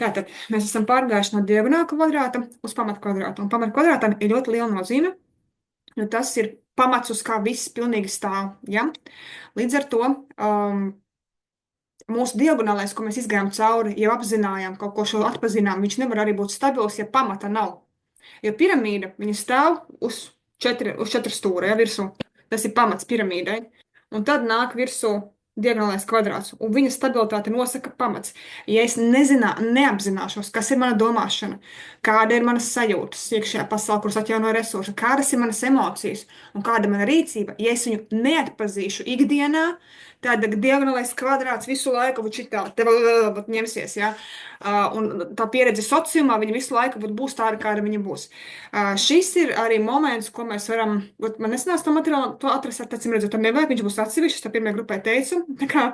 Tātad mēs esam pārgājuši no diagonāla kvadrāta uz pamata kvadrātu. Un pamata kvadrātam ir ļoti liela nozīme, jo tas ir pamats, uz kā viss pilnīgi stāv. Ja? Līdz ar to mūsu diagonālais, ko mēs izgājām cauri, jau apzinājām, kaut ko šo atpazinām, viņš nevar arī būt stabils, ja pamata nav. Jo piramīda, viņa stāv uz četru stūra, ja, virsū. Tas ir pamats piramīdai. Un tad nāk virsū diagonālais kvadrāts, un viņa stabilitāte nosaka pamats. Ja es neapzināšos, kas ir mana domāšana, kāda ir manas sajūtas iekšējā pasaulē, kuras atjauno resursi, kādas ir manas emocijas un kāda ir mana rīcība, ja es viņu neatpazīšu ikdienā, tad diagonālais kvadrāts visu laiku šitā te ņemsies, ja? Un tā pieredze sociumā, viņa visu laiku būs tāda, kāda viņa būs. Šis ir arī moments, ko mēs varam, man nesanās to materiālu, to atrast, acīm redzot, tam nevajag, viņš būs atsevišķs, tā pirmajā grupē teicu, tā kā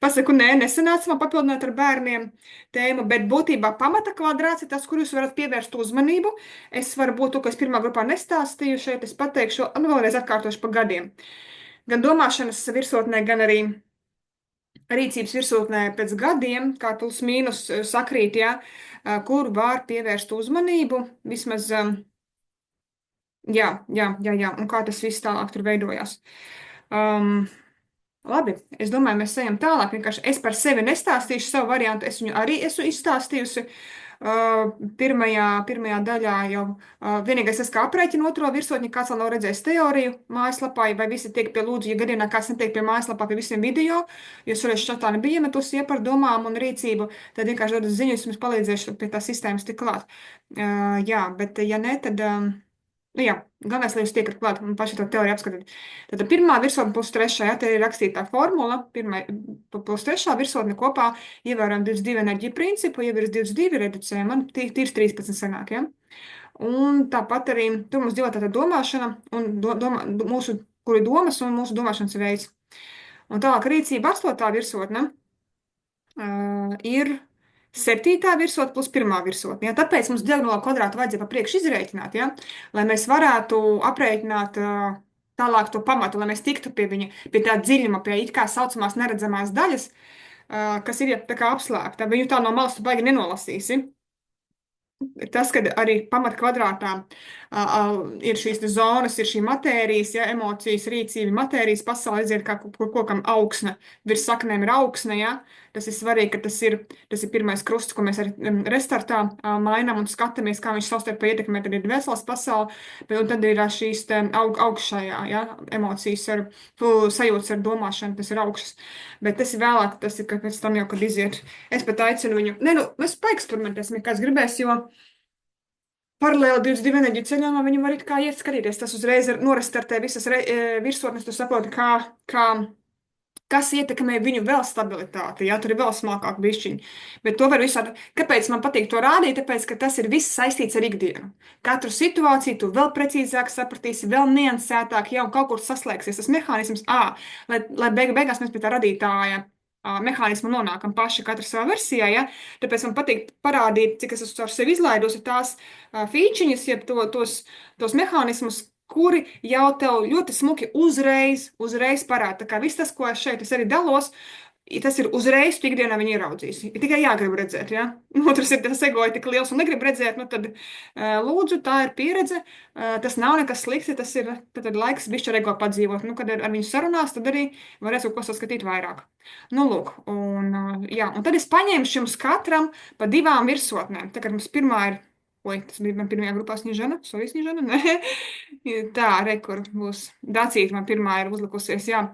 pasaku, nē, nesanāca man papildināt ar bērniem tēmu, bet būtībā pamata kvadrāts ir tas, kur jūs varat pievērst uzmanību. Es varbūt to, ko es pirmā grupā nestāstīju, šeit es pateikšu, vēlreiz atkārtošu pa gadiem. Gan domāšanas virsotnē, gan arī rīcības virsotnē pēc gadiem, kā plus mīnus sakrīt, ja, kur var pievērst uzmanību, vismaz, jā, un kā tas viss tālāk tur veidojās. Labi, es domāju, mēs ejam tālāk, vienkārši es par sevi nestāstīšu savu variantu, es viņu arī esmu izstāstījusi. Pirmajā daļā jau vienīgais es kā aprēķinu otro virsotni, kāds vēl nav redzējis teoriju mājaslapā, vai visi tiek pie lūdzu, ja gadījumā kāds netiek pie mājaslapā pie visiem video, jo šoreiz šatā nebija iemetus, ja par domām un rīcību, tad vienkārši dodas ziņas, jums palīdzēšu pie tā sistēmas tik klāt. Jā, bet ja ne, tad, nu jā, galvenais, lai jūs tiekat klāt un paši to teoriju apskatīt. Tad pirmā virsotne plus trešā, ja te ir rakstītā formula, pirmā plus trešā virsotne kopā ievērojam 22 enerģiju principu, ja virs 22 reducējam, man tīrs 13 sanāk, ja? Un tāpat arī tur mums divi tāda domāšana un mūsu, kur ir domas un mūsu domāšanas veids. Un tālāk rīcība 8. virsotne ir 7. virsotne plus 1. virsotne. Ja? Tāpēc mums diagonālo kvadrātu vajadzēja pa priekšu izrēķināt, ja? Lai mēs varētu aprēķināt tālāk to pamatu, lai mēs tiktu pie viņa, pie tā dziļuma, pie it kā saucamās neredzamās daļas, kas ir tā kā apslēpta. Viņu tā no malas tu baigi nenolasīsi. Tas, kad arī pamata kvadrātā ir šīs zonas, ir šī matērijas, ja, emocijas, rīcība, matērijas pasaule, iziet kā kokam augsne, virs saknēm ir augsne, ja, tas ir svarīgi, ka tas ir pirmais krusts, ko mēs arī restartā mainām un skatāmies, kā viņš savstarpēji ietekmē, tad ir dvēseles pasaule, un tad ir šīs augšējā, ja, emocijas ar sajūtas ar domāšanu, tas ir augšas, bet tas ir vēlāk, tas ir, ka pēc tam jau, kad iziet, es pat aicinu viņu, mēs paeksperimentēsim, ja kāds gribēs, jo paralēli 22 enerģiju ceļojumā viņam var it kā iet skatīties. Tas uzreiz norestartē visas virsotnes, tu saproti, kas ietekmē viņu vēl stabilitāti. Jā, tur ir vēl smalkāk bišķiņi. Bet to var visādi. Kāpēc man patīk to rādīt? Tāpēc, ka tas ir viss saistīts ar ikdienu. Katru situāciju tu vēl precīzāk sapratīsi, vēl niansētāk, jau kaut kur saslēgsies tas mehānisms, lai beigās mēs pie tā radītāja mehānismu nonākam paši katra savā versijā, ja? Tāpēc man patīk parādīt, cik es esmu ar sevi izlaidusi tās fīčiņas, jeb tos mehānismus, kuri jau tev ļoti smuki uzreiz parāda. Tā kā viss tas, ko es šeit arī dalos, tas ir uzreiz, tu ikdienā viņu ieraudzīsi. Ir tikai jāgrib redzēt, ja? Otrs ir tas ego ir tik liels un negrib redzēt, nu tad lūdzu, tā ir pieredze, tas nav nekas slikti, tas ir tad laiks bišķi ar ego padzīvot. Nu, kad ar viņu sarunās, tad arī varēs kaut ko saskatīt vairāk. Nu, lūk, un tad es paņemšu jums katram pa 2 virsotnēm. Tā kā mums pirmā ir, tas bija man pirmajā grupā Snižana, Snižana, ne? Tā, kur būs Dacīta, man pirmā ir uzlikusies, jā.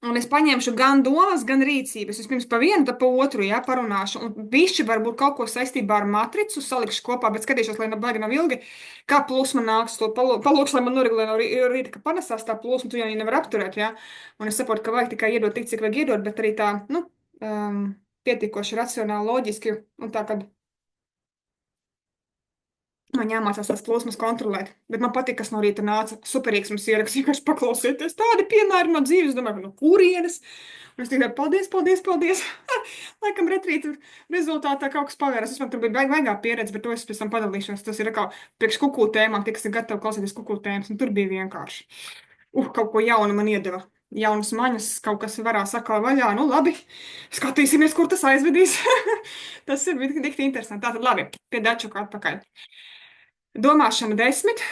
Un es paņemšu gan domas, gan rīcības. Es pirms pa vienu, tad pa otru, jā, parunāšu. Un bišķi varbūt kaut ko saistībā ar matricu salikšu kopā, bet skatīšos, lai baigi nav ilgi, kā plūsma nāks. To palūkšu, lai man noregulē no rīta, ka panesās tā plūsma, tu jau viņu nevar apturēt, jā. Un es saprotu, ka vajag tikai iedot tik, cik vajag iedot, bet arī tā, pietiekoši racionāli, loģiski. Un tā, kad man jāmācās tās plūsmas kontrolēt, bet man patīk, kas no rīta nāca. Superīgs mums ieraksts, vienkārši paklausieties. Tādi piemēri no dzīves, domāju, no kurienes. Un es tikai paldies. Laikam retrīta rezultātā kaut kas pavēras. Man tur bija baigā pieredze, bet to es pēc tam padalīšos. Tas ir kā priekš kukū tēmām, tie, kas ir gatavi klausīties kukū tēmas, un tur bija vienkārši. Kaut ko jaunu man iedeva. jaunas maņas, kaut kas varās atkal vaļā. Nu, labi, skatīsimies, kur tas aizvedīs. Tas ir tik interesanti. Tātad, labi, pie dačuka atpakaļ. Domāšana 10,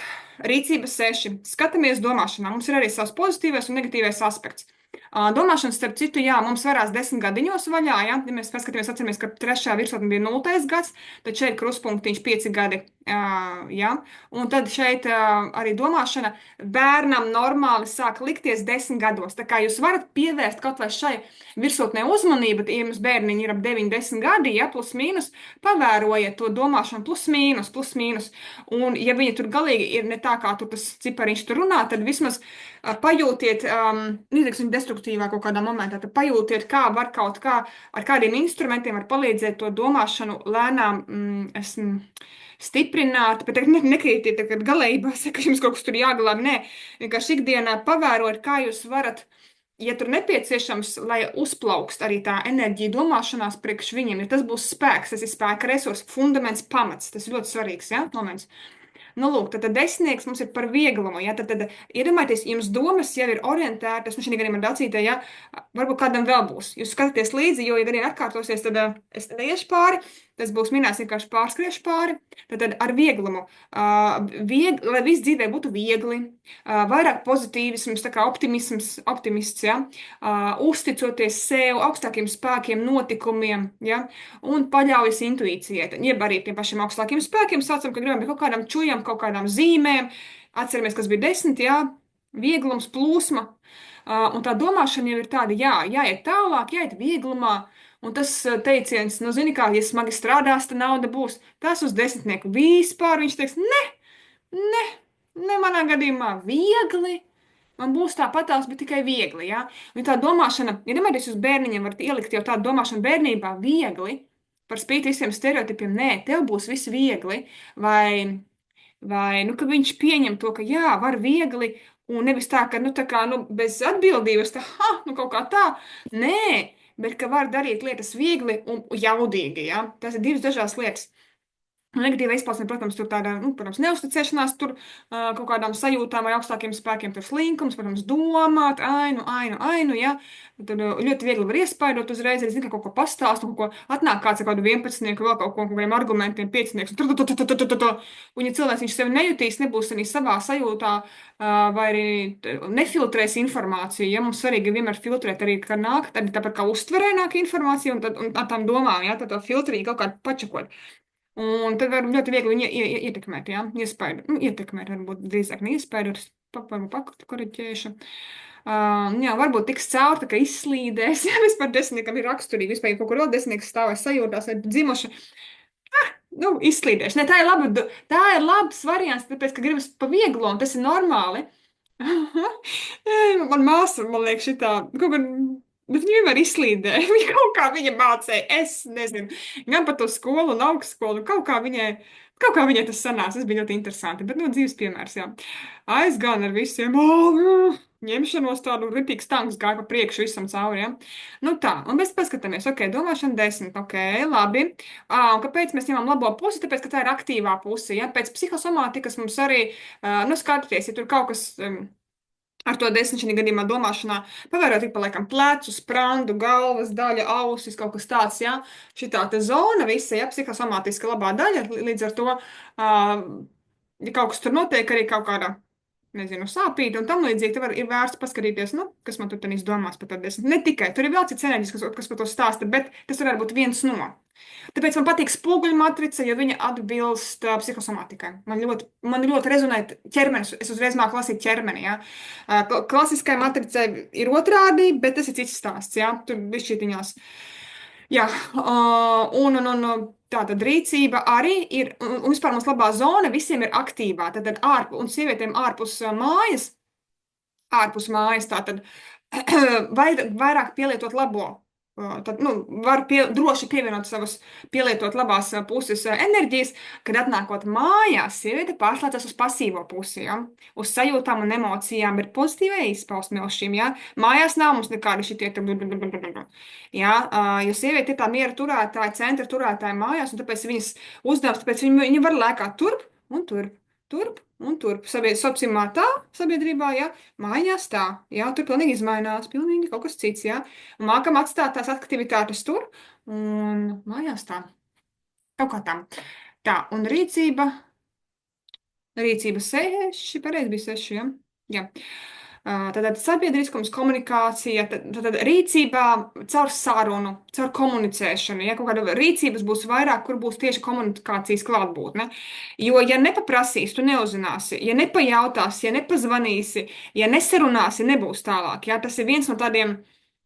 rīcība 6. Skatāmies domāšanā. Mums ir arī savs pozitīvais un negatīvais aspekts. Domāšana, starp citu, jā, mums varās 10 gadiņos vaļā, ja mēs paskatāmies, atceramies, ka trešā virsotne bija 0. gads, tad šeit kruspunktiņš 5 gadi, ja, un tad šeit arī domāšana bērnam normāli sāk likties 10 gados, tā kā jūs varat pievērst kaut vai šai virsotnē uzmanību, ja jums bērniņi ir ap 9, 10 gadi, ja, plus mīnus, pavērojiet to domāšanu plus mīnus, un ja viņi tur galīgi ir ne tā, kā tur tas cipariņš tur runā, tad vismaz pajūtiet, izliksim destruktīvā kaut kādā momentā, tad pajūtiet, kā var kaut kā ar kādiem instrumentiem var palīdzēt to domāšanu lēnām stiprināt, bet nekrītiet, kad galējībā saka, ka jums kaut kas tur jāglāb, nē, vienkārši ikdienā pavērot, kā jūs varat, ja tur nepieciešams, lai uzplaukst arī tā enerģija domāšanās priekš viņiem, ja tas būs spēks, tas ir spēka resurs, fundaments, pamats, tas ir ļoti svarīgs, ja, moments. Nu, lūk, tad desmitnieks mums ir par vieglumu. Ja? Tad iedomājieties, jums domas jau ir orientētas, nu, šī gadījumā dacītē, ja varbūt kādam vēl būs. Jūs skatāties līdzi, jo, ja gadījumā atkārtosies, tad es neiešu pāri, tas būs minēts vienkārši pārskriešu pāri. Tad ar vieglumu, lai viss dzīvē būtu viegli, vairāk pozitīvisms, tā kā optimists, ja? Uzticoties sev, augstākiem spēkiem, notikumiem, ja? Un paļaujas intuīcijai, jeb arī tiem pašiem augstākiem spēkiem, saucam, ka gribam pie kaut kādām čujām, kaut kādām zīmēm. Atceramies, kas bija 10, jā, vieglums, plūsma. Un tā domāšana jau ir tāda, jā, jāiet tālāk, jāiet vieglumā. Un tas teiciens, nu, zini kā, ja smagi strādās, tad nauda būs. Tas uz desmitnieku vispār, viņš teiks, ne manā gadījumā viegli. Man būs tāpatās, bet tikai viegli, jā. Un tā domāšana, ja domājat, jūs bērniņiem varat ielikt jau tādu domāšanu bērnībā viegli, par spīti visiem stereotipiem, nē, tev būs viss viegli, vai nu, ka viņš pieņem to, ka jā, var viegli, un nevis tā, ka, nu, tā kā, nu, bez atbildības, tā, nu, kaut kā tā, nē, bet ka var darīt lietas viegli un jaudīgi, jā. Tas ir divas dažādas lietas. Negatīva izpausme, protams, tur tāda, nu, protams, neusticēšanās, tur kaut kādām sajūtām vai augstākiem spēkiem, tur slinkums, protams, domāt, ainu, ja. Tur ļoti viegli var iespaidot uzreiz, arī zina, ka kaut ko pastāst, kaut ko atnāk kāds ar kādu 11, vēl kaut kādiem argumentiem, 5, un ja cilvēks viņš sevi nejutīs, nebūs arī savā sajūtā, vai arī nefiltrēs informāciju, ja mums svarīgi vienmēr filtrēt arī, kad nāk, tad tāpat kā uztverē nāk informācija, un tad un ar tām domām, ja, tad to filtrīgi kaut kādu pačakot. Un tad var ļoti viegli viņu ietekmēt, jā, iespēju, nu, ietekmēt, varbūt drīzāk neiespējot, varbūt pakoriģēšu. Jā, varbūt tiks caur, tā kā izslīdēs, jā, vispār desmitniekam ir raksturīgi, vispār, ja kaut kur vēl desmitnieks stāvēs sajūtās, vai dzimuši, nu, izslīdēšu. Ne, tā ir labs variants, tāpēc, ka gribas pa vieglo, un tas ir normāli. Man māsa, man liekas, šitā, kaut kā, bet viņa vienmēr izslīdēja. Viņa kaut kā viņa mācīja, es nezinu, gan par to skolu un augstskolu, kaut kā viņai tas sanāca, tas bija ļoti interesanti, bet, nu, dzīves piemērs, jā. Aizgāja ar visiem, ņemšanos tādu ritīgu stangus gāja pa priekšu visam cauri, ja? Nu tā, un mēs paskatāmies, ok, domāšana 10, ok, labi. Un kāpēc mēs ņemam labo pusi? Tāpēc, ka tā ir aktīvā puse, ja? Pēc psihosomātikas mums arī, nu, skatīties, ja tur kaut kas ar to 10 šajā gadījumā domāšanā, pavērot ik pa laikam plecus, sprandu, galvas daļa, ausis, kaut kas tāds, ja? Šitā te zona visa, ja, psihosomātiska labā daļa, līdz ar to, ja kaut kas tur notiek, arī kaut kādā, nezinu, sāpīt un tam līdzīgi, tad ir vērts paskatīties, nu, kas man tur tenīs domās par to 10. Ne tikai, tur ir vēl cits enerģis, kas par to stāsta, bet tas varētu būt viens no. Tāpēc man patīk spoguļmatrica, jo viņa atbilst psihosomatikai. Man ļoti rezonē ķermenis, es uzreiz māku lasīt ķermeni, ja. Klasiskai matricai ir otrādi, bet tas ir cits stāsts, ja, tur bišķītiņās. Jā, un tātad rīcība arī ir, un vispār mums labā zona visiem ir aktīvā, tad un sievietēm ārpus mājas, tātad vairāk pielietot labo. Tad, nu, var droši pievienot savas pielietot labās puses enerģijas, kad atnākot mājās, sieviete pārslēdzas uz pasīvo pusi, ja? Uz sajūtām un emocijām, bet pozitīvai izpausmē uz šīm, ja? Mājās nav mums nekādi šitie, ja? Jo sieviete ir tā miera turētāja, centra turētāja mājās, un tāpēc viņas uzdevums, tāpēc viņa var lēkāt turp un turp. turp un turp. Sociumā tā, sabiedrībā, jā, mājās tā, jā, tur pilnīgi izmainās, pilnīgi kaut kas cits, jā. Un mākam atstāt tās aktivitātes tur, un mājās tā, kaut kā tā. Tā, un rīcība 6, pareizi bija 6, jā. Jā. Tātad sabiedriskums, komunikācija, tad rīcībā caur sarunu, caur komunicēšanu. Ja kaut kāda rīcības būs vairāk, kur būs tieši komunikācijas klātbūtne. Jo, ja nepaprasīs, tu neuzzināsi. Ja nepajautāsi, ja nepazvanīsi, ja nesarunāsi, nebūs tālāk. Ja? Tas ir viens no tādiem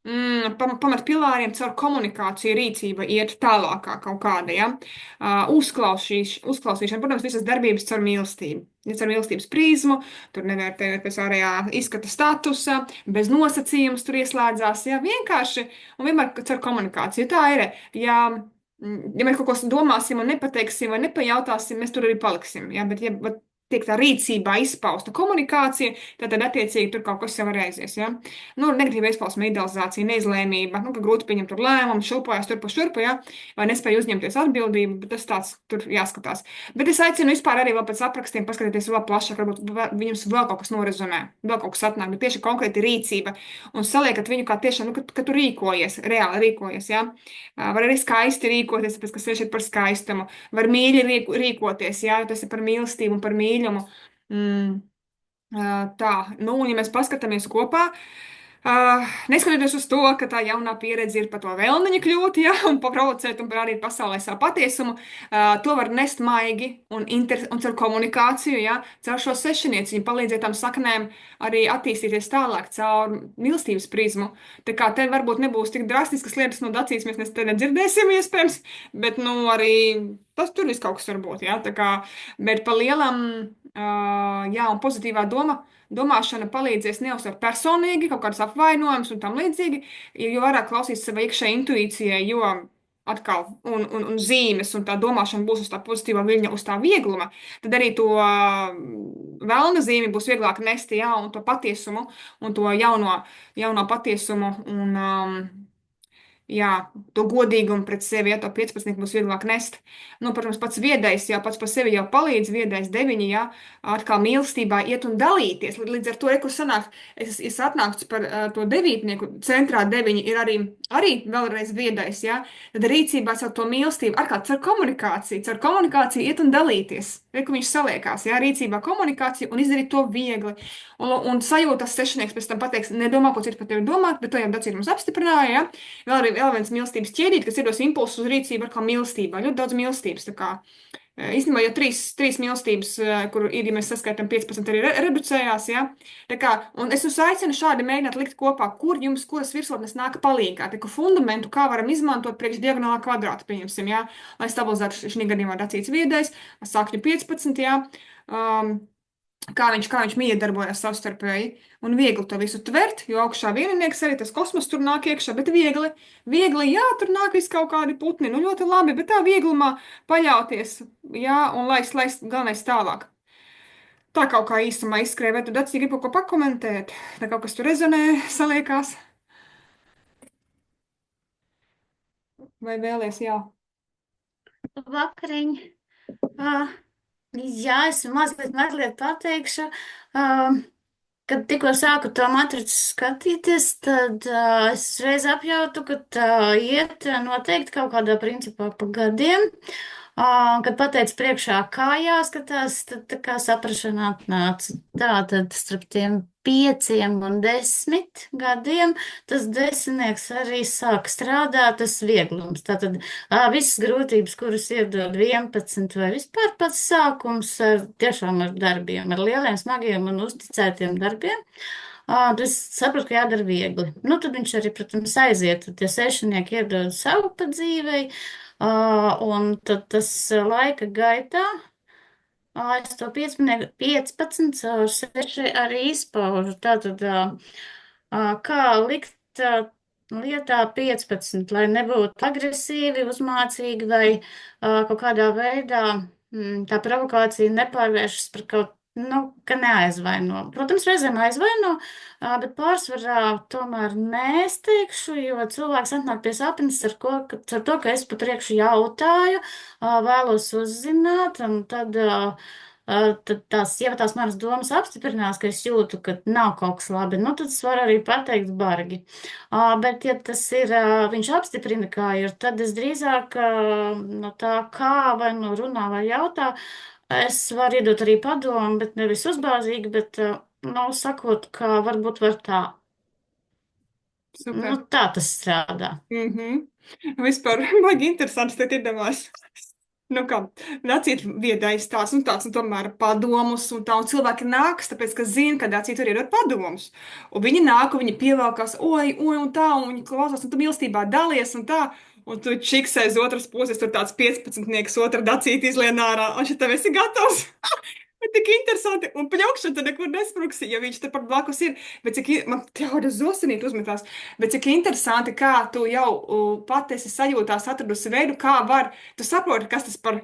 pamatpilāriem caur komunikāciju, rīcība iet tālākā kaut kāda. Ja? Uzklausīšana, protams, visas darbības caur mīlestību. Ja caur mīlestības prizmu, tur nevērtējot pēc ārējā izskata statusa, bez nosacījumus tur ieslēdzās. Ja? Vienkārši un vienmēr caur komunikāciju. Tā ir. Ja mēs kaut ko domāsim un nepateiksim vai nepajautāsim, mēs tur arī paliksim. Ja? Bet, ja tiek tā rīcībā izpausta komunikācija, tad attiecīgi tur kaut kas jau var aizies. Ja? Nu, negatīva izpausme, idealizācija, neizlēmība, nu, ka grūti pieņemt tur lēmumu, šurpojās tur pa šurpu, ja? Vai nespēja uzņemties atbildību, bet tas tāds tur jāskatās. Bet es aicinu vispār arī vēl pēc aprakstiem paskatīties vēl plašāk, varbūt viņums vēl kaut kas norezonē, vēl kaut kas atnāk, bet tieši konkrēti rīcība un saliekat viņu kā tiešām, nu, ka tu rīkojies, reāli rīkojies, ja? Var arī skaisti rīkoties, tāpēc, ka sevišķi par skaistumu, var mīļi rīkoties, ja? Tas ir par mīlestību un par mīļumu. Tā, nu, un ja mēs paskatāmies kopā, neskatoties uz to, ka tā jaunā pieredze ir par to vēlniņu kļūt, ja, un provocēt un parādīt pasaulē savu patiesumu, to var nest maigi un caur komunikāciju, ja, caur šo sešanieci, viņi palīdzēt tam saknēm arī attīstīties tālāk caur mīlestības prizmu. Tā kā te varbūt nebūs tik drastiskas lietas no dacīs, mēs te nedzirdēsim iespējams, bet, nu, arī tas tur viss kaut kas var būt, ja, tā kā, bet pa lielam, jā, un pozitīvā domāšana palīdzēs neuzsver personīgi, kaut kādas apvainojumus un tam līdzīgi, jo vairāk klausīs savai iekšējai intuīcijai, jo atkal un zīmes un tā domāšana būs uz tā pozitīvā viļņa, uz tā viegluma, tad arī to velna zīmi būs vieglāk nest, jā, un to patiesumu un to jauno patiesumu un jā, to godīgumu pret sevi, ja to 15 būs vieglāk nest. Nu, protams, pats viedais, jā, pats par sevi jau palīdz, viedais 9, jā, atkal mīlestībā iet un dalīties. Līdz ar to, kur sanāk, es atnāktu par to 9, centrā 9 ir arī vēlreiz viedais, jā, tad rīcībā caur to mīlestību, atkal caur komunikāciju iet un dalīties. Kur viņš saliekās, jā, rīcībā komunikāciju un izdarīt to viegli. Un sajūtas sešnieks pēc tam pateiks, nedomā, ko cits par tevi domāt, bet to jau Dacīte mums apstiprināja, jā. Vēl viens mīlestības ķēdīt, kas iedos impulsus uz rīcību ar kā mīlestībā. Ļoti daudz mīlestības. Tā kā, īstenībā jau trīs mīlestības, kur ir, ja mēs saskaitām 15, arī reducējās, ja? Tā kā, un es jūs aicinu šādi mēģināt likt kopā, kur jums, kuras virsotnes nāk palīgā. Tā kā fundamentu, kā varam izmantot priekš diagonālā kvadrāta, pieņemsim, ja? Lai stabilizētu šī gadījumā Dacītes viedais, sākņu 15, ja? Kā viņš miedarbojas savstarpēji un viegli to visu tvert, jo augšā vieninieks arī tas kosmos tur nāk iekšā, bet viegli, jā, tur nāk viss kaut kādi putni, nu ļoti labi, bet tā vieglumā paļauties, jā, un laist galvenais tālāk. Tā kaut kā īsumā izskrēja, vai tu Dacī gribi ko pakomentēt? Tā kaut kas tur rezonē, saliekās? Vai vēlies, jā? Vakariņ. Jā, es mazliet pateikšu. Kad tikko sāku to matricu skatīties, tad es reiz apjautu, ka tā iet noteikti kaut kādā principā pa gadiem. Kad pateicu priekšā, kā jāskatās, tad tā kā saprašana atnāca. Tātad starp tiem 5 un 10 gadiem tas desmitnieks arī sāk strādāt, tas vieglums. Tātad visas grūtības, kuras iedod 11 vai vispār pats sākums tiešām ar darbiem, ar lieliem, smagiem un uzticētiem darbiem. Es sapratu, ka jādara viegli. Nu, tad viņš arī, protams, aiziet. Tie sešnieki iedod savu pa dzīvei. Un tad tas laika gaitā es to 15 caur 6 arī izpaužu. Tātad, kā likt lietā 15, lai nebūtu agresīvi, uzmācīgi vai kaut kādā veidā tā provokācija nepārvēršas par kaut ka neaizvaino. Protams, reizēm aizvaino, bet pārsvarā tomēr nē, es teikšu, jo cilvēks atnāk pie sapnis ar to, ka es pa priekšu jautāju, vēlos uzzināt, un tad tad ja tās manas domas apstiprinās, ka es jūtu, ka nav kaut kas labi, nu, tad es varu arī pateikt bargi. Bet, ja tas ir, viņš apstiprina, kā ir, tad es drīzāk no tā kā vai no runā vai jautā, es varu iedot arī padomu, bet nevis uzbāzīgi, bet, nu, sakot, ka varbūt var tā. Nu, Super. tā tas strādā. Mhm. Vispār, baigi interesants te iedomās. Nu kā, Dacīt viedais tās un tomēr padomus un tā, un cilvēki nāks, tāpēc, ka zina, ka Dacīt tur iedot padomus. Un viņi nāk, un viņi pievelkās, oi, un tā, un viņi klausās, un tu mīlestībā dalies, un tā. Un tu čiks aiz otras puses, tur tāds 15-nieks otra Dacīt izlien ārā, un šitam esi gatavs. Bet tik interesanti, un pļaukšana tad nekur nespruksi, ja viņš te par blakus ir. Bet cik man tāda zosinīt uzmetās, bet cik interesanti, kā tu jau pat esi sajūtās atradusi veidu, kā var, tu saproti, kas tas par,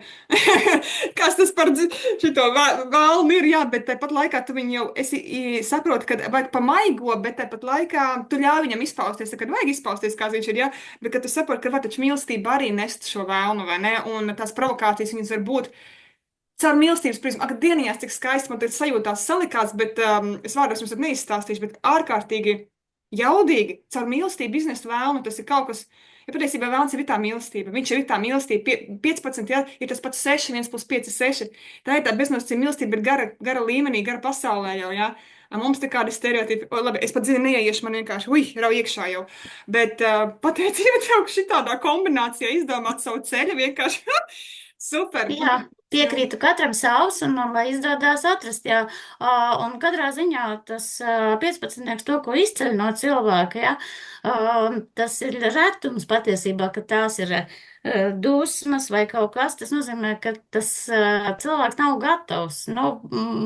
kas tas par šito vēlmu ir, jā, bet tāpat laikā tu viņu jau saproti, ka vajag pamaigo, bet tāpat laikā tu ļauj viņam izpausties, kad vajag izpausties, kāds viņš ir, jā, bet kad tu saproti, ka var taču mīlestība arī nest šo vēlmu, vai ne, un tās provokācijas viņas var būt caur mīlestības prizmu. Ak, dienījās, cik skaisti man tur sajūtās salikās, bet es vārdos jums tad neizstāstīšu, bet ārkārtīgi jaudīgi caur mīlestību iznest vēlmu. Tas ir kaut kas, ja patiesībā vēlns ir tā mīlestība. Viņš ir tā mīlestība. 15, ja, ir tas pats 6, 1 plus 5, 6. Tā ir tā beznosacījuma mīlestība, ir gara līmenī, gara pasaulē jau, ja. Mums te kādi stereotipi, labi, es pat zinu, neieiešu, man vienkārši, rau iekšā jau. Bet pateicība tev, ka šitādā kombinācijā izdomāt savu ceļu vienkārši super. Jā, piekrītu katram savs, un man lai izdodas atrast, jā. Un katrā ziņā tas 15. to, ko izceļ no cilvēka, jā, tas ir retums patiesībā, ka tās ir dusmas vai kaut kas. Tas nozīmē, ka tas cilvēks nav gatavs. Nu,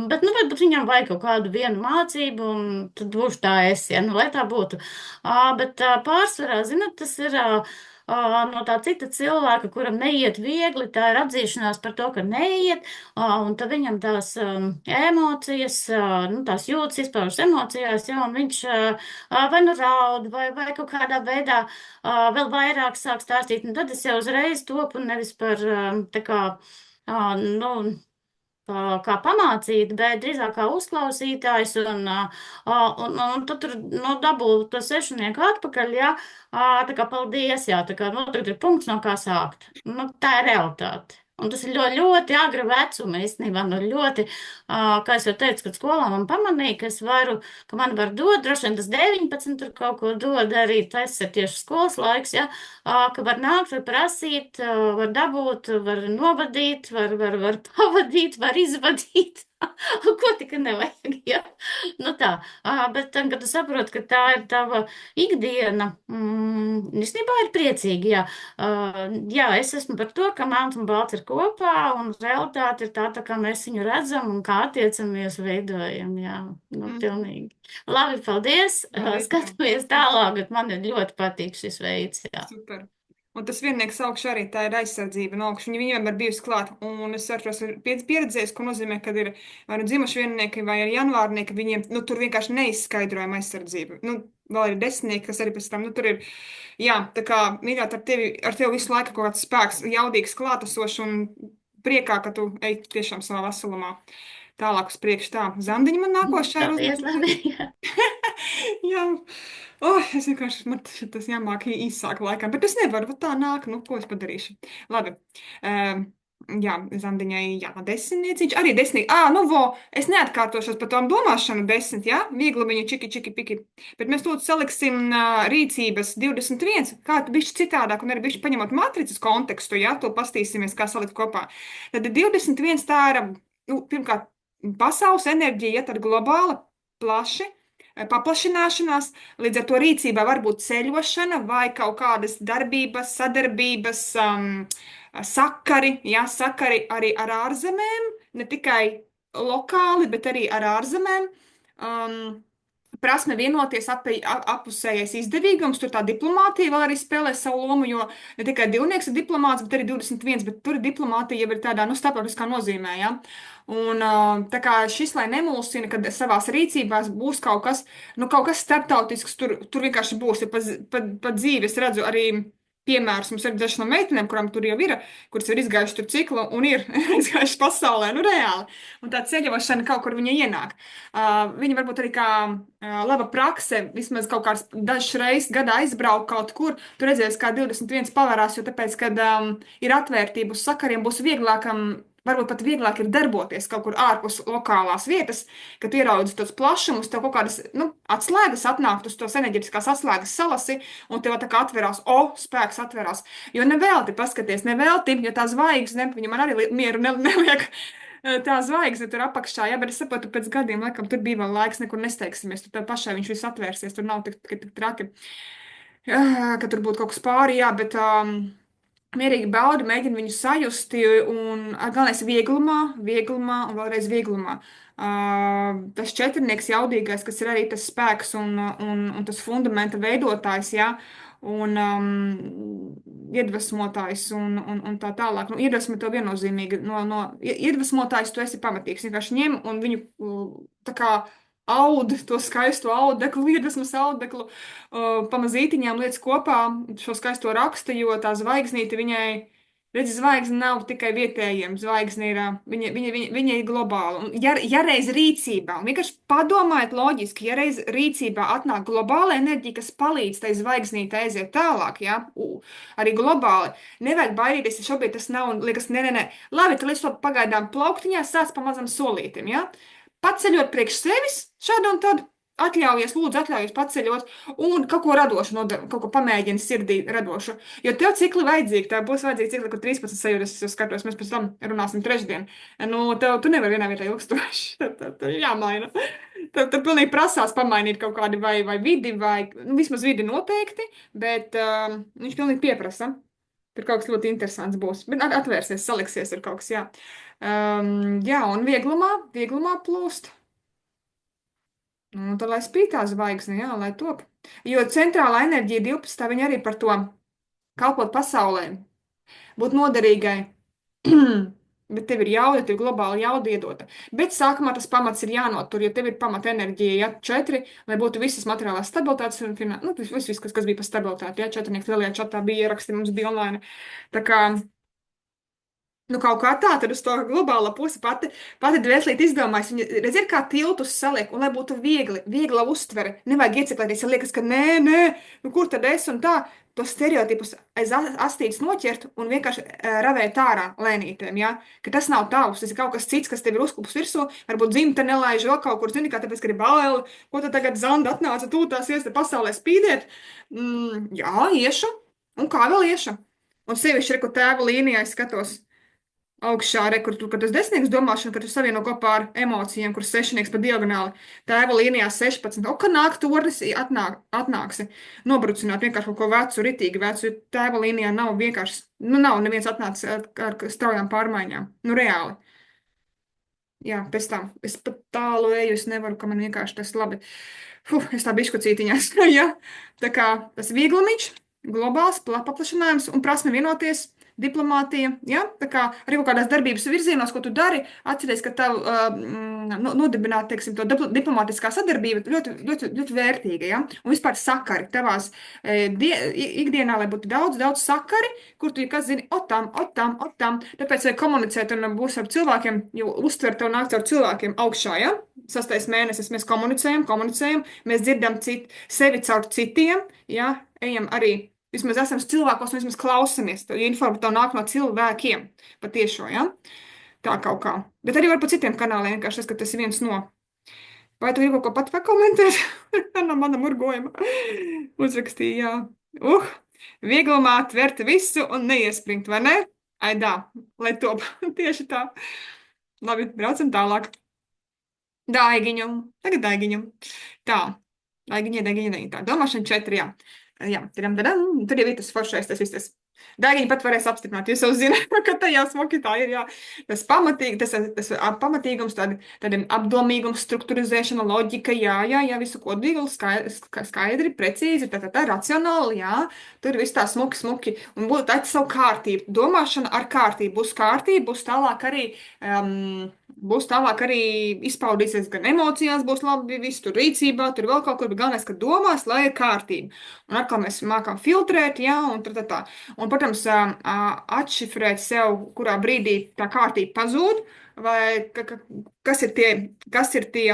bet, nu, varbūt viņam vajag kaut kādu vienu mācību, un tad būšu tā es, ja, nu, lai tā būtu. Bet pārsvarā, zinat, tas ir. No tā cita cilvēka, kuram neiet viegli, tā ir atzīšanās par to, ka neiet, un tad viņam tās emocijas, nu, tās jūtas izpaužas emocijās, ja, un viņš vai nu raud, vai kaut kādā veidā vēl vairāk sāk stāstīt, un tad es jau uzreiz topu nevis par tā kā, nu, kā pamācīt, bet drīzāk kā uzklausītājs, un tad tur nu, dabū to sešnieku atpakaļ, jā, tā kā paldies, jā, tā kā, nu, tagad ir punkts, no kā sākt. Nu, tā ir realitāte. Un tas ir ļoti, ļoti agra vecuma, īstenībā, nu, ļoti, kā es jau teicu, kad skolā man pamanīja, ka es varu, ka man var dot, droši vien tas 19 tur kaut ko dod arī, tas ir tieši skolas laiks, ja, ka var nākt, var prasīt, var dabūt, var novadīt, var pavadīt, var izvadīt. Ko tikai nevajag, ja? Nu tā, bet tad, kad tu saproti, ka tā ir tava ikdiena, īstenībā ir priecīgi, jā. Jā, es esmu par to, ka melns un balts ir kopā, un realitāte ir tā, kā mēs viņu redzam un kā attiecamies, veidojam, jā. Nu, pilnīgi. Labi, paldies, skatāmies tālāk, bet man ir ļoti patīk šis veids, jā. Super. Un tas viennieks augšā arī tā ir aizsardzība no augšas. Viņa vienmēr bijusi klāt. Un es atceros, pieredzējis, ko nozīmē, kad ir vai nu dzimuši viennieki vai arī janvārnieki, viņiem nu, tur vienkārši neizskaidrojama aizsardzība. Nu, vēl ir desmitnieki, kas arī pēc tam, nu, tur ir, jā, tā kā mīļāt ar tevi visu laiku kaut kāds spēks, jaudīgs, klātesošs un priekā, ka tu ej tiešām savā veselumā. Tālāk uz priekšu tā. Zandiņa man nākošā ir Paldies, labi, jā. Jā, es vienkārši, man tas jāmāk īsāk laikā, bet es nevaru, bet tā nāk, nu, ko es padarīšu. Labi, jā, Zandiņai, jā, desmitnieciņš, arī desmitnieki, nu, es neatkārtošos par tām domāšanu 10, jā, viegli viņu čiki, piki, bet mēs to saliksim rīcības 21, kā tu bišķi citādāk, un arī bišķi paņemot matricas kontekstu, jā, to pastīsimies, kā salikt kopā. Tad 21 tā ir, nu, pirmkārt, pasaules enerģija, ja tad globāla, plaši, paplašināšanās, līdz ar to rīcībā var būt ceļošana vai kaut kādas darbības, sadarbības, sakari, jā, sakari arī ar ārzemēm, ne tikai lokāli, bet arī ar ārzemēm. Prasme vienoties appusējais izdevīgums, tur tā diplomātija vēl arī spēlē savu lomu, jo ne tikai divnieks ir diplomāts, bet arī 21, bet tur diplomātija jau ir tādā, nu, starptautiskā nozīmē, ja. Un tā kā šis, lai nemulsina, kad savās rīcībās būs kaut kas, nu, kaut kas starptautisks, tur vienkārši būs, ja pa dzīvi es redzu arī piemērs mums ir dažs no meitenēm, kurām tur jau ir, kuras ir izgājuši tur ciklu un ir izgājuši pasaulē, nu reāli. Un tā ceļošana kaut kur viņa ienāk. Viņa varbūt arī kā laba prakse, vismaz kaut kāds dažs reizes gadā aizbraukt kaut kur, tur redzēs, kā 21 pavērās, jo tāpēc, kad ir atvērtība uz sakariem, būs vieglāk. Varbūt pat vieglāk ir darboties kaut kur ārpus lokālās vietas, kad ieraudzītu tos plašumus, tev kaut kādas atslēgas atnākt uz tos enerģetiskās atslēgas salasi, un tev tā kā atverās, spēks atverās. Jo nevelti paskaties, nevelti, jo tā zvaigzne, viņa man arī mieru neliek. Tā zvaigzne tur apakšā, jā, bet es saprotu, pēc gadiem, laikam, tur bija vēl laiks, nekur nesteigsimies, tur tev pašai viņš viss atvērsies, tur nav tik traki, ka tur būtu kaut kas pāri, jā, bet mierīgi baudi, mēģina viņu sajusti, un galvenais ir vieglumā un vēlreiz vieglumā. Tas četrnieks jaudīgais, kas ir arī tas spēks un tas fundamenta veidotājs, jā, un iedvesmotājs un tā tālāk. Nu, iedvesma tev viennozīmīgi. Iedvesmotājs tu esi pamatīgs. Vienkārši ņem un viņu tā kā aud, to skaisto audeklu, iedvesmas audeklu, pamazītiņām liec kopā šo skaisto rakstu, jo tā zvaigznīte viņai, redzi, zvaigzne nav tikai vietējiem, zvaigzne ir, viņa ir globāla. Un ja reiz rīcībā, un vienkārši padomājiet loģiski, ja reiz rīcībā atnāk globāla enerģija, kas palīdz tai zvaigznīte aiziet tālāk, ja, arī globāli, nevajag baidīties, ja šobrīd tas nav, un liekas, nē, labi, tad līdz to pagaidām plauktiņā sāc pamazam solītim, ja. Paceļot priekš sevis, šādu un tādu lūdzu, atļaujies paceļot un kaut ko radošu, kaut ko pamēģini sirdī radošu. Jo tev cikli vajadzīgi, tev būs vajadzīgi cikli, kur 13 sajūtas, es skatos, mēs pēc tam runāsim trešdien. Nu, tu nevari vienā vietā ilgstoši, tad jāmaina. Tad pilnīgi prasās pamainīt kaut kādi vai vidi, nu, vismaz vidi noteikti, bet viņš pilnīgi pieprasa. Tur kaut kas ļoti interesants būs. Bet atvērsies, saliksies ar kaut kas, jā. Jā, un vieglumā plūst. Un tad, lai spīd tā zvaigzne, jā, lai top. Jo centrālā enerģija 12, viņa arī par to kalpot pasaulē, būt noderīgai. Bet tev ir jauda, tev ir globāla jauda iedota. Bet sākumā tas pamats ir jānotur, jo tev ir pamata enerģija, ja 4, lai būtu visas materiālās stabilitātes un nu, viss, kas bija par stabilitāti, ja 4 lielajā čatā bija ieraksti, mums bija online. Tā kā, nu kaut kā tā, tad uz to globālo pusi pati dvēselīt izdomājas. Viņa, redz, ir kā tiltus saliek, un lai būtu viegla uztvere. Nevajag ieciklēties, ja liekas, ka nē, nu kur tad es un tā. Tos stereotipus aiz astītes noķert un vienkārši ravēt ārā lēnītēm, ja? Ka tas nav tavs, tas ir kaut kas cits, kas tev ir uzklupus virsū, varbūt dzimta nelaiž vēl kaut kur, zini, kā tāpēc, ka ir baili, ko tu tagad Zanda atnāca, tūtās ies te pasaulē spīdēt. Jā, iešu, un kā vēl iešu? Un sevišķi, ko tēva līnijā es skatos augšā, kur tas desmitnieks domāšana, ka tu savieno kopā ar emocijām, kur sešnieks pa diagonāli, tēva līnijā 16. Ka nāk tornis, atnāksi nobrucināt vienkārši kaut ko vecu, ritīgi vecu, tēva līnijā nav vienkārši, nu nav neviens atnācis ar straujām pārmaiņām. Nu reāli. Jā, pēc tam. Es pat tālu eju, es nevaru, ka man vienkārši tas labi. Es tā biškucītiņās, ja. Tā kā tas vieglumīgs, globāls, paplašinājums un prasme vienoties, diplomātija, ja? Tā kā arī kaut kādās darbības virzienos, ko tu dari, atceries, ka tavu nodibināt, teiksim, to diplomātiskā sadarbība ļoti, ļoti, ļoti vērtīga, ja? Un vispār sakari tavās ikdienā, lai būtu daudz sakari, kur tu, kas zini, otam. Tāpēc vajag komunicēt un būs ar cilvēkiem, jo uztver tev nāk caur cilvēkiem augšā, ja? 6. mēnesis mēs komunicējam, mēs dzirdam sevi caur citiem, ja? Ejam arī. Vismaz esam cilvēkos, un vismaz klausamies. Informācija tev nāk no cilvēkiem. Patiešo, ja? Tā kaut kā. Bet arī var pa citiem kanāliem, vienkārši tas, ka tas ir viens no. Vai tu gribi kaut ko pat pakomentēt? No mana murgojuma. Uzrakstīja, jā. Vieglumā tvert visu un neiespringt, vai ne? Aidā, lai top. Tieši tā. Labi, braucam tālāk. Daigiņu. Tagad daigiņu. Tā. Daigiņa. Tā. Domāšana 4, jā. Jā, tur jau ir tas foršais, tas viss tas. Daigiņi pat varēs apstiprināt, jūs jau zināt, ka tajā smoki tā ir, jā. Tas pamatīgums, tāda apdomīgums, strukturizēšana, loģika, jā, visu kodīgu, skaidri, precīzi, tā, racionāli, jā. Tur viss tā smuki, un būtu tā savu kārtību. Domāšana ar kārtību, būs tālāk arī būs tālāk arī izpaudīsies gan emocijās, būs labi, viss tur rīcībā, tur vēl kaut kur, bet galvenais, ka domās, lai ir kārtība. Un atkal mēs mākam filtrēt, jā, un tā. Un, protams, atšifrēt sev, kurā brīdī tā kārtība pazūd, vai kas ir tie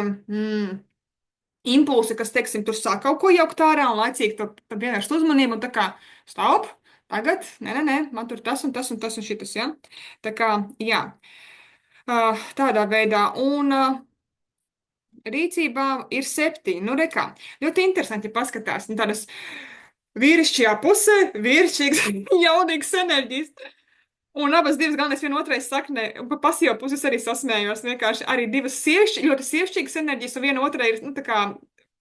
impulsi, kas, teiksim, tur sāk kaut ko jaukt ārā un laicīgi to pievērst uzmanību un tā kā stop, tagad, nē, man tur tas un tas un tas un šitas, jā. Tā kā, jā. Tādā veidā. Un rīcībā ir 7. Nu, rekā. Ļoti interesanti, ja paskatās. Nu, tādas vīrišķajā pusē, vīrišķīgas, jaudīgas enerģijas. Un abas divas galvenais vienotrai saknē, un pa pasīvo puses arī sasmējos. Vienkārši arī divas ļoti sievšķīgas enerģijas, un viena otrai ir, nu, tā kā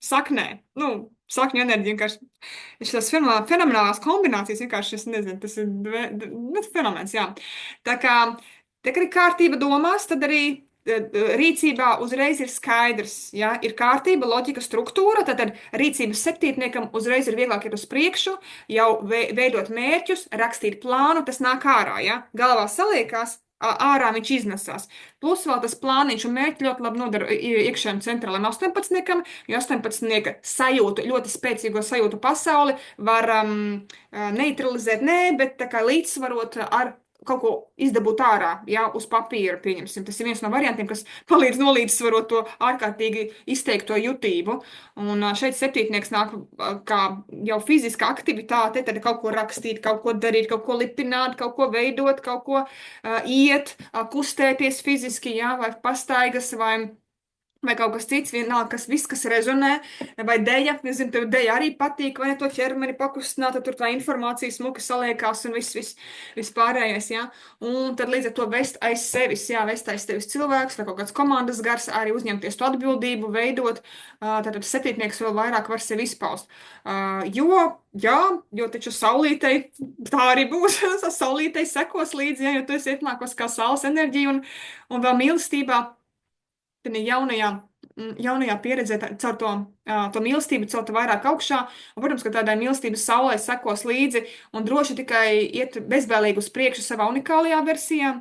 saknē. Nu, sakņu enerģija vienkārši. Šīs fenomenālās kombinācijas vienkārši, es nezinu, tas ir fenomens, jā. Tā kā, tā kā ir kārtība domās, tad arī rīcībā uzreiz ir skaidrs, ja ir kārtība, loģika, struktūra, tad rīcības septītniekam uzreiz ir vieglāk iet uz priekšu, jau veidot mērķus, rakstīt plānu, tas nāk ārā, ja galvā saliekās, ārā viņš iznesās. Plus vēl tas plāniņš un mērķi ļoti labi nodara iekšējiem centrāliem 18, jo 18 sajūtu, ļoti spēcīgo sajūtu pasauli var neutralizēt, nē, bet tā kā līdzsvarot ar kaut ko izdabūt ārā, jā, uz papīra, pieņemsim. Tas ir viens no variantiem, kas palīdz nolīdzsvarot to ārkārtīgi izteikto jutību. Un šeit septītnieks nāk kā jau fiziska aktivitāte, tad kaut ko rakstīt, kaut ko darīt, kaut ko lipināt, kaut ko veidot, kaut ko iet, kustēties fiziski, jā, vai pastaigas, vai kaut kas cits, vienalga, kas rezonē, vai deja, nezinu, tev deja arī patīk, vai ne to ķermeni pakustināt, tad tur tā informācija smuki saliekās un viss pārējais, jā. Un tad līdz ar to vest aiz sevis, jā, vest aiz tevis cilvēks, vai kaut kāds komandas gars, arī uzņemties to atbildību, veidot, tad septītnieks vēl vairāk var sevi izpaust. Jo taču saulītei tā arī būs, saulītei sekos līdzi, jā, jo tu esi ietnākos kā saules enerģija un vēl mīlestībā. Tad jaunajā pieredzē caur to mīlestību celtu vairāk augšā. Un, protams, ka tādai mīlestības saulē sekos līdzi un droši tikai iet bezbēlīgi uz priekšu savā unikālajā versijā,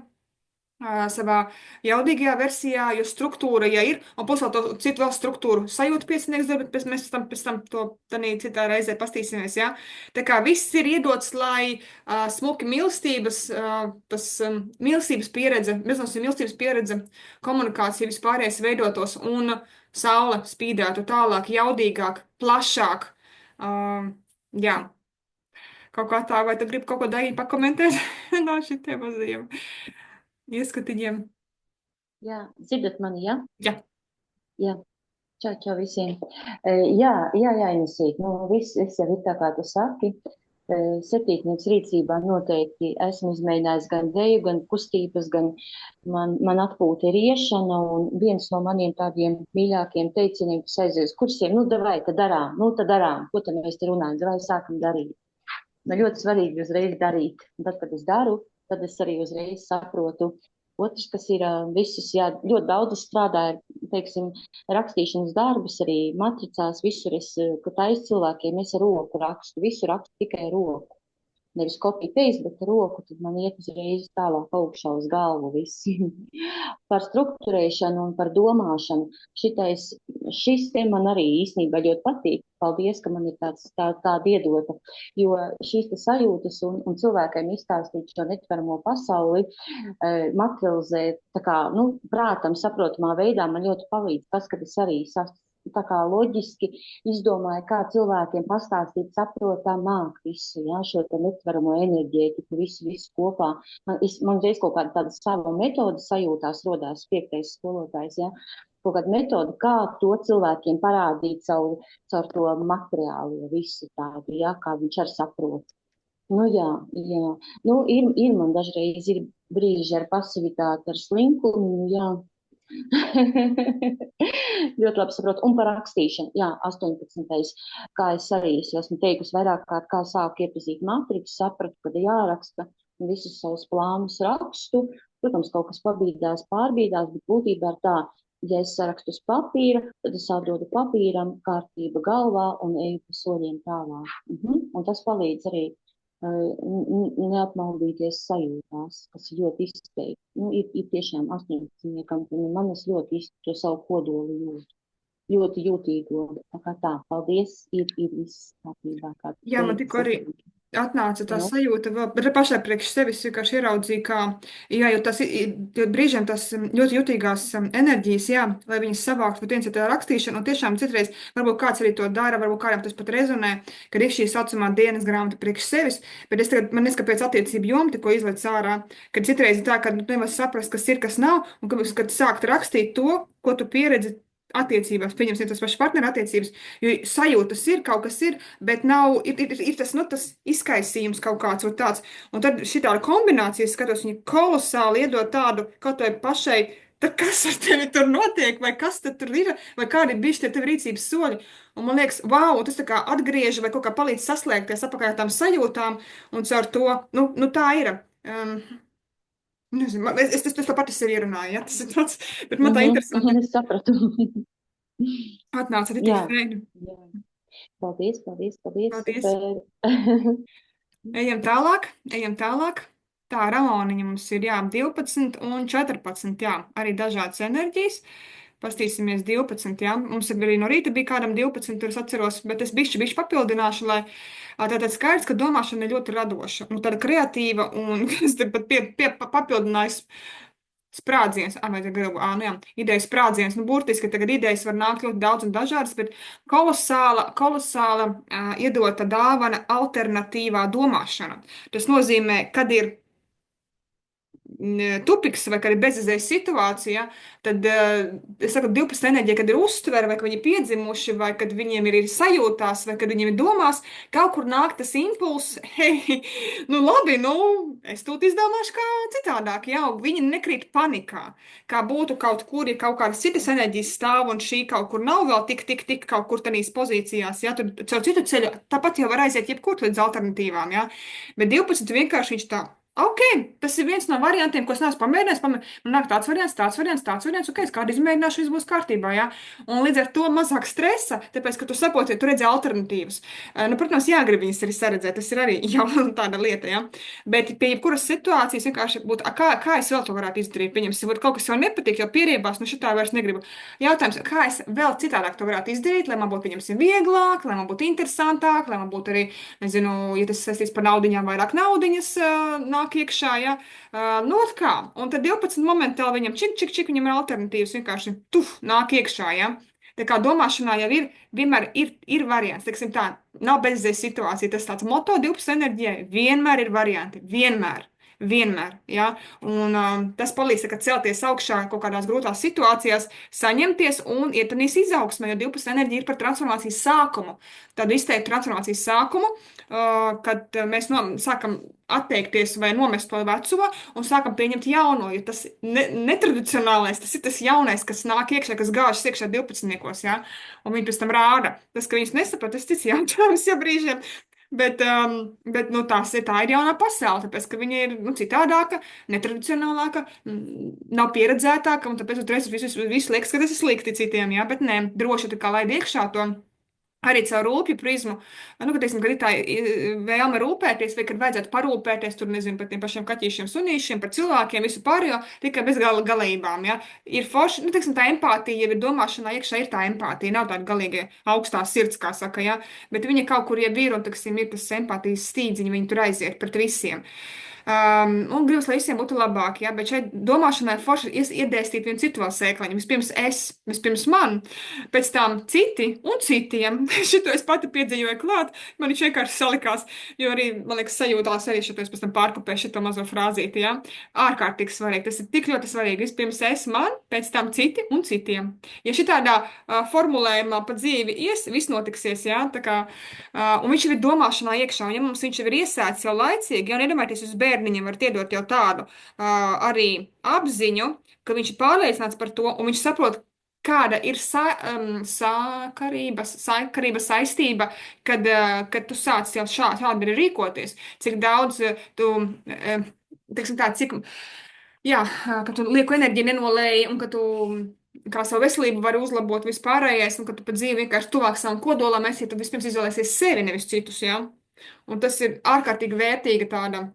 savā jaudīgajā versijā, jo struktūra, ja ir, un plus vēl to citu vēl struktūru sajūta piecinieks darba, bet mēs pēc tam to tanī citā reizē pastīsimies, jā. Tā kā viss ir iedots, lai smuki mīlestības, mīlestības pieredze, mīlestības pieredze, komunikācija vispārējais veidotos un saule spīdētu tālāk, jaudīgāk, plašāk. Jā, kaut kā tā, vai tu gribi kaut ko daļīgi pakomentēt no šitiem mazajiem ieskatiņiem? Jā, dzirdat mani, ja? Jā. Jā. Čau visiem. Jā, Inesīt, nu viss jau ir tā, kā tu saki. Septītnieks rīcībā noteikti esmu izmēģinājis gan deju, gan kustības, gan man atpūta ir iešana, un viens no maniem tādiem mīļākiem teicieniem, kas aizies kursiem, nu, davai, tad darām, ko tad mēs te runājam, davai sākam darīt. Man ļoti svarīgi uzreiz darīt, un tad, kad es daru, tad es arī uzreiz saprotu. Otrs, kas ir visus, jā, ļoti daudz strādāju, teiksim, rakstīšanas darbus, arī matricās, visur es, kad taisu cilvēkiem, es ar roku rakstu, visu rakstu tikai ar roku. Nevis copy-paste, bet ar roku, tad man iet uzreiz tālāk augšā uz galvu visi. Par struktūrēšanu un par domāšanu. Šis te man arī īstenībā ļoti patīk. Paldies, ka man ir tāda iedota, jo šīs te sajūtas un cilvēkiem izstāstīt šo netveramo pasauli, materializēt, tā kā, nu, prātam saprotamā veidā man ļoti palīdz tas, kad es arī tā kā loģiski izdomāju, kā cilvēkiem pastāstīt saprotamāk visu, jā, šo te netveramo enerģētiku, visu kopā. Man reiz kaut kāda tāda sava metode sajūtās rodās 5. skolotājs, jā. Kaut kāda metode, kā to cilvēkiem parādīt caur to materiālo visu tādu, jā, kā viņš arī saprot. Nu jā. Nu, ir man dažreiz ir brīži ar pasivitāti, ar slinkumu, jā. Ļoti labi saprotu. Un par rakstīšanu, jā, 18. Kā es arī esmu teikusi vairāk kārt, kā sāku iepazīt matricu, sapratu, kad jāraksta visus savus plānus rakstu. Protams, kaut kas pārbīdās, bet būtībā ir tā, ja es sarakstu uz papīra, tad es atdodu papīram, kārtība galvā un eju pa soļiem tālāk. Un tas palīdz arī neapmaldīties sajūtās, kas ir ļoti izteikti. Ir tiešām 18. Man es ļoti to savu kodolu jūtu. Ļoti jūtīgo. Tā, paldies, ir viss kārtībā, kā tu Jā, man teici. tikko arī atnāca tā Nu, sajūta, vēl, bet pašai priekš sevis vienkārši ieraudzīju, kā, jā, jo tas jo brīžiem tas ļoti jutīgās enerģijas, jā, lai viņas savāktu, bet viens ir tā rakstīšana, un tiešām citreiz varbūt kāds arī to dara, varbūt kādam tas pat rezonē, kad ir šī saucamā dienas grāmata priekš sevis, bet es tagad, man neskapēc attiecību jomu tikko izlaic ārā, kad citreiz ir tā, ka nevar saprast, kas ir, kas nav, un kad sākt rakstīt to, ko tu pieredzi attiecībās, pieņemsim tas pašas partneru attiecības, jo sajūtas ir, kaut kas ir, bet nav, ir tas, nu, tas izkaisījums kaut kāds vai tāds. Un tad šī tāda kombinācija, es skatos, viņa kolosāli iedod tādu kaut vai pašai, tad kas ar tevi tur notiek, vai kas tad tur ir, vai kādi ir bijuši tie tevi rīcības soļi. Un man liekas, wow, tas tā kā atgriež vai kaut kā palīdz saslēgties apakaļ tām sajūtām, un caur to, nu tā ir. Nezinu, es to pati sev ierunāju, ja, tas ir tāds, bet man tā interesanti es sapratu. atnāca arī tik Jā, feini. jā. Paldies. Paldies. Bet, Ejam tālāk, ejam tālāk. Tā, Ramoniņa mums ir, jā, 12 un 14, jā, arī dažādas enerģijas. Pastīsimies 12, jā. Mums arī no rīta bija kādam 12, tur es atceros, bet es bišķi papildināšu, lai tātad skaidrs, ka domāšana ir ļoti radoša un tāda kreatīva un es te pat papildināju sprādziens, vai tā gribu, nu jā, idejas sprādziens, nu burtiski tagad idejas var nākt ļoti daudz un dažādas, bet kolosāla iedota dāvana alternatīvā domāšana. Tas nozīmē, kad ir tupiks vai kad ir bezizējas situācija, tad es saku, 12 enerģija, kad ir uztvere, vai kad viņi ir piedzimuši, vai kad viņiem ir sajūtās, vai kad viņiem ir domās, kaut kur nāk tas impulss, hei, nu labi, nu, es tūt izdomāšu kā citādāk, jā, viņi nekrīt panikā, kā būtu kaut kur, ja kaut kādas citas enerģijas stāv un šī kaut kur nav vēl tik kaut kur tanīs pozīcijās, jā, tad caur citu ceļu tāpat jau var aiziet jebkur līdz alternatīvām, jā, bet 12 vienkārši viņš tā. Ok, tas ir viens no variantiem, ko es neesmu pamēģinājis. Man nāk tāds variants, ok, es kādu izmēģināšu, viss būs kārtībā, jā. Un līdz ar to mazāk stresa, tāpēc, ka tu saproti, tu redzi alternatīvas. Nu, protams, jāgrib viņas arī saredzēt, tas ir arī jau tāda lieta, jā. Bet pie jebkuras situācijas vienkārši būtu, kā es vēl to varētu izdarīt? Pieņemsim, varbūt kaut kas jau nepatīk, jau pierībās, nu šitā vairs negribu. Jautājums, kā es vēl citādāk to varētu izdarīt, lai man būtu, pieņemsim, vieglāk, lai man būtu interesantāk, lai man būtu arī, nezinu, ja tas saistīts par naudiņām, vairāk naudiņas nāk iekšā, ja, nu, kā, un tad 12 momentāli viņam čik, viņam ir alternatīvas, vienkārši nāk iekšā, ja. Tā kā domāšanā jau vienmēr ir variants, teiksim tā, nav bezizējas situācija, tas tāds moto 12 enerģijai, vienmēr ir varianti, vienmēr, ja, un tas palīdz, ka celties augšā kaut kādās grūtās situācijās, saņemties un iet tanīs izaugsmē, jo 12 enerģija ir par transformācijas sākumu, tādu izteiktu transformācijas sākumu, kad mēs sākam atteikties vai nomest to veco un sākam pieņemt jauno, jo tas netradicionālais, tas ir tas jaunais, kas nāk iekšā, kas gāžas iekšā 12-niekos, ja, un viņi pēc tam rāda. Tas, ka viņus nesaprot, tas cits jautājums, ja brīžiem. Bet nu, tā ir jaunā pasaule, tāpēc, ka viņa ir citādāka, netradicionālāka, nav pieredzētāka, un tāpēc uzreiz visu liekas, ka tas ir slikti citiem, jā, bet nē, droši tā kā laid iekšā to. Arī caur rūpju prizmu, nu, kad, teiksim, kad ir tā vēlme rūpēties, vai kad vajadzētu parūpēties, tur, nezinu, par tiem pašiem kaķīšiem, sunīšiem, par cilvēkiem, visu pārējo, tikai bez galībām, ja. Ir forši, nu, teiksim, tā empātija, ja ir domāšanā iekšā, ir tā empātija, nav tāda galīgi augstā sirds, kā saka, ja, bet viņa kaut kur jau ir, un, teiksim, ir tas empātijas stīdziņi, viņi tur aiziet pret visiem. Un gribas, lai visiem būtu labāk, ja, bet šeit domāšanai forši iedēstīt vienu citu vēl sēkliņu. Vispirms man, pēc tam citi un citiem. Šito es pati piedzīvoju klāt, man viņš vienkārši salikās, jo arī, man liekas, sajūtās arī šito es pēc tam pārkopēju šito mazo frāzīti, ja. Ārkārtīgi svarīgi, tas ir tik ļoti svarīgi. Vispirms es man, pēc tam citi un citiem. Ja šitādā formulējumā pa dzīvi viss notiksies, ja, tā kā, un viņš jau ir domāšanā iekšā, un ja mums viņš jau ir iesēts jau laicīgi, ja, un iedomājieties uz bērniņam var iedot jau tādu arī apziņu, ka viņš ir pārliecināts par to, un viņš saprot, kāda ir sakarība saistība, kad tu sāc jau šādi arī rīkoties, cik daudz tu, teiksim tā, jā, ka tu lieku enerģiju nenolēji, un ka tu kā savu veselību vari uzlabot vispārējais, un ka tu pa dzīvi vienkārši tuvāk savam kodolam esi, ja tu vispirms izvēlēsies sevi, nevis citus, jā. Un tas ir ārkārtīgi vērtīga tāda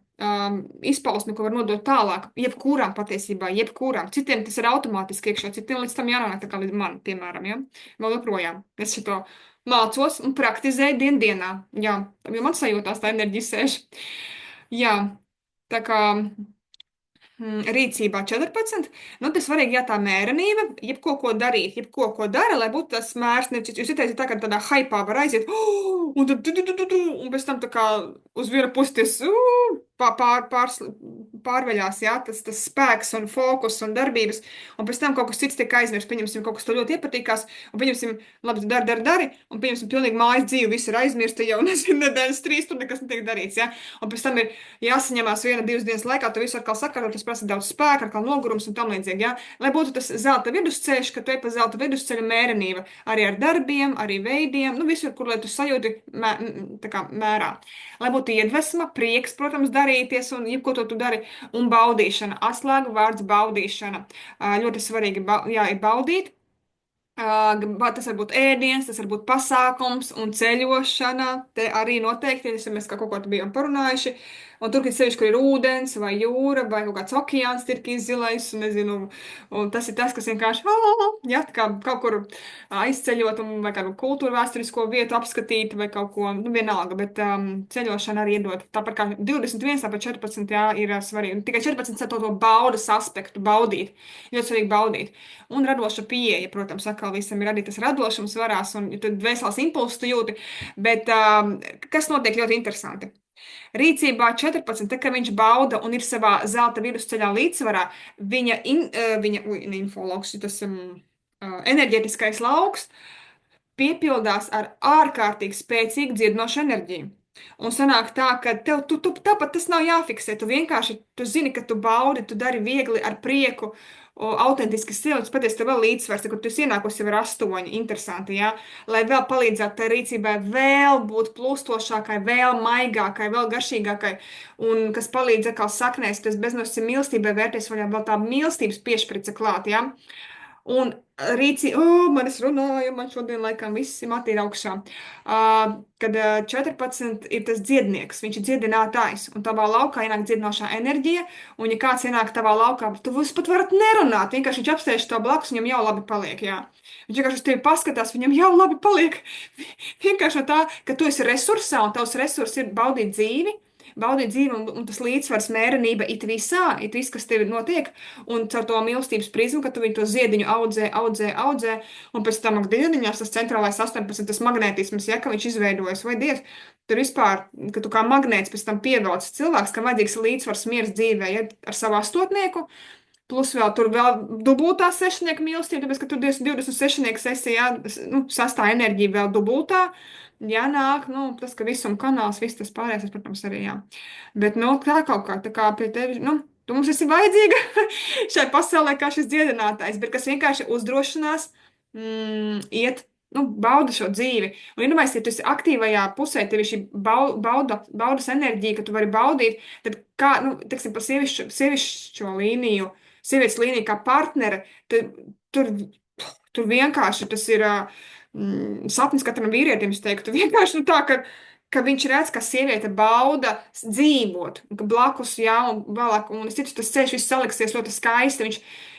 izpausme, ko var nodot tālāk, jebkuram patiesībā, jebkuram. Citiem tas ir automātiski iekšā, citiem līdz tam jānonāk, tā kā līdz man, piemēram, ja? Vēl joprojām. Es šito mācos un praktizēju dienā, jā, jo man sajūtās tā enerģija sēž. Jā, tā kā rīcībā 14. Nu, tas svarīgi, ja tā mērenība, jebko, ko darīt, jebko, ko dara, lai būtu tas mērs, nevis jūs teicat tā, ka tādā haipā var aiziet, un tad, un pēc tam tā kā uz vienu pusi tas, pārveļās, jā, tas spēks un fokus un darbības, un pēc tam kaut kas cits tiek aizmirsts, pieņemsim, kaut kas to ļoti iepatīkās, un pieņemsim, labi, tu dari, un pieņemsim, pilnīgi mājas dzīve, viss ir aizmirsta jau, nezinu, nedēļas 3, tur nekas netiek darīts, jā, un pēc tam ir jāsaņemās 1-2 dienas laikā, tu visu atkal sakārtot, tas prasa daudz spēka, atkal nogurums un tam līdzīgi, jā, lai būtu tas zelta vidusceļš, ka tu ej pa zelta vidusceļa mērenība, arī ar darbiem, arī veidiem, nu visur, kur, lai tu sajūti tā kā mērā. Lai būtu iedvesma, prieks, protams, darīties un jebko to tu dari, un baudīšana. Atslēga vārds baudīšana. Ļoti svarīgi, jā, ir baudīt. Tas var būt ēdiens, tas var būt pasākums un ceļošana. Te arī noteikti, ja mēs kaut ko te bijām parunājuši. Un tur, kad sevišķi, kur ir ūdens vai jūra vai kaut kāds okeāns tirkīs zilais, un nezinu, un tas ir tas, kas vienkārši, jā, tā kā kaut kur aizceļot un vai kādu kultūru vēsturisko vietu apskatīt vai kaut ko, nu vienalga, bet ceļošana arī iedod. Tāpat kā 21, tāpat 14, jā, ir svarīgi. Tikai 14 to baudas aspektu baudīt. Ļoti svarīgi baudīt. Un radoša pieeja, protams, atkal visam ir arī tas radošums varās, un tad dvēseles impulsu tu jūti, bet kas notiek ļoti interesanti. Rīcībā 14, tā kā viņš bauda un ir savā zelta vidusceļā līdzsvarā, viņa infologs, tas enerģētiskais lauks piepildās ar ārkārtīgi spēcīgu dziedinošu enerģiju. Un sanāk tā, ka tev tāpat tas nav jāfiksē. Tu vienkārši, tu zini, ka tu baudi, tu dari viegli ar prieku, autentiski sev, tas patiesi tev vēl līdzsvars, kur tu esi ienākusi jau ar 8, interesanti, jā, lai vēl palīdzētu tai rīcībai vēl būt plūstošākai, vēl maigākai, vēl garšīgākai, un kas palīdz atkal saknēs, tas beznosacījuma mīlestībai vērties vaļā vēl tā mīlestības piešprice klāt, jā. Un man es runāju, man šodien laikam viss mati ir augšā. Kad 14 ir tas dziednieks, viņš ir dziedinātājs, un tavā laukā ienāk dziedinošā enerģija, un ja kāds ienāk tavā laukā, tu jūs pat varat nerunāt, vienkārši viņš apsēž to blakus, viņam jau labi paliek, jā. Viņš vienkārši uz tevi paskatās, viņam jau labi paliek. Vienkārši no tā, ka tu esi resursā, un tavs resurs ir baudīt dzīvi, un tas līdzsvars mērenība it viss, kas tev notiek, un caur to mīlestības prizmu, ka tu viņu to ziediņu audzē, un pēc tam dieniņās tas centrālais 18, tas magnētisms, ja, ka viņš izveidojas, vai Dievs, tur vispār, ka tu kā magnēts pēc tam pievelc cilvēks, kam vajadzīgs līdzsvars miers dzīvē, ja, ar savu astotnieku, plus vēl tur vēl dubultā sešnieku mīlestība, tāpēc, ka tur 26 esi, jā, nu, sastā enerģija vēl dubultā, jānāk, nu, tas, ka visum kanāls, viss tas pārējais, protams, arī, jā. Bet, nu, tā kaut kā, tā kā pie tevi, nu, tu mums esi vajadzīga šai pasaulē kā šis dziedinātājs, bet kas vienkārši uzdrošinās iet, nu, bauda šo dzīvi. Un, iedomājies, ja tu esi aktīvajā pusē, tev ir šī baudas enerģija, ka tu vari baudīt, tad kā, nu, teiksim, pa sievišķo līniju, sievietes līniju kā partnere, tad tur vienkārši tas ir sapnis katram vīrietim, es teiktu, vienkārši nu tā, ka viņš redz, ka sieviete bauda dzīvot, un ka blakus, jā, un vēlāk, un es ticu, tas ceļš viss saliksies ļoti skaisti,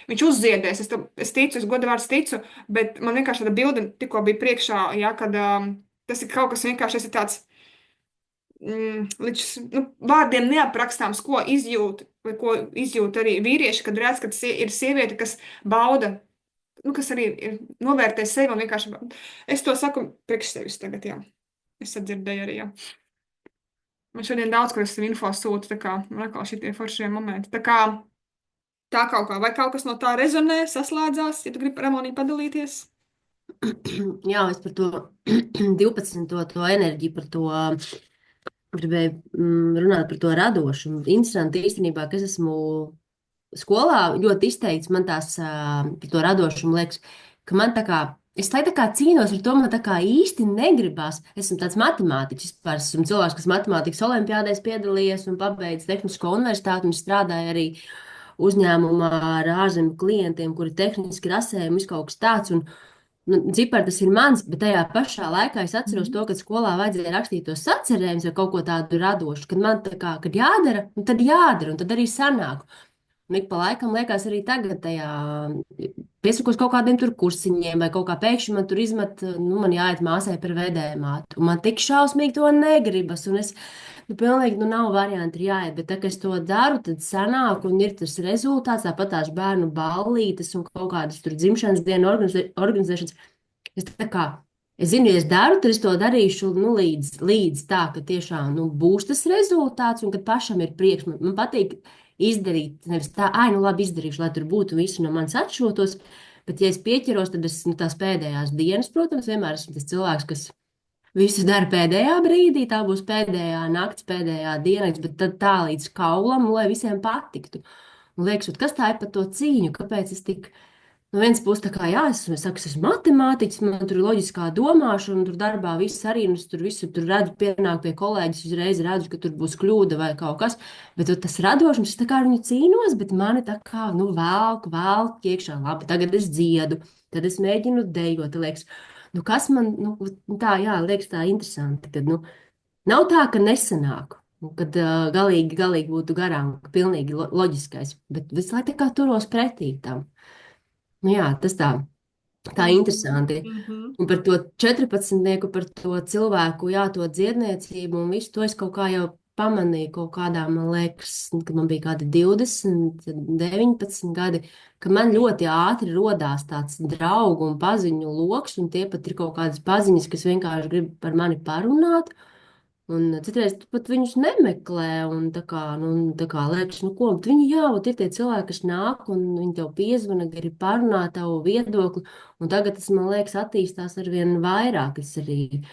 viņš uzziedēs, es ticu, es godavārds ticu, bet man vienkārši tāda bilde tikko bija priekšā, jā, kad tas ir kaut kas vienkārši, tas ir tāds, līdz, nu, vārdiem neaprakstāms, ko izjūt, vai ko izjūt arī vīrieši, kad redz, ka ir sieviete, kas bauda, nu, kas arī ir novērtē sevi un vienkārši, es to saku priekš sevis tagad, jā. Es sadzirdēju arī, jā. Man šodien daudz, kur esmu info sūta, tā kā, man atkal šitie foršie momenti. Tā kā, tā kaut kā, vai kaut kas no tā rezonē, saslēdzās, ja tu gribi Ramonī padalīties? Jā, es par to 12. to enerģiju, par to gribēju runāt par to radošumu. Interesanti īstenībā, ka es esmu skolā ļoti izteikts, man tās par to radošumu liekas, ka man tā kā, es tā kā cīnos ar to, man tā kā īsti negribas. Esmu tāds matemātiķis, esmu cilvēks, kas matemātikas olimpiādēs piedalījies un pabeidz Tehnisko universitāti un strādāja arī uzņēmumā ar ārzemju klientiem, kuri tehniski rasē un viss kaut kas tāds. Un cipari tas ir mans, bet tajā pašā laikā es atceros to, ka skolā vajadzēja rakstīt tos sacerējumus vai kaut ko tādu radošu, kad man tā kā, kad jādara, tad jādara, un tad arī sanāk. Un ik pa laikam liekas arī tagad tajā piesakos kaut kādiem tur kursiņiem vai kaut kā pēkšņi man tur izmet, nu, man jāiet māsai par vedējumātu. Un man tik šausmīgi to negribas, un es, pilnīgi, nav varianti, ir jāiet, bet tā, ka es to daru, tad sanāk un ir tas rezultāts, tāpat tās bērnu ballītes un kaut kādas tur dzimšanas dienu organizēšanas. Es tā kā, es zinu, ja es daru, tad es to darīšu, nu, līdz tā, ka tiešām, nu, būs tas rezultāts un kad pašam ir prieks. Man patīk izdarīt, nevis tā, nu labi izdarīšu, lai tur būtu visi no manis atšķotos, bet ja es pieķeros, tad es, tās pēdējās dienas, protams, vienmēr esmu tas cilvēks, kas visu dara pēdējā brīdī, tā būs pēdējā nakts, pēdējā dienas, bet tad tā līdz kaulam, lai visiem patiktu. Un liekas, kas tā ir par to cīņu, kāpēc es tik. No vienas puses, tā kā, jā, es esmu matemātiķis, man tur ir loģiskā domāšana, un tur darbā viss arī, un es tur visu tur redzu, pienāk pie kolēģis, uzreiz redzu, ka tur būs kļūda vai kaut kas, bet tas radošums, es tā kā viņu cīnos, bet mani tā kā, velk iekšā, labi, tagad es dziedu, tad es mēģinu dejot, liekas, kas man, tā, jā, liekas tā interesanti, kad, nav tā, ka nesanāk. Kad galīgi būtu garām, pilnīgi loģiskais, bet visu laiku tā kā turos pretī tam. Jā, tas tā interesanti. Un par to 14, par to cilvēku, jā, to dziedniecību un visu to es kaut kā jau pamanīju kaut kādā, man liekas, kad man bija kādi 20, 19 gadi, ka man ļoti ātri rodās tāds draugu un paziņu loks, un tie pat ir kaut kādas paziņas, kas vienkārši grib par mani parunāt. Un citreiz tu pat viņus nemeklē, un tā kā liekas, ko, bet viņi jau ir tie cilvēki, kas nāk, un viņi tev piezvana, grib parunāt tavu viedokli, un tagad tas, man liekas, attīstās arvien vairāk. Es arī,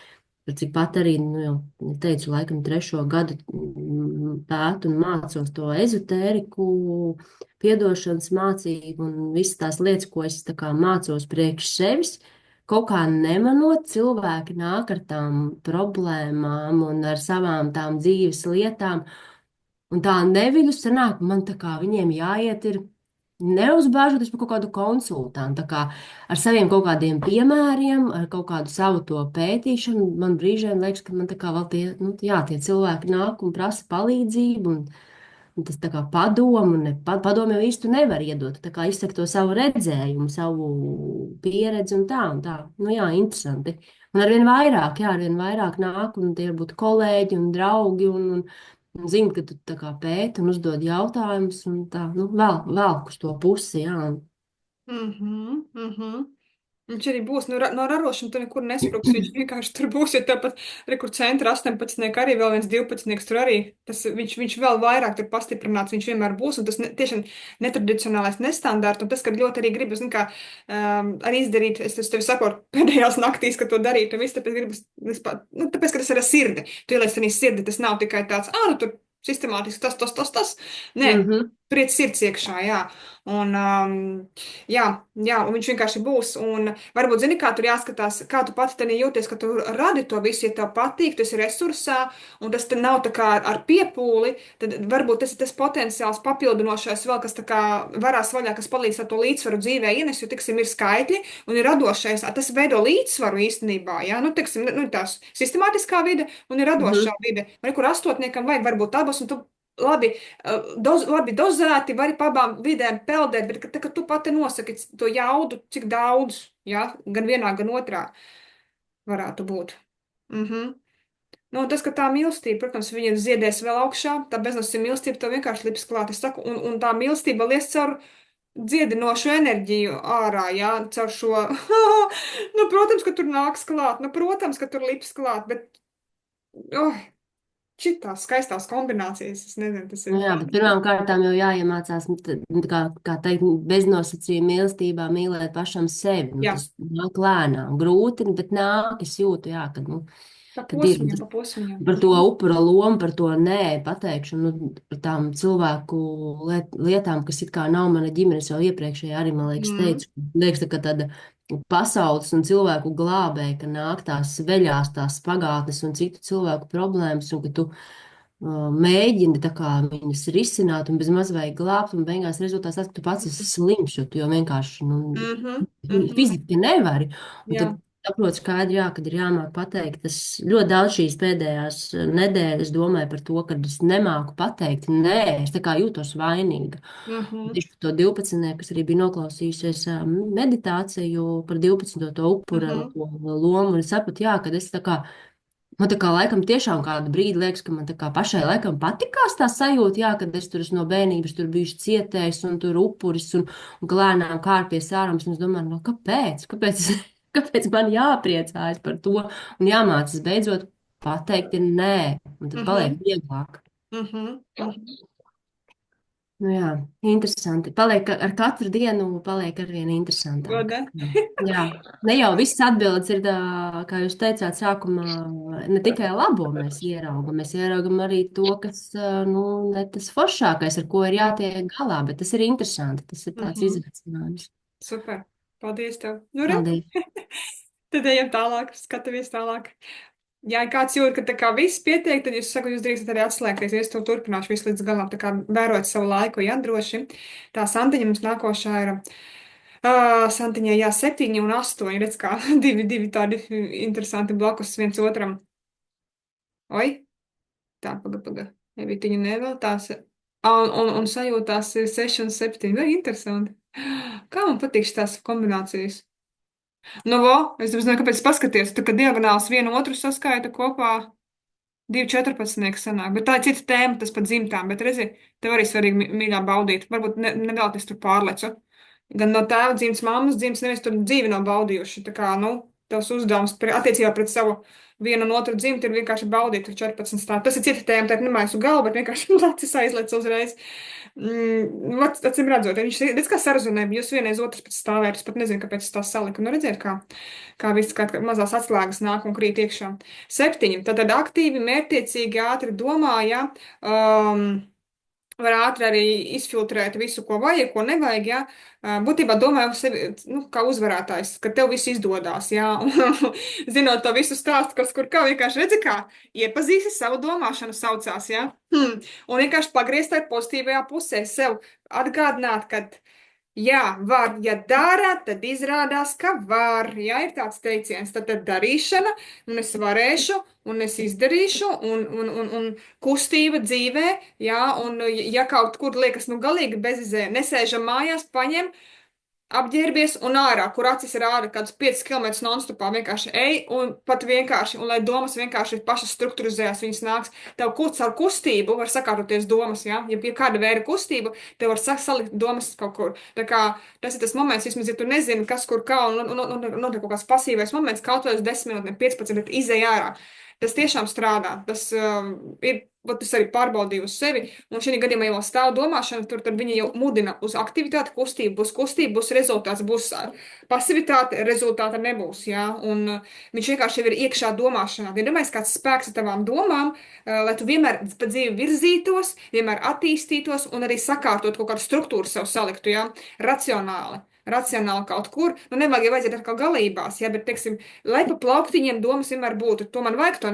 cik pat arī, jau teicu, laikam 3. gadu pētu un mācos to ezotēriku, piedošanas mācību, un visas tās lietas, ko es tā kā mācos priekš sevis. Kaut kā nemanot, cilvēki nāk ar tām problēmām un ar savām tām dzīves lietām, un tā neviļu sanāk, man tā kā viņiem jāiet ir neuzbāžoties par kaut kādu konsultantu, tā kā ar saviem kaut kādiem piemēriem, ar kaut kādu savu to pētīšanu, man brīžiem liekas, ka man tā kā vēl tie cilvēki nāk un prasa palīdzību, un tas tā kā padomu jau īsti nevar iedot. Tā kā izsaka to savu redzējumu, savu pieredzi un tā. Jā, interesanti. Un arvien vairāk nāk, un tie būtu kolēģi un draugi, un zina, ka tu tā kā pēti un uzdod jautājumus, un tā, vēl uz to pusi, jā. Viņš arī būs, no radošana tu nekur nespruks, viņš vienkārši tur būs, jo tāpat, kur centra 18, arī vēl viens 12, tur arī, viņš vēl vairāk tur pastiprināts, viņš vienmēr būs, un tas tiešām netradicionālais, nestandarta, un tas, kad ļoti arī gribas, arī izdarīt, es tevi saprotu, pēdējās naktīs, ka to darīt, un viss tāpēc gribas, tāpēc, ka tas ir ar sirdi, tu ieliec arī sirdi, tas nav tikai tāds, tur sistemātiski tas. Nē, tur iet sirds iekšā, jā. Un, jā, un viņš vienkārši būs. Un varbūt, zini, kā tur jāskatās, kā tu pati tenī jūties, ka tu radi to visu, ja tev patīk, tu esi resursā, un tas te nav tā kā ar piepūli, tad varbūt tas ir tas potenciāls papildinošais vēl, kas tā kā varās vaļā, kas palīdz ar to līdzsvaru dzīvē ienes, jo, tiksim, ir skaitļi un ir radošais, tas veido līdzsvaru īstenībā, jā, tiksim, tās sistemātiskā vide un ir radošā vide. Un kur 8. vajag varbūt abas, un tu labi dozēti, vari pa abām vidēm peldēt, bet kad tu pati nosaki to jaudu, cik daudz, ja, gan vienā, gan otrā varētu būt. Tas, ka tā mīlestība, protams, viņa ziedēs vēl augšā, tā beznosacījuma mīlestība tev vienkārši lips klāt, es saku, un tā mīlestība lies caur dziedinošu enerģiju ārā, jā, caur šo, protams, ka tur nāks klāt, protams, ka tur lips klāt, bet, šitās skaistās kombinācijas, es nezinu, tas ir. Jā, bet pirmām kārtām jau jāiemācās, kā teikt, beznosacījuma mīlestībā mīlēt pašam sevi. Tas nāk lēnām, grūti, bet nāk, es jūtu, jā, kad, Pa ir posmiem. par to upura lomu, par to nē pateikšanu, par tām cilvēku lietām, kas it kā nav mana ģimenes jau iepriekšēji arī, man liekas, teicu. Liekas, ka tāda pasaules un cilvēku glābēja, ka nāk tās veļās, tās pagātnes un citu cilvēku problēmas, un ka tu mēģini tā kā viņus risināt un bez maz vai glābt, un beigās rezultāts tas, ka tu pats esi slims, jo tu jau vienkārši, fiziski nevari. Un Jā. tad saprot skaidri, jā, kad ir jāmāk pateikt. Tas ļoti daudz šīs pēdējās nedēļas domāju par to, ka es nemāku pateikt, nē, es tā kā jūtos vainīga. Tieši par to 12, kas arī bija noklausījusies meditāciju par 12. to upura to lomu, un es sapratu, jā, kad es tā kā man tā kā laikam tiešām kādu brīdi liekas, ka man tā kā pašai laikam patikās tā sajūta, jā, kad es tur esmu no bērnības tur bijuši cietējs un tur upuris un ka lēnām kārpies ārams. Un es domāju, no kāpēc? Kāpēc man jāpriecājas par to un jāmācas beidzot pateikt ir nē, un tad paliek vieglāk. Nu jā, interesanti. Paliek ar katru dienu, paliek arvien interesantāk. Jā, ne jau viss atbildes ir, kā jūs teicāt, sākumā ne tikai labo mēs ieraugam arī to, kas, ne tas foršākais, ar ko ir jātiek galā, bet tas ir interesanti, tas ir tāds izaicinājums. Super, paldies tev. Nu, re. Paldies. Tad ejam tālāk, skatāmies tālāk. Ja kāds jūt, ka tā kā viss pietiek, tad jūs drīkstat arī atslēgties. Es to turpināšu visu līdz galam, tā kā vērot savu laiku, ja, droši. Tā Santiņa mums nākošā ir. Santiņai, jā, 7 un 8, redz kā divi tādi interesanti blakus viens otram. Oi, tā, paga. Evitiņa nevēltās. Un sajūtās 6 un 7. Vai interesanti. Kā man patīk tās kombinācijas? Nu, es nezinu, kāpēc paskaties, tu, kad diagonāls vienu otru saskaita kopā 2,14 sanāk, bet tā ir cita tēma, tas pat dzimtām, bet redzi, tev arī svarīgi mīļā baudīt, varbūt nevēl es tur pārlecu. Gan no tēva dzimts, mammas dzimts, nevis tur dzīvi nav baudījuši, tā kā, tavs uzdevums attiecībā pret savu vienu un otru dzimtu ir vienkārši baudīt 14 stāvu. Tas ir cita tēma, tā ir nemaisu galvu, bet vienkārši lacis aizlec uzreiz. Acīm redzot, viņš redz, kā sarazunē, jūs vienreiz otrs pēc stāvēt, es pat nezinu, kāpēc es tā saliku. Nu, redziet, kā viss, kā mazās atslēgas nāk un krīt iekšā. 7. Tātad aktīvi, mērķtiecīgi, ātri domā, ja, var ātri arī izfiltrēt visu, ko vajag, ko nevajag, ja. Būtībā domāju sevi, kā uzvarētājs, ka tev viss izdodās, ja. Zinot to visu stāstu, kas kur kā, vienkārši redzi, kā iepazīsi savu domāšanu saucās, ja. Un vienkārši pagriezt tai pozitīvajā pusē sev atgādināt, ka jā, var, ja dara, tad izrādās, ka var, ja ir tāds teiciens, tad darīšana, un es varēšu, un es izdarīšu, un kustība dzīvē, jā, un ja kaut kur liekas, galīgi bezizēja, nesēžam mājās, paņem, apģērbies un ārā, kur acis rāda kādus 5 km non-stopā, vienkārši ej un pat vienkārši, un lai domas vienkārši pašas strukturizējās, viņas nāks. Tev caur kustību var sakārtoties domas, ja? Ja kāda veida kustība, tev var salikt domas kaut kur. Tā kā tas ir tas moments, vismaz, ja tu nezini, kas kur kā, un notiek kaut kāds pasīvais moments, kaut vai uz 10 minūtēm, 15, bet izej ārā. Tas tiešām strādā. Tas tas arī pārbaudīju uz sevi, un šī gadījumā jau stāv domāšana, tad viņi jau mudina uz aktivitāti, kustību, būs rezultāts, būs pasivitāte, rezultāta nebūs, jā, un viņš vienkārši jau ir iekšā domāšanā. Ja domājies kāds spēks ar tavām domām, lai tu vienmēr pa dzīvi virzītos, vienmēr attīstītos un arī sakārtot kaut kādu struktūru sev saliktu, jā, racionāli kaut kur, nevajag jau vajadzēt atkal galībās, jā, bet, teiksim, lai pa plauktiņiem domas vienmēr būtu, to man vajag, to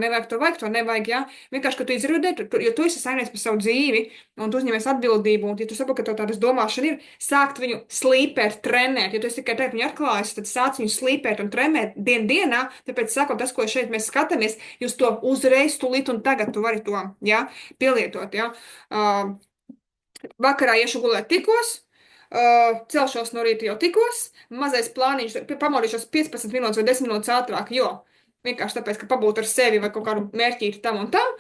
nevajag, jā, vienkārši, ka tu izrudē, jo tu esi saimnieks par savu dzīvi, un tu uzņemies atbildību, un ja tu saproti, ka tev tādas domāšana ir, sākt viņu slīpēt, trenēt, ja tu esi tikai tagad viņu atklājis, tad sāc viņu slīpēt un trenēt dienā, tāpēc sakot, tas, ko šeit mēs skatāmies, jūs to uzreiz, tūlīt un tagad tu vari to, jā, pielietot, jā. Vakarā iešu gulēt tikos, celšos no rīta jau tikos, mazais plāniņš, pamodīšos 15 minūtes vai 10 minūtes ātrāk, jo vienkārši tāpēc, ka pabūt ar sevi vai kaut kādu mērķīti tam un tam,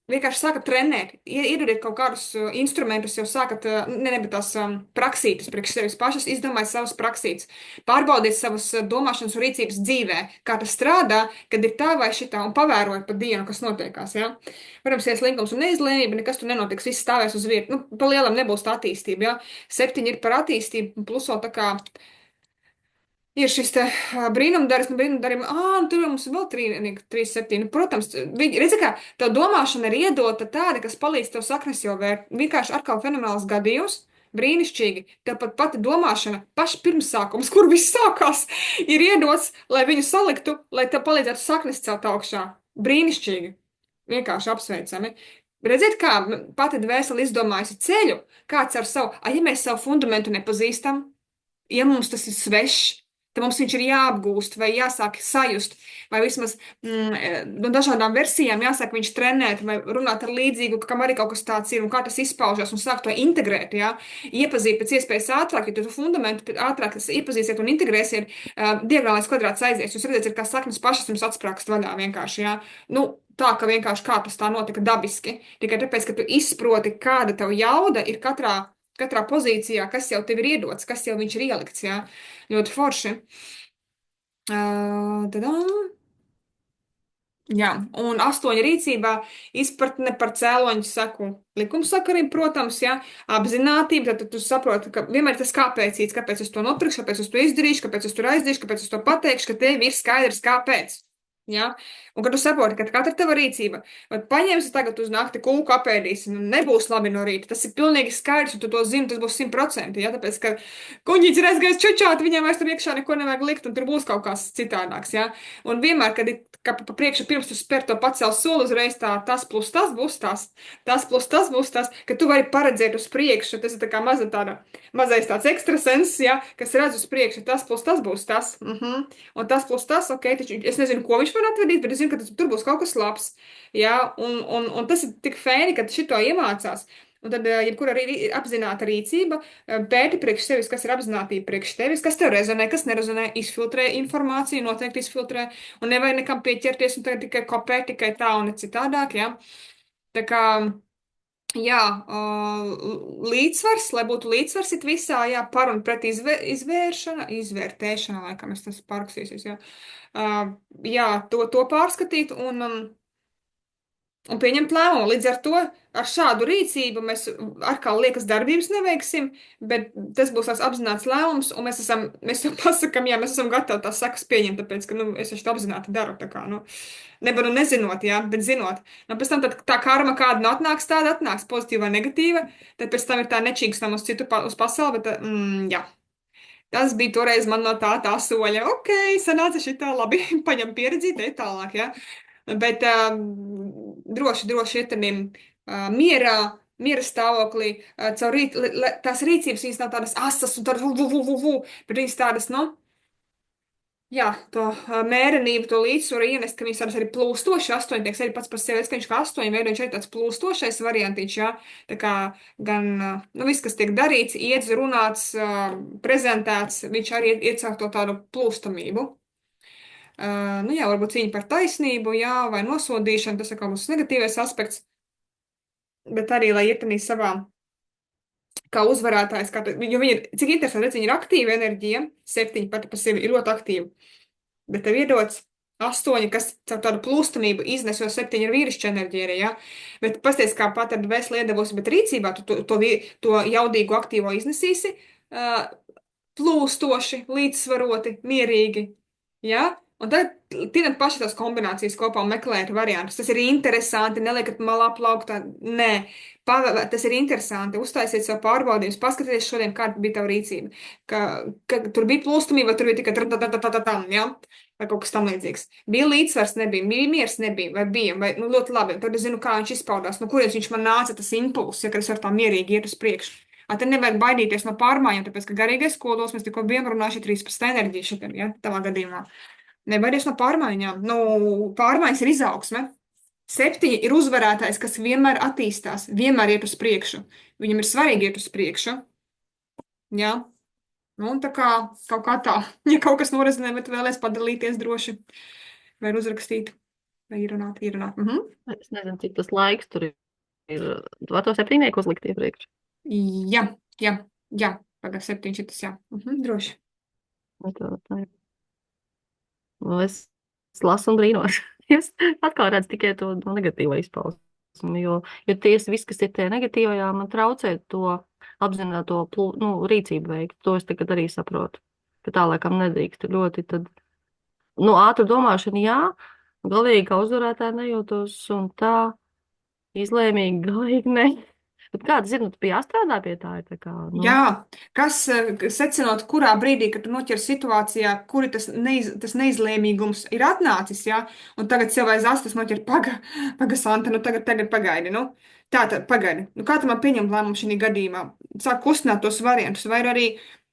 vienkārši sākat trenēt, iedodiet kaut kādus instrumentus, jau sākat, bet tās praksītas priekš sevis pašas, izdomājiet savas praksītas, pārbaudiet savas domāšanas un rīcības dzīvē, kā tas strādā, kad ir tā vai šitā, un pavērojiet pa dienu, kas notiekās, ja. Protams, ja slinkums un neizlēmība, nekas tur nenotiks, viss stāvēs uz vietu, pa lielam nebūs tā attīstība, ja. 7 ir par attīstību, plus vēl tā kā ir šis te brīnumdaris, brīnumdarim, tur mums vēl 3,7. Protams, redzi, kā tev domāšana ir iedota tāda, kas palīdz tev saknes jau vērt. Vienkārši atkal fenomenāls gadījums, brīnišķīgi. Tev pat pati domāšana, paši pirmsākums, kur viss sākās, ir iedots, lai viņu saliktu, lai tev palīdzētu saknes celt augšā. Brīnišķīgi. Vienkārši apsveicami. Redziet, kā pati dvēsele izdomājusi ceļu, kāds ar savu, ja mēs savu fundamentu nepazīstam, ja mums tas ir svešs, tad mums viņš ir jāapgūst vai jāsāk sajust, vai vismaz no dažādām versijām jāsāk viņš trenēt vai runāt ar līdzīgu, kam arī kaut kas tāds ir un kā tas izpaužas un sāk to integrēt, jā, iepazīt pēc iespējas ātrāk, ja tu fundamentu ātrāk iepazīsiet un integrēsiet, diagonālais kvadrāts aizies. Jūs redzat, ir kā saknes pašas jums atsprāgst vaļā vienkārši, jā. Nu, tā, ka vienkārši kā tas tā notika dabiski. Tikai tāpēc, ka tu izproti, kāda tev jauda ir katrā pozīcijā, kas jau tev ir iedots, kas jau viņš ir ielikts, jā. Ļoti forši. Tadam. Jā, un 8 rīcībā izpratne par cēloņu seku likumsakarību, protams, jā, apzinātība, tad tu saproti, ka vienmēr tas kāpēcīts, kāpēc es to nopirkšu, kāpēc es to izdarīšu, kāpēc es tur aizdīšu, kāpēc es to pateikšu, ka tev ir skaidrs, kāpēc. Ja? Un kad tu saproti, ka katra tava rīcība, vai paņemsi tagad uz nakti kūku apēdīsi, nu nebūs labi no rīta. Tas ir pilnīgi skaidrs, un tu to zini, tas būs 100%. Ja? Tāpēc, ka kuņģis ir aizgājis čučāt, viņam vairs tur iekšā neko nevajag likt, un tur būs kaut kas citādāks. Ja? Un vienmēr, kad ir pa priekšu pirms tu spēr to pacēl soli uzreiz tā, tas plus tas būs tas, tas plus tas būs tas, ka tu vari paredzēt uz priekšu. Tas ir tā kā mazais tāds ekstrasens, ja? Kas redz uz priekšu, tas plus tas būs tas. Un tas plus tas, ok, taču es nezinu, ko viņš var atvedīt, bet es zinu, ka tur būs kaut kas labs. Ja? Un tas ir tik fēni, ka šito iemācās. Un tad, jebkura apzināta rīcība, pēti priekš sevis, kas ir apzinātība priekš tevis, kas tev rezonē, kas nerezonē, izfiltrē informāciju, noteikti izfiltrē, un nevajag nekam pieķerties, un tikai kopēt, tikai tā un ne citādāk, ja? Tā kā, jā, līdzsvars, lai būtu līdzsvars it visā, jā, par un pret izvērtēšana, laikam es tas pārksīsies, jā. Jā, to pārskatīt un pieņemt lēmumu. Līdz ar to, ar šādu rīcību mēs atkal liekas darbības neveiksim, bet tas būs tās apzināts lēmums, un mēs jau pasakam, jā, mēs esam gatavi tās sekas pieņemt, tāpēc, ka, es taču apzināti daru, tā kā, nevaru nezinot, jā, bet zinot. Un pēc tam tā karma kāda atnāks, tāda atnāks, pozitīva vai negatīva, tad pēc tam ir tā nečīkstam uz citu, uz pasauli, bet, jā. Tas bija toreiz man no tā soļa. Ok, sanāca šitā labi, paņem pieredzi, te tālāk, ja. Bet droši ietaniem miera stāvoklī, caur tās rīcības viņas nav tādas asas un tādas bet viņas tādas, jā, to mērenību, to līdzsvaru ienest, ka viņas tādas arī plūstoši, 8 tieks arī pats par sevi, ka viņš kā 8 veido, viņš arī tāds plūstošais variantīts, jā, tā kā gan, viss, kas tiek darīts, iedz, runāts, prezentēts, viņš arī iecāk to tādu plūstamību. Jā, varbūt cīņa par taisnību, jā, vai nosodīšana, tas atkal būs negatīvais aspekts, bet arī, lai ietanī savā kā uzvarētājs, jo viņi ir, cik interesanti, redz, viņi ir aktīva enerģija, 7 pati par sevi ir ļoti aktīva, bet tev iedots 8, kas caur tādu plūstamību iznes, jo 7 ir vīrišķa enerģija arī, ja? Bet pasties, kā pat ar dvēseli iedevusi, bet rīcībā tu to jaudīgu aktīvo iznesīsi, plūstoši, līdzsvaroti, mierīgi, ja? Un tad tinat paši tās kombinācijas kopā un meklēt variantus. Tas ir interesanti, neliekat malā plauktā, nē. Tas ir interesanti, uztaisiet savu pārbaudījumus, paskatieties šodien, kāda bija tava rīcība. Ka tur bija plūstumība, vai tur bija tikai ja? Vai kaut kas tam līdzīgs. Bija līdzsvars, nebija, bija miers, nebija, vai bija, vai ļoti labi. Tad es zinu, kā viņš izpaudās, no kurienes viņš man nāca tas impulss, ja kad es varu tā mierīgi iet uz priekšu. Tad nevajag baidīties no pārmaiņām, tāpēc, ka garīgais skolos mēs tikko bijām runājuši 13 enerģiju šitiem, ja, tavā gadījumā. Nebaidies no pārmaiņām. Pārmaiņas ir izaugsme. 7 ir uzvarētājs, kas vienmēr attīstās, vienmēr iet uz priekšu. Viņam ir svarīgi iet uz priekšu. Jā. Tā kā kaut kā tā. Ja kaut kas norezinē, bet vēlēs padalīties droši. Vai uzrakstīt. Vai ierunāt. Es nezinu, cik tas laiks tur ir. Var to 7 uzlikt iepriekš? Jā. Pagā 7 šitas, jā. Droši. Tā ir. Es lasu un brīnos. Es atkal redzu tikai to negatīvo izpausmi, jo tieši viss, kas ir tie negatīvajā, man traucē to apzināto rīcību veikt. To es tagad arī saprotu, ka tā laikam nedrīkst ļoti tad, ātru domāšana, jā, galīgi kā uzvarētāji nejūtos un tā izlēmīgi, galīgi ne. Bet kāds zina, tu biji jāstrādā pie tā? Jā, kas secinot, kurā brīdī, kad tu noķer situācijā, kuri tas neizlēmīgums ir atnācis, jā, un tagad sev aiz astas noķer, paga, Santa, tagad pagaidi, Tātad, pagaidi, nu kā tu man pieņem lēmumu šī gadījumā? Sāk kustināt tos variantus, vai arī,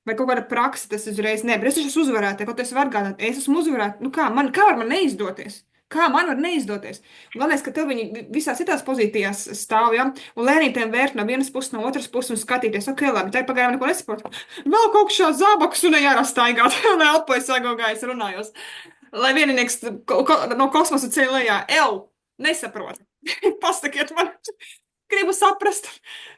vai kaut kāda praksa tas uzreiz ne, bet es taču esmu uzvarētāja, kaut es varu gādāt, es esmu uzvarētāja, nu kā var man neizdoties? Kā man var neizdoties? Galvenais, ka tev viņi visās citās pozīcijās stāv, ja? Un lēnītēm vērt no vienas puses, no otras puses un skatīties, ok, labi, tā pagaidām neko nesaprotu. Vēl kaut kā šā zābakus un ejārā staigāt, un elpojas sagogājas runājos. Lai vieninieks no kosmosa ceļ lejā, nesaprotu. Pasakiet man, gribu saprast,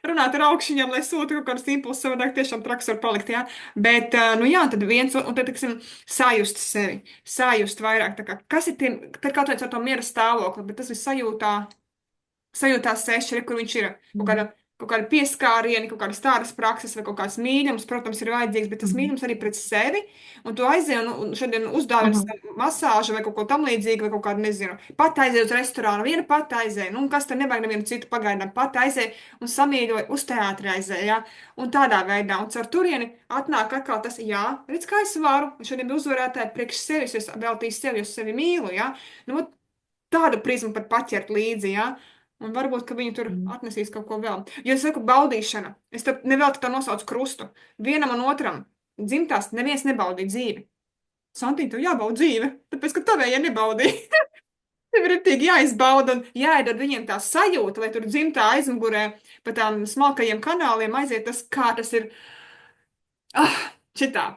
runāt ar augšņiem, lai sūta kaut kādus impulsus, savādāk tiešām traks var palikt, jā. Bet, nu jā, tad viens, un tad, tiksim, sajust sevi, sajust vairāk, tā kā, kas ir tie, tad kaut viens ar to miera stāvokli, bet tas ir sajūtā seši, kur viņš ir, kaut kāda pieskārieni, kaut kādas tādas prakses vai kaut kāds mīļums, protams, ir vajadzīgs, bet tas mīļums arī pret sevi, un tu aizēji un šodien uzdāvini masāžu vai kaut ko tam līdzīgu, vai kaut kādu, nezinu, pat aizēji uz restorānu, viena pat aizēji, nu, kas te nevajag nevienu citu pagaidām, pat aizēji un samīļoji uz teātri aizēji, jā, un tādā veidā, un caur turieni atnāk atkal tas, jā, redz, kā es varu, un šodien bija uzvarētāji priekš sevis, es veltīju sevi, jo sevi mīlu, jā, nu, tādu prizmu pat paķert līdzi, jā. Un varbūt, ka viņi tur atnesīs kaut ko vēl. Jo es saku, baudīšana. Es nevēl tā nosaucu krustu. Vienam un otram dzimtās neviens nebaudīja dzīvi. Santīna, tev jābauda dzīve, tāpēc, ka tavējie nebaudīja. Tev ir ritīgi jāizbauda un jāiedod viņiem tā sajūta, lai tur dzimtā aizmugurē pa tām smalkajiem kanāliem aiziet tas, kā tas ir. Šitā.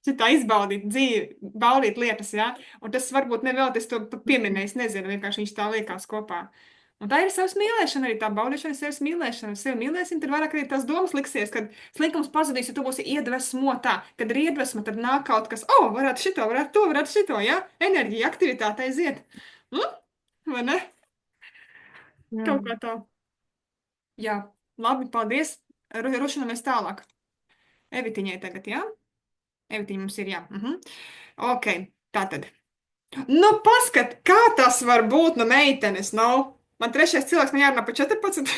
Šitā izbaudīt dzīvi, baudīt lietas, jā. Un tas varbūt nevēl, es to pieminēju, nezinu, vienkārši viņš tā liekās kopā. Un tā ir savas mīlēšana, arī tā baudīšana, sevis mīlēšana. Sevi mīlēsim, tad vairāk arī tās domas liksies, kad slinkums pazudīs, ja tu būsi iedvesmotā. Kad ir iedvesma, tad nāk kaut kas, varētu šito, varētu šito, jā. Enerģija, aktivitāte aiziet. Vai ne? Kaut kā tā. Jā, labi, paldies. Rušanamies tālāk. Evitiņai tagad, jā? Evitiņa mums ir, jā. Ok, tātad. Nu, paskat, kā tas var būt no meitenes, nav? Man trešais cilvēks man jārunā pa 14.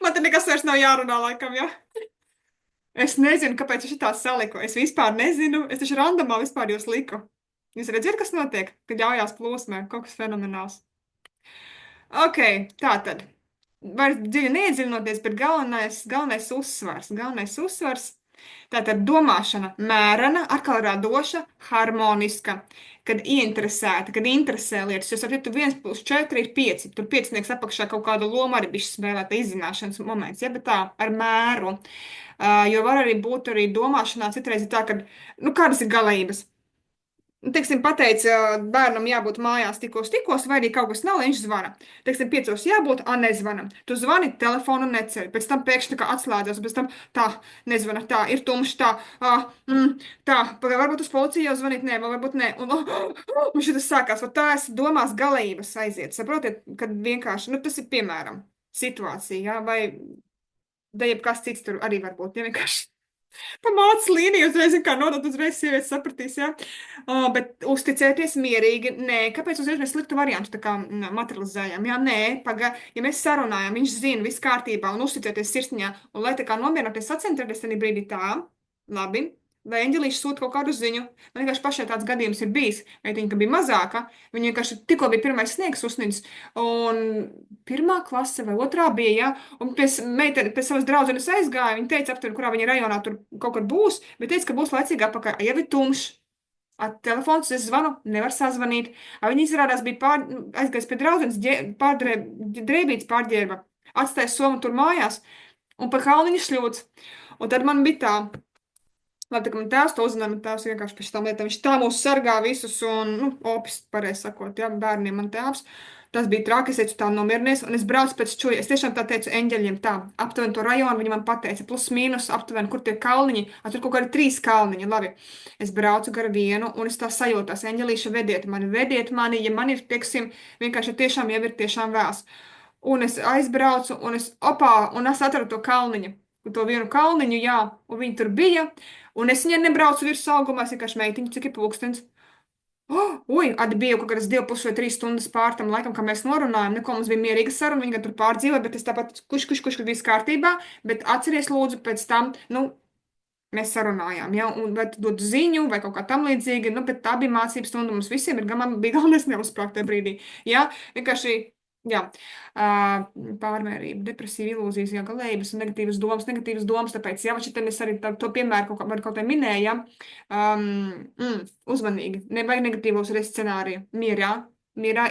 Man te nekas vairs nav jārunā, laikam, jā. Es nezinu, kāpēc es šitā saliku. Es vispār nezinu. Es taču randomā vispār jūs liku. Jūs redziet, kas notiek, kad ļaujās plūsmē? Kaut kas fenomenāls. Ok, tātad. Vairs dziļi neiedziļinoties, bet galvenais uzsvars. Tātad domāšana mērena, atkal radoša, harmoniska, kad ieinteresēta, kad interesē lietas. Jo, ja tu 1 + 4 ir 5, tur 5 apakšā kaut kādu lomu arī bišķi spēlēta izzināšanas moments, ja, bet tā, ar mēru. Jo var arī būt arī domāšanā citreiz ir tā, ka, kādas ir galības? Teiksim, pateica bērnam jābūt mājās tikos, vai arī kaut kas nav, viņš zvana. Teiksim, 5 jābūt, nezvanam. Tu zvani, telefonu neceļ, pēc tam pēkšņi tā kā atslēdzas, pēc tam tā, nezvana, tā, ir tumšs, tā, tā, varbūt uz policiju jau zvanīt, nē, varbūt nē. Un šitas sākās, tā es domās galības aiziet. Saprotiet, kad vienkārši, tas ir piemēram situācija, jā, vai da jebkas cits tur arī var būt, ja vienkārši. Pa mācas līniju uzreiz, kā nodot, uzreiz sievietes sapratīs, jā. Bet uzticēties mierīgi, nē, kāpēc uzreiz mēs sliktu variantu tā kā materializējam, jā, nē, ja mēs sarunājam, viņš zina, viss kārtībā un uzticēties sirsniņā, un lai tā kā nomierināties, sacentrēties tenī brīdī tā, labi, vai eņģelīši sūta kaut kādu ziņu. Man vienkārši pašai tāds gadījums ir bijis. Meitiņa, ka bija mazāka, viņa vienkārši tikko bija pirmais sniegs uzsnidzis, un 1. klase vai 2. bija, ja, un pie savas draudzenes aizgāja, viņa teica aptuveni, kurā viņa rajonā tur kaut kur būs, bet teica, ka būs laicīgi apakaļ, jau ir tumšs. Telefons, es zvanu, nevar sazvanīt. Viņa izrādās bija aizgājis pie draudzenes, drēbītes pārģērba, atstāja somu tur mājās, un pa kalniņu šļūts. Un tad man bija tā. Labi, tā kā man tēvs to uzzināja, man tēvs vienkārši pēc tam lietām, viņš tā mūs sargā visus un, opis, pareizi sakot, jā, bērniem man tēvs. Tas bija traki, es teicu, tā nomierinies, un es braucu pēc čuja. Es tiešām tā teicu eņģeļiem tā, aptuveni to rajonu, viņi man pateica, plus mīnus, aptuveni, kur tie kalniņi, tur kaut kādi 3 kalniņi, labi. Es braucu gar vienu, un es tā sajūtās, eņģelīša, vediet mani, ja man ir, teiksim, vienkārši tiešām jau ir tiešām vēls. Un es aizbraucu, un es atradu to kalniņu. To vienu kalniņu, jā, un viņi tur bija, un es viņai nebraucu virs augumā, es vienkārši meitiņu, cik ir pulkstens. Atbiju kaut kādas 2,5 vai 3 stundas pār tam laikam, kā mēs norunājam, neko mums bija mierīga saruna, viņa gan tur pārdzīvoja, bet es tāpat kad viss kārtībā, bet atceries lūdzu pēc tam, mēs sarunājām, ja, un vai tu dod ziņu, vai kaut kā tam līdzīgi, bet tā bija mācības stunda, mums visiem bija galvenais neuzsprāgt tajā brīdī, ja, vienkārši Jā, pārmērība, depresīva, ilūzijas, jā, galējības un negatīvas domas, tāpēc, jā, šeit es arī to piemēru kaut kā minēju, jā, uzmanīgi, nevajag negatīvos arī scenāriju, mierā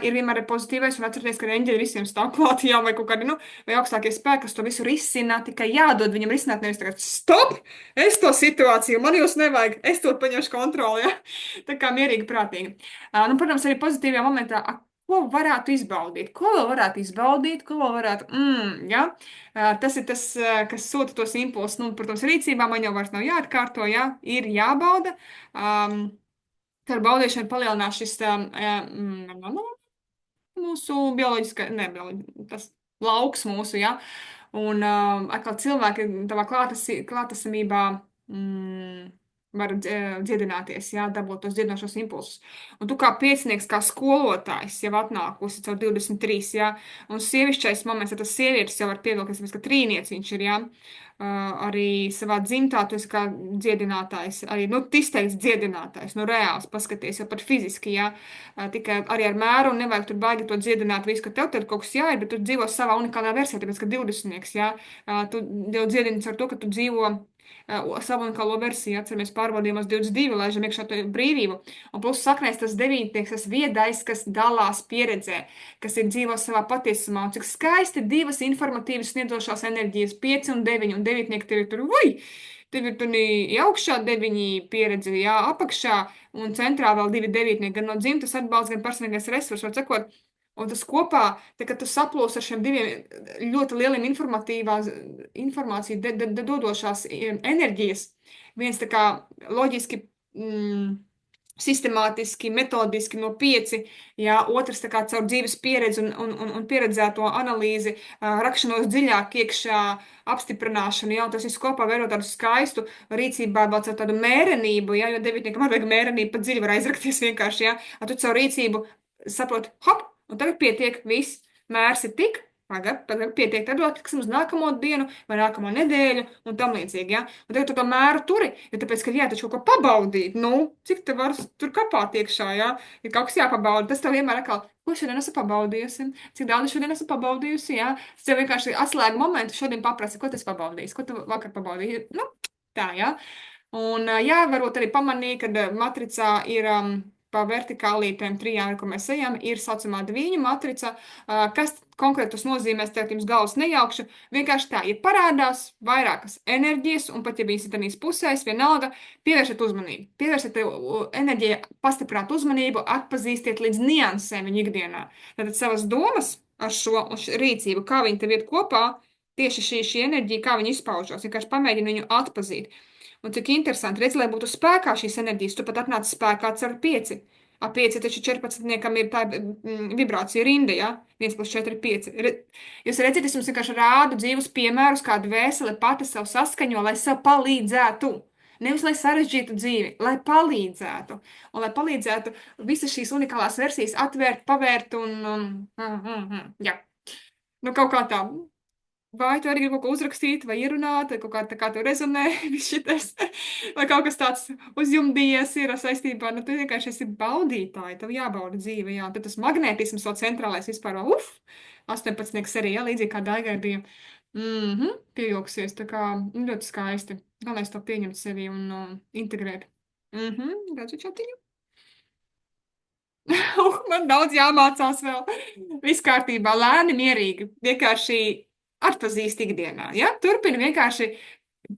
ir vienmēr pozitīvais un atcerieties, ka eņģeļi visiem stāv klāt, jā, vai kaut kādi, vai augstākie spēki, kas to visu risina, tikai jādod viņam risināt, nevis tagad, stop, es to situāciju, man jūs nevajag, es to paņemšu kontroli, jā, tā kā mierīgi, prātīgi. Protams, arī pozitīvajā momentā, ko varētu izbaudīt, ko vēl varētu, ja? Tas ir tas, kas sūta tos impulsus, protams, rīcībā man jau vairs nav jāatkārto, ja? Ir jābauda, ar baudīšanu palielinās šis mūsu tas lauks mūsu, ja? Un atkal cilvēki tavā klātesamībā var dziedināties, jā, dabūt tos dziedinošos impulsus. Un tu kā piecinieks, kā skolotājs jau atnākusi caur 23, jā, un sievišķais moments, ja tas sievietes jau var pievilkties, ka trīniec viņš ir, jā, arī savā dzimtā tu esi kā dziedinātājs, arī, izteikts dziedinātājs, reāls, paskaties jau pat fiziski, jā, tikai arī ar mēru un nevajag tur baigi to dziedināt visu, ka tev tad kaut kas jāir, bet tu dzīvo savā unikālā versijā, tāpēc, ka 20-nieks, jā, tu jau dziedini ar to, ka tu dzīvo savu unikālo versiju, atceramies pārbaudījumos 22, laižam iekšā to brīvību. Un plus saknēs tas 9, tas viedais, kas dalās pieredzē, kas ir dzīvo savā patiesumā. Un cik skaisti divas informatīvas sniedzošās enerģijas, 5 un 9, un 9 tev ir tur, tev ir tur augšā 9 pieredze, jā, apakšā, un centrā vēl 2 9, gan no dzimtas atbalsts, gan personīgais resurs, var sakot. Un tas kopā, kad tu saplūsi ar šiem diviem ļoti lieliem informāciju dodošās enerģijas, viens tā kā loģiski, sistemātiski, metodiski no 5, jā, otrs tā kā caur dzīves pieredzi un pieredzēto analīzi, rakšanos dziļāk iekšā, apstiprināšanu, jā, tas viss kopā vērot tādu skaistu rīcībā, vēl caur tādu mērenību, jā, jo 9 man vajag mērenību, pat dziļi var aizrakties vienkārši, jā, tu caur rīcību saproti, hop, un tagad pietiek, viss, mērs ir tik, tagad pietiek, tad atliksim uz nākamo dienu vai nākamo nedēļu un tam līdzīgi, ja? Un tagad tu to mēru turi, jo tāpēc, ka taču kaut ko pabaudīt, cik te var tur kapāt iekšā, ja? Ir kaut kas jāpabauda, tas tev vienmēr atkal, ko šodien esmu pabaudījusi, cik daudz šodien esmu pabaudījusi, ja? Tas tev vienkārši atslēga momentu šodien paprasa, ko tu esi pabaudījis, ko tu vakar pabaudīji, tā, ja? Un, jā, varbūt arī pamanīja, kad matricā ir pa vertikālītēm trijām, ko mēs ejam, ir saucamā dviņu matrica, kas konkrētus nozīmēs, tagad jums galvas nejaukšu, vienkārši tā, ja parādās vairākas enerģijas, un pat ja viņas ir tanīs pusēs, vienalga, pievēršat uzmanību. Pievēršat enerģiju, pastiprināt uzmanību, atpazīstiet līdz niansēm viņa ikdienā. Tātad savas domas ar šo rīcību, kā viņi tev iet kopā, tieši šī enerģija, kā viņi izpaužos, vienkārši pamēģina viņu atpazīt. Un cik interesanti, redz, lai būtu spēkā šīs enerģijas, tu pat atnāc spēkā ar 5. A 5 taču 14 ir tā vibrācija rinda, ja? 1 plus 4 ir 5. Jūs redzat, es jums vienkārši rādu dzīvus piemērus, kādu vēseli pati sev saskaņo, lai sev palīdzētu. Nevis, lai sarežģītu dzīvi, lai palīdzētu. Un lai palīdzētu visas šīs unikālās versijas atvērt, pavērt un jā. Kaut kā tā. Vai tu arī gribi kaut ko uzrakstīt, vai ierunāt, vai kaut kā tev rezonē, viss šitas, vai kaut kas tāds uzjumdījies ir saistībā, tu vienkārši esi baudītāji, tev jābauda dzīve, jā, tad tas magnētisms vēl centrālais vispār, 18 arī, jā, līdzīgi kā Daigai bija, pievilksies, tā kā ļoti skaisti, galvenais to pieņemt sevi un integrēt. Redzu čatiņu. Man daudz jāmācās vēl, viss kārtībā, lēni, mierīgi, vienkārši atpazīst ikdienā, ja? Turpini vienkārši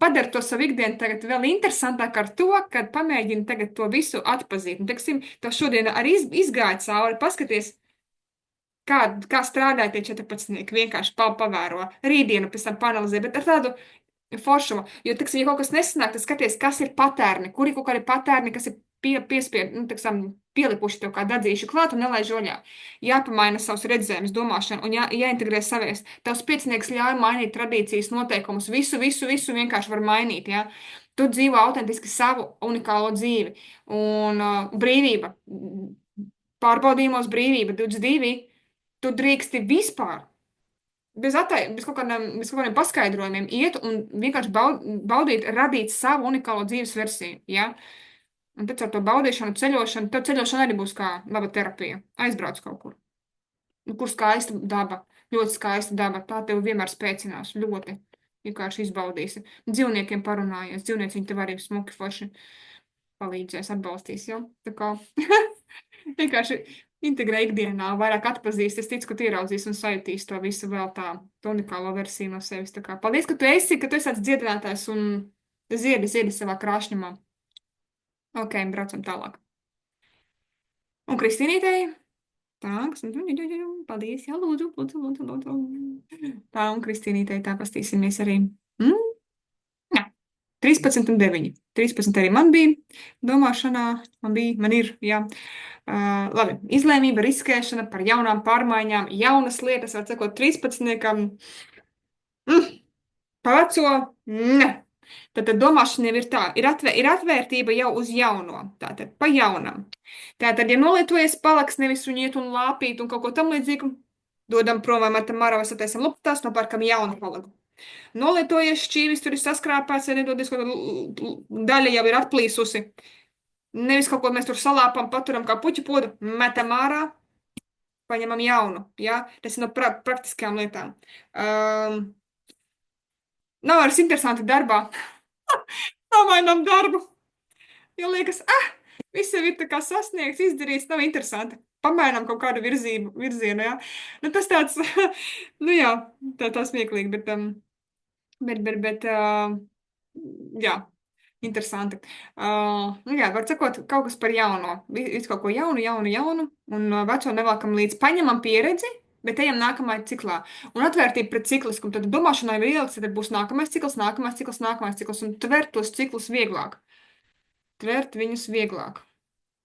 padara to savu ikdienu tagad vēl interesantāk ar to, kad pamēģini tagad to visu atpazīt. Un, teiksim, tev šodien arī izgāja cauri, paskaties, kā strādāja tie 14, vienkārši pavēro, rītdienu pēc tam panalizē, bet ar tādu foršumu, jo, teiksim, ja kaut kas nesanāk, tad skaties, kas ir patērni, kuri kaut kādi patērni, kas ir pielipuši tev kā dadzīšu klāt un nelaiž oļā. Jāpamaina savus redzējumus, domāšanu un jāintegrē savies. Tavs piecinieks ļauj mainīt tradīcijas, noteikumus, visu vienkārši var mainīt, ja? Tu dzīvo autentiski savu unikālo dzīvi. Un brīvība, pārbaudījumos brīvība, 22, tu drīksti vispār, bez kaut kādiem paskaidrojumiem iet un vienkārši baudīt, radīt savu unikālo dzīves versiju, ja? Un pēc ar to baudīšanu, ceļošanu, tev ceļošana arī būs kā laba terapija. Aizbrauc kaut kur. kur skaista daba, ļoti skaista daba, tā tev vienmēr spēcinās, ļoti vienkārši izbaudīsi. Dzīvniekiem parunājies, dzīvnieci viņi tev arī smuki forši palīdzēs, atbalstīs, jo? Tā kā vienkārši integrē ikdienā, vairāk atpazīst, es ticu, ka tu ieraudzīs un sajutīs to visu vēl tā unikālo versiju no sevis. Tā kā paldies, ka tu esi tāds dziedinātājs un ziedi savā krāšņumā. Ok, braucam tālāk. Un Kristīnītei? Tā, paldies, jā, lūdzu. Tā, un Kristīnītei tā pastīsimies arī. Jā, 13 un 9. 13 arī man bija domāšanā, man ir, jā. Labi, izlēmība, riskēšana par jaunām pārmaiņām, jaunas lietas, var sakot, 13. Pa veco, ne. Tad domāšana jau ir tā, ir atvērtība jau uz jauno, tātad pa jaunam. Tātad, ja nolietojies palaks, nevis viņu iet un lāpīt un kaut ko tam līdzīgu, dodam prom vai metam ārā vai sataisam luptās, nopērkam jaunu palagu. Nolietojies šķīvis, tur ir saskrāpēts, vai nedodies, kaut daļa jau ir atplīsusi. Nevis kaut ko mēs tur salāpam, paturam kā puķu podu, metam ārā, paņemam jaunu, jā? Tas ir no praktiskajām lietām. Nav vairs interesanti darbā. Pamainām darbu. Jo liekas, viss jau ir tā kā sasniegts, izdarīts, nav interesanti. Pamainām kaut kādu virzienu, jā. Nu, tas tāds, nu jā, tā smieklīgi, bet jā, interesanti. Nu jā, var sakot, kaut kas par jauno. Visu kaut ko jaunu, un veco nevelkam līdz paņemam pieredzi, bet ejam nākamajā ciklā. Un atvērtība pret cikliskumu. Tad domāšanai ir ieliks, tad būs nākamais cikls, un tvert tos ciklus vieglāk. Tvert viņus vieglāk.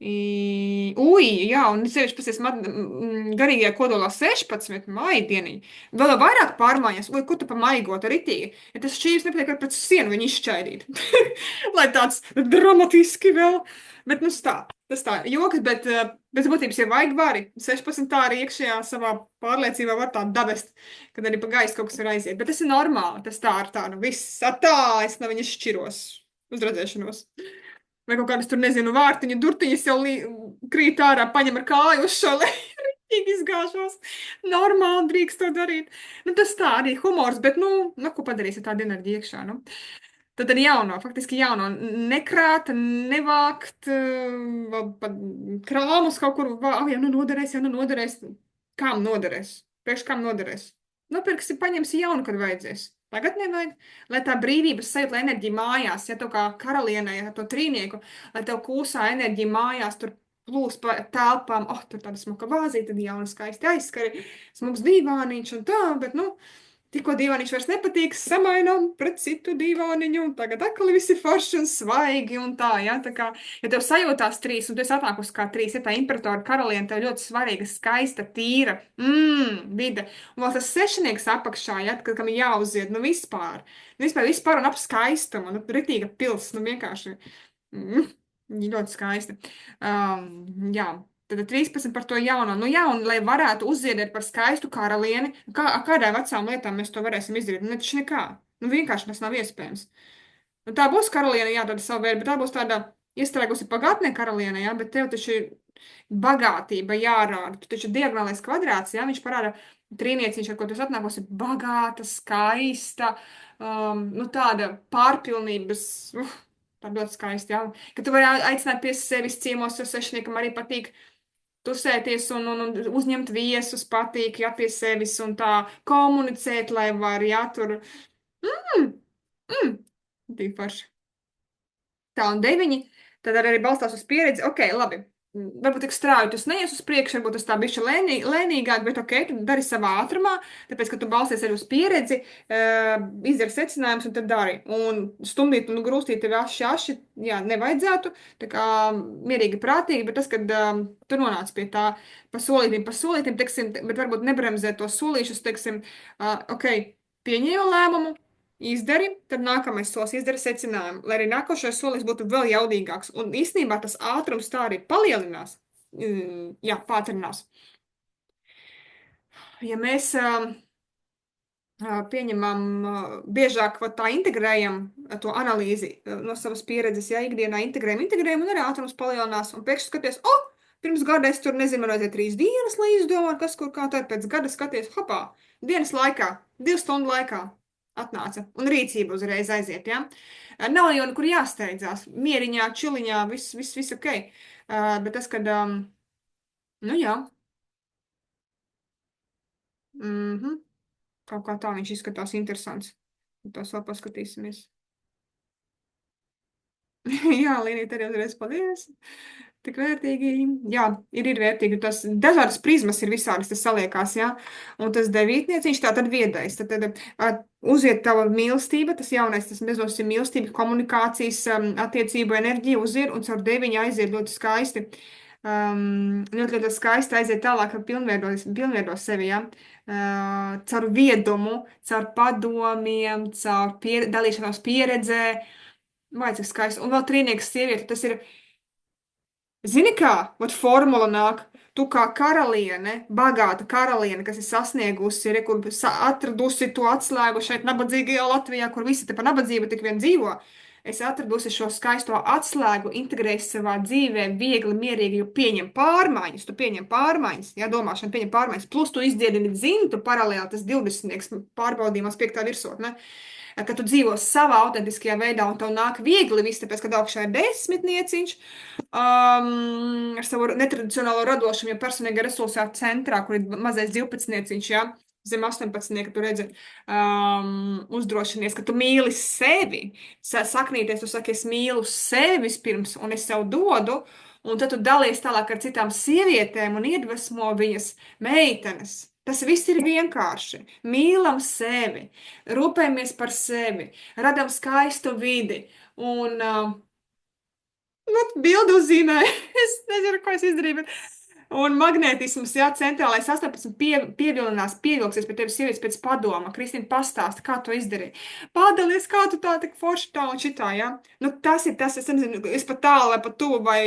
Jā, un sevišķi pasies garīgajā kodolā 16, māja dieniņa. Vēl vairāk pārmaiņas. Kur tu pa maigot ritīgi? Ja tas šķīvis nepietiek ar pēc sienu viņu izšķaidīt. Lai tāds dramatiski vēl. Bet, nu, tas tā, joks, bet bez būtības jau vajag vari. 16 tā arī iekšējā savā pārliecībā var tā dabest, kad arī pa gaisu kaut kas var aiziet. Bet tas ir normāli, tas tā ar tā, nu viss, es no viņa šķiros uz redzēšanos. Vai kaut kādas tur, nezinu, vārtiņu, durtiņas jau krīt ārā, paņem ar kāju uz šo rītīgi izgāžos. Normāli drīkst to darīt. Nu, tas tā arī humors, bet, nu ko padarīs ar tādu enerģiju iekšā, nu. Tad ir jauno, faktiski jauno, nekrāt, nevākt, krāmus kaut kur, ja nu noderēs, Kam noderēs? Priekš kam noderēs? Nopirksi, paņemsi jaunu, kad vajadzēs. Tagad nevajag, lai tā brīvības sajūta, lai enerģija mājās, ja tev kā karalienei, ar to trīnieku, lai tev kūsā enerģija mājās, tur plūs pa telpām, tur tāda smuka vāzīte, tad jauna skaisti aizskari, smuks dīvāniņš un tā, bet, nu, tikko dīvāniņš vairs nepatīk, samainām pret citu dīvāniņu, un tagad akli visi forši un svaigi un tā, ja, tā kā, ja tev sajūtās 3, un tu esi atnākusi kā 3, ja tā imperatora karaliene, tev ļoti svarīga, skaista, tīra, vide, un vēl tas 6 apakšā, ja, kam ir jāuzied, nu vispār un ap skaistumu, nu, ritīga pils, nu vienkārši, ļoti skaisti, jā. Tad 13 par to jauno. Nu jā, un lai varētu uzziedēt par skaistu karalieni, kādai vecām lietām mēs to varēsim izdarīt? Nu, taču nekā. Nu, vienkārši tas nav iespējams. Nu, tā būs karaliene, jā, tāda savu veidu, bet tā būs tāda iestrēgusi pagātnē karaliene, jā, bet tev taču ir bagātība jārāda. Tu taču diagonālais kvadrāts, jā, viņš parāda trīnieciņš, ar ko tu atnākusi bagāta, skaista, nu tāda pārpilnības, tā ļoti skaisti, jā. Ka tu vari aicināt pie sevis ciemos, jo 6 arī patīk tusēties un uzņemt viesus, patīk, jā, pie sevis un tā komunicēt, lai var, jā, tur, tīpaši. Tā, un 9, tad arī balstās uz pieredzi, ok, labi. Varbūt tik strauji tas neies uz priekšu, varbūt tas tā bišķi lēnīgāk, bet ok, tu dari savā ātrumā, tāpēc, ka tu balsties arī uz pieredzi, izdari secinājumus un tad dari. Un stumdīt un grūstīt tevi aši, jā, nevajadzētu, tā kā mierīgi prātīgi, bet tas, kad tu nonāc pie tā pa solītim, teiksim, bet varbūt nebremzē to solīšus, teiksim, ok, pieņēma lēmumu, izdari, tad nākamais solis izdara secinājumu, lai arī nākošais solis būtu vēl jaudīgāks. Un īstenībā tas ātrums tā arī palielinās, jā, pātrinās. Ja mēs pieņemam, biežāk tā integrējam to analīzi no savas pieredzes, ja ikdienā integrējam, un arī ātrums palielinās, un pēkšņi skaties, Pirms gada es tur nezinu, man vajadzēja 3 dienas, lai izdomātu, kas kur kā tā, pēc gada skaties, hopā, dienas laikā, 2 stundu laikā atnāca, un rīcība uzreiz aiziet, ja? Nav jau nekur jāsteidzās, mieriņā, čiliņā, viss ok. Bet tas, kad, nu jā, kaut kā tā viņš izskatās interesants. Tos vēl paskatīsimies. Jā, Līnīt, arī uzreiz paldies. Tik vērtīgi. Jā, ir vērtīgi. Tas dažādas prizmas ir visādas, tas saliekās, jā. Un tas devītnieciņš tā tad viedais. Tad uziet tava mīlestība, tas jaunais, tas nezosim mīlestība, komunikācijas, attiecību enerģija uziet un caur deviņu aiziet ļoti skaisti. Ļoti skaisti aiziet tālāk, pilnveido sevi, jā. Caur viedumu, caur padomiem, caur dalīšanos pieredzē. Vai cik skaisti. Un vēl trīnieks sieviete, tas ir, zini kā, formula nāk, tu kā karaliene, bagāta karaliene, kas ir sasniegusi, kur atradusi to atslēgu šeit nabadzīgajā Latvijā, kur visi te pa nabadzību tik vien dzīvo. Es atradusi šo skaisto atslēgu, integrēju savā dzīvē, viegli, mierīgi, jo pieņem pārmaiņas, jā, domāšana pieņem pārmaiņas, plus tu izdziedini dzimtu paralēli, tas 20. pārbaudījumās 5. virsotne. Ka tu dzīvo savā autentiskajā veidā un tev nāk viegli viss, tāpēc, kad augšā ir 10. Ar savu netradicionālo radošumu, jo personīga resursā centrā, kur ir mazais 12. Jā, zem 18, ka tu redzi, uzdrošinies, ka tu mīli sevi, saknīties, tu saki, es mīlu sevi vispirms un es sev dodu, un tad tu dalies tālāk ar citām sievietēm un iedvesmo viņas meitenes. Tas viss ir vienkārši. Mīlam sevi, rūpējamies par sevi, radam skaistu vidi un bildu uzzīmēju. Es nezinu, ko es izdarīju, bet un magnētisms, jā, centrālais 18 pievilksies pie tevis sievietes pēc padoma. Kristīna, pastāsta, kā to izdarīja. Padalies, kā tu tā tik forši tā un šitā, jā. Nu, tas ir tas, es nezinu, es pat tālu vai pat tuvu vai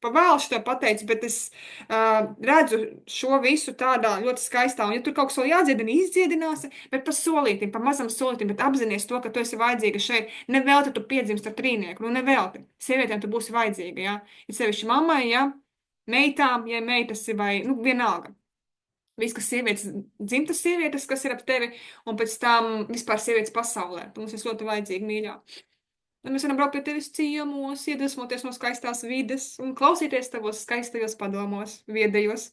pa vēl šito pateicu, bet es redzu šo visu tādā ļoti skaistā, un ja tur kaut kas vēl jādziedina, izdziedināsi, bet pa solītim, pa mazam solītim, bet apzinies to, ka tu esi vajadzīga šeit. Nevelti tu piedzimst ar trīnieku, nu nevelti. Sievietēm tu būsi vajadzīga, jā. Ir sevišķi mammai, jā. Meitām, ja meitas ir vai, nu, vienalga. Viss, kas sievietes, dzimtas sievietes, kas ir ap tevi, un pēc tam vispār sievietes pasaulē. Mums ir ļoti vajadzīgi, mīļā. Un mēs varam braukt pie tevis ciemos, iedvesmoties no skaistās vides un klausīties tavos skaistajos padomos, viedajos.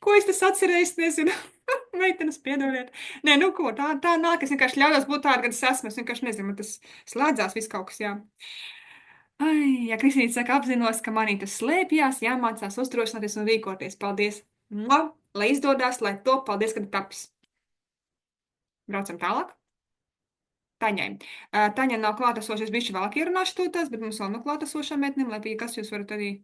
Ko es tas atcerējos, nezinu. Meitenes, piedodiet. Nē, nu ko, tā nāk, es vienkārši ļaujos būt tāda, kad es esmu, es vienkārši nezinu, man tas slēdzās viss kaut kas, jā. Ai, ja Kristīna saka, apzinos, ka manī tas slēpjās, jāmācās uzdrošināties un rīkoties. Paldies! Lai izdodās, lai top, paldies, kad tapis. Braucam tālāk. Taņai. Taņa nav klātesoša, es bišķi vēlāk ierunāšu to tās, bet mums vēl nav klātesošā metnim, lai pie kas jūs varat arī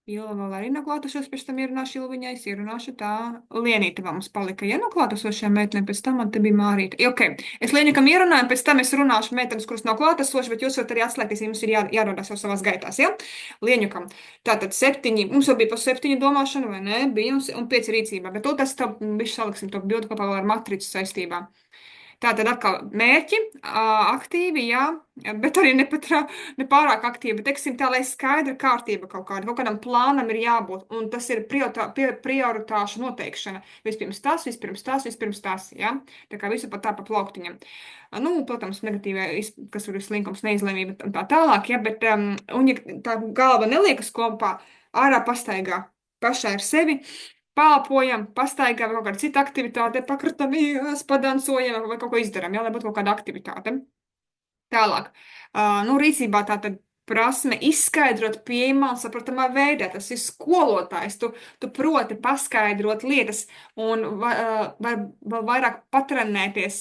Ilva vēl arī nav klātesoša, pēc tam ierunāšu Ilviņai, es ierunāšu tā. Lienīte vēl mums palika, ja nav klātesošajā metnēm, pēc tam man te bija Mārīta. Ok, es Lienīkam ierunāju, pēc tam es runāšu meitenes, kuras nav klātesoši, bet jūs varat arī atslēgties, ja jums ir jārodās jau savās gaitās, ja? Lieņukam. Tātad 7, mums jau bija pa 7 domāšana, vai ne? Bija un 5 rīcībā, bet to tas tā, bišķi saliksim to bildu kopā vēl ar matricu saistībā. Tātad atkal mērķi, aktīvi, jā, bet arī ne pārāk aktīvi, bet teiksim tā, lai skaidra kārtība kaut kādam plānam ir jābūt, un tas ir prioritāšu noteikšana. Vispirms tas, jā, tā kā visu pat tā pa plauktiņam. Nu, protams, negatīvā, kas ir slinkums, neizlēmība un tā tālāk, jā, bet, un ja tā galva neliekas kopā, ārā pastaigā pašā ar sevi, pāpojam, pastaigām, vai kaut kāda cita aktivitāte, pakratamies, padansojam, vai kaut ko izdaram, jā, lai būtu kaut kāda aktivitāte. Tālāk, nu, rīcībā tātad prasme izskaidrot pieejamā un sapratamā veidā. Tas ir skolotājs, tu proti paskaidrot lietas un var vairāk patrenēties,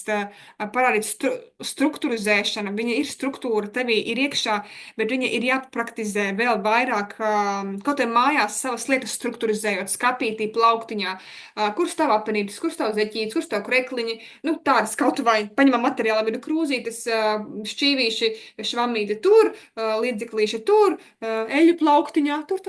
parādīt strukturizēšana. Viņa ir struktūra, tevī ir iekšā, bet viņa ir jāpraktizē vēl vairāk, kaut vai mājās savas lietas strukturizējot, skapītī, plauktiņā, kur stāv apenītis, kur stāv zeķītis, kur stāv krekliņi, nu tādas kaut vai paņemam materiāli, vidu krūzītes, šķīvīši, švamīti tur, līdz līdzeklīši tur, eļu plauktiņā, tur,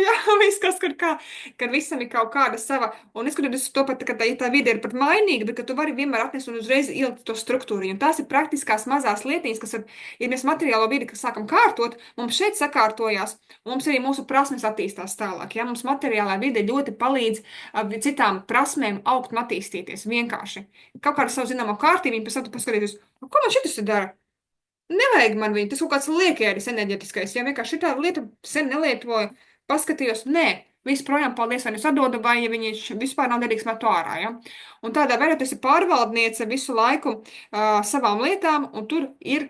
jā, viss kas, kur kā, kad visam ir kaut kāda sava, un neskatoties to pat, ka tā vide ir pat mainīga, bet ka tu vari vienmēr atnest un uzreiz ielikt to struktūru, un tās ir praktiskās mazās lietiņas, kas, ja mēs materiālo vidi, kas sākam kārtot, mums šeit sakārtojās, un mums arī mūsu prasmes attīstās tālāk, ja, mums materiālā vide ļoti palīdz citām prasmēm augt un attīstīties vienkārši. Kaut kādu savu zināmo kārtību, viņi pēc tam tu paskatīties, ko man šitas te dara? Nevajag man viņu, tas kaut kāds liekēris enerģetiskais, ja vienkārši šitā lieta sen nelietoju, paskatījos, nē, viss projām paldies, vai es atdodu, vai ja viņš vispār nav derīgs met to ārā, ja? Un tādā veidā tu esi pārvaldniece visu laiku savām lietām, un tur ir,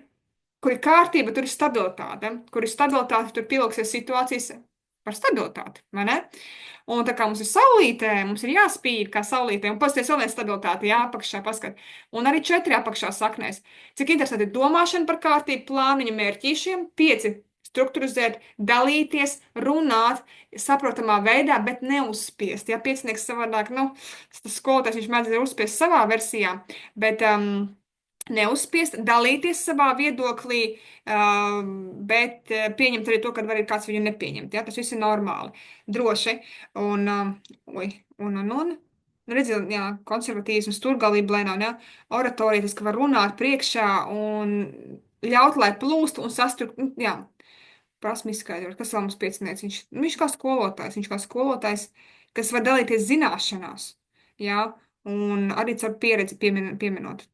kur ir kārtība, tur ir stabilitāte, kur ir stabilitāte, tur pielūksies situācijas par stabilitāti, vai ne? Un tā kā mums ir saulītē, mums ir jāspīd kā saulītē, un pasties vēl viena stabilitāte, jā, apakšā paskat. Un arī 4 apakšā saknēs. Cik interesanti domāšana par kārtību, plāniņu, mērķīšiem, 5 strukturizēt, dalīties, runāt, saprotamā veidā, bet neuzspiest. Ja piecinieks savādāk, nu, tas skolotājs viņš mēdz uzspiest savā versijā, bet neuzspiest, dalīties savā viedoklī, bet pieņemt arī to, ka var arī kāds viņu nepieņemt. Ja? Tas viss ir normāli, droši. Un, redziet, jā, konservatīvisms, turgalība lēnām, ja? Oratorija, tas, ka var runāt priekšā un ļaut, lai plūst un sastrukt, jā, prasmi izskaidrot, kas vēl mums pieciniec. Viņš kā skolotājs, kas var dalīties zināšanās, jā, un arī caur pieredzi pieminot.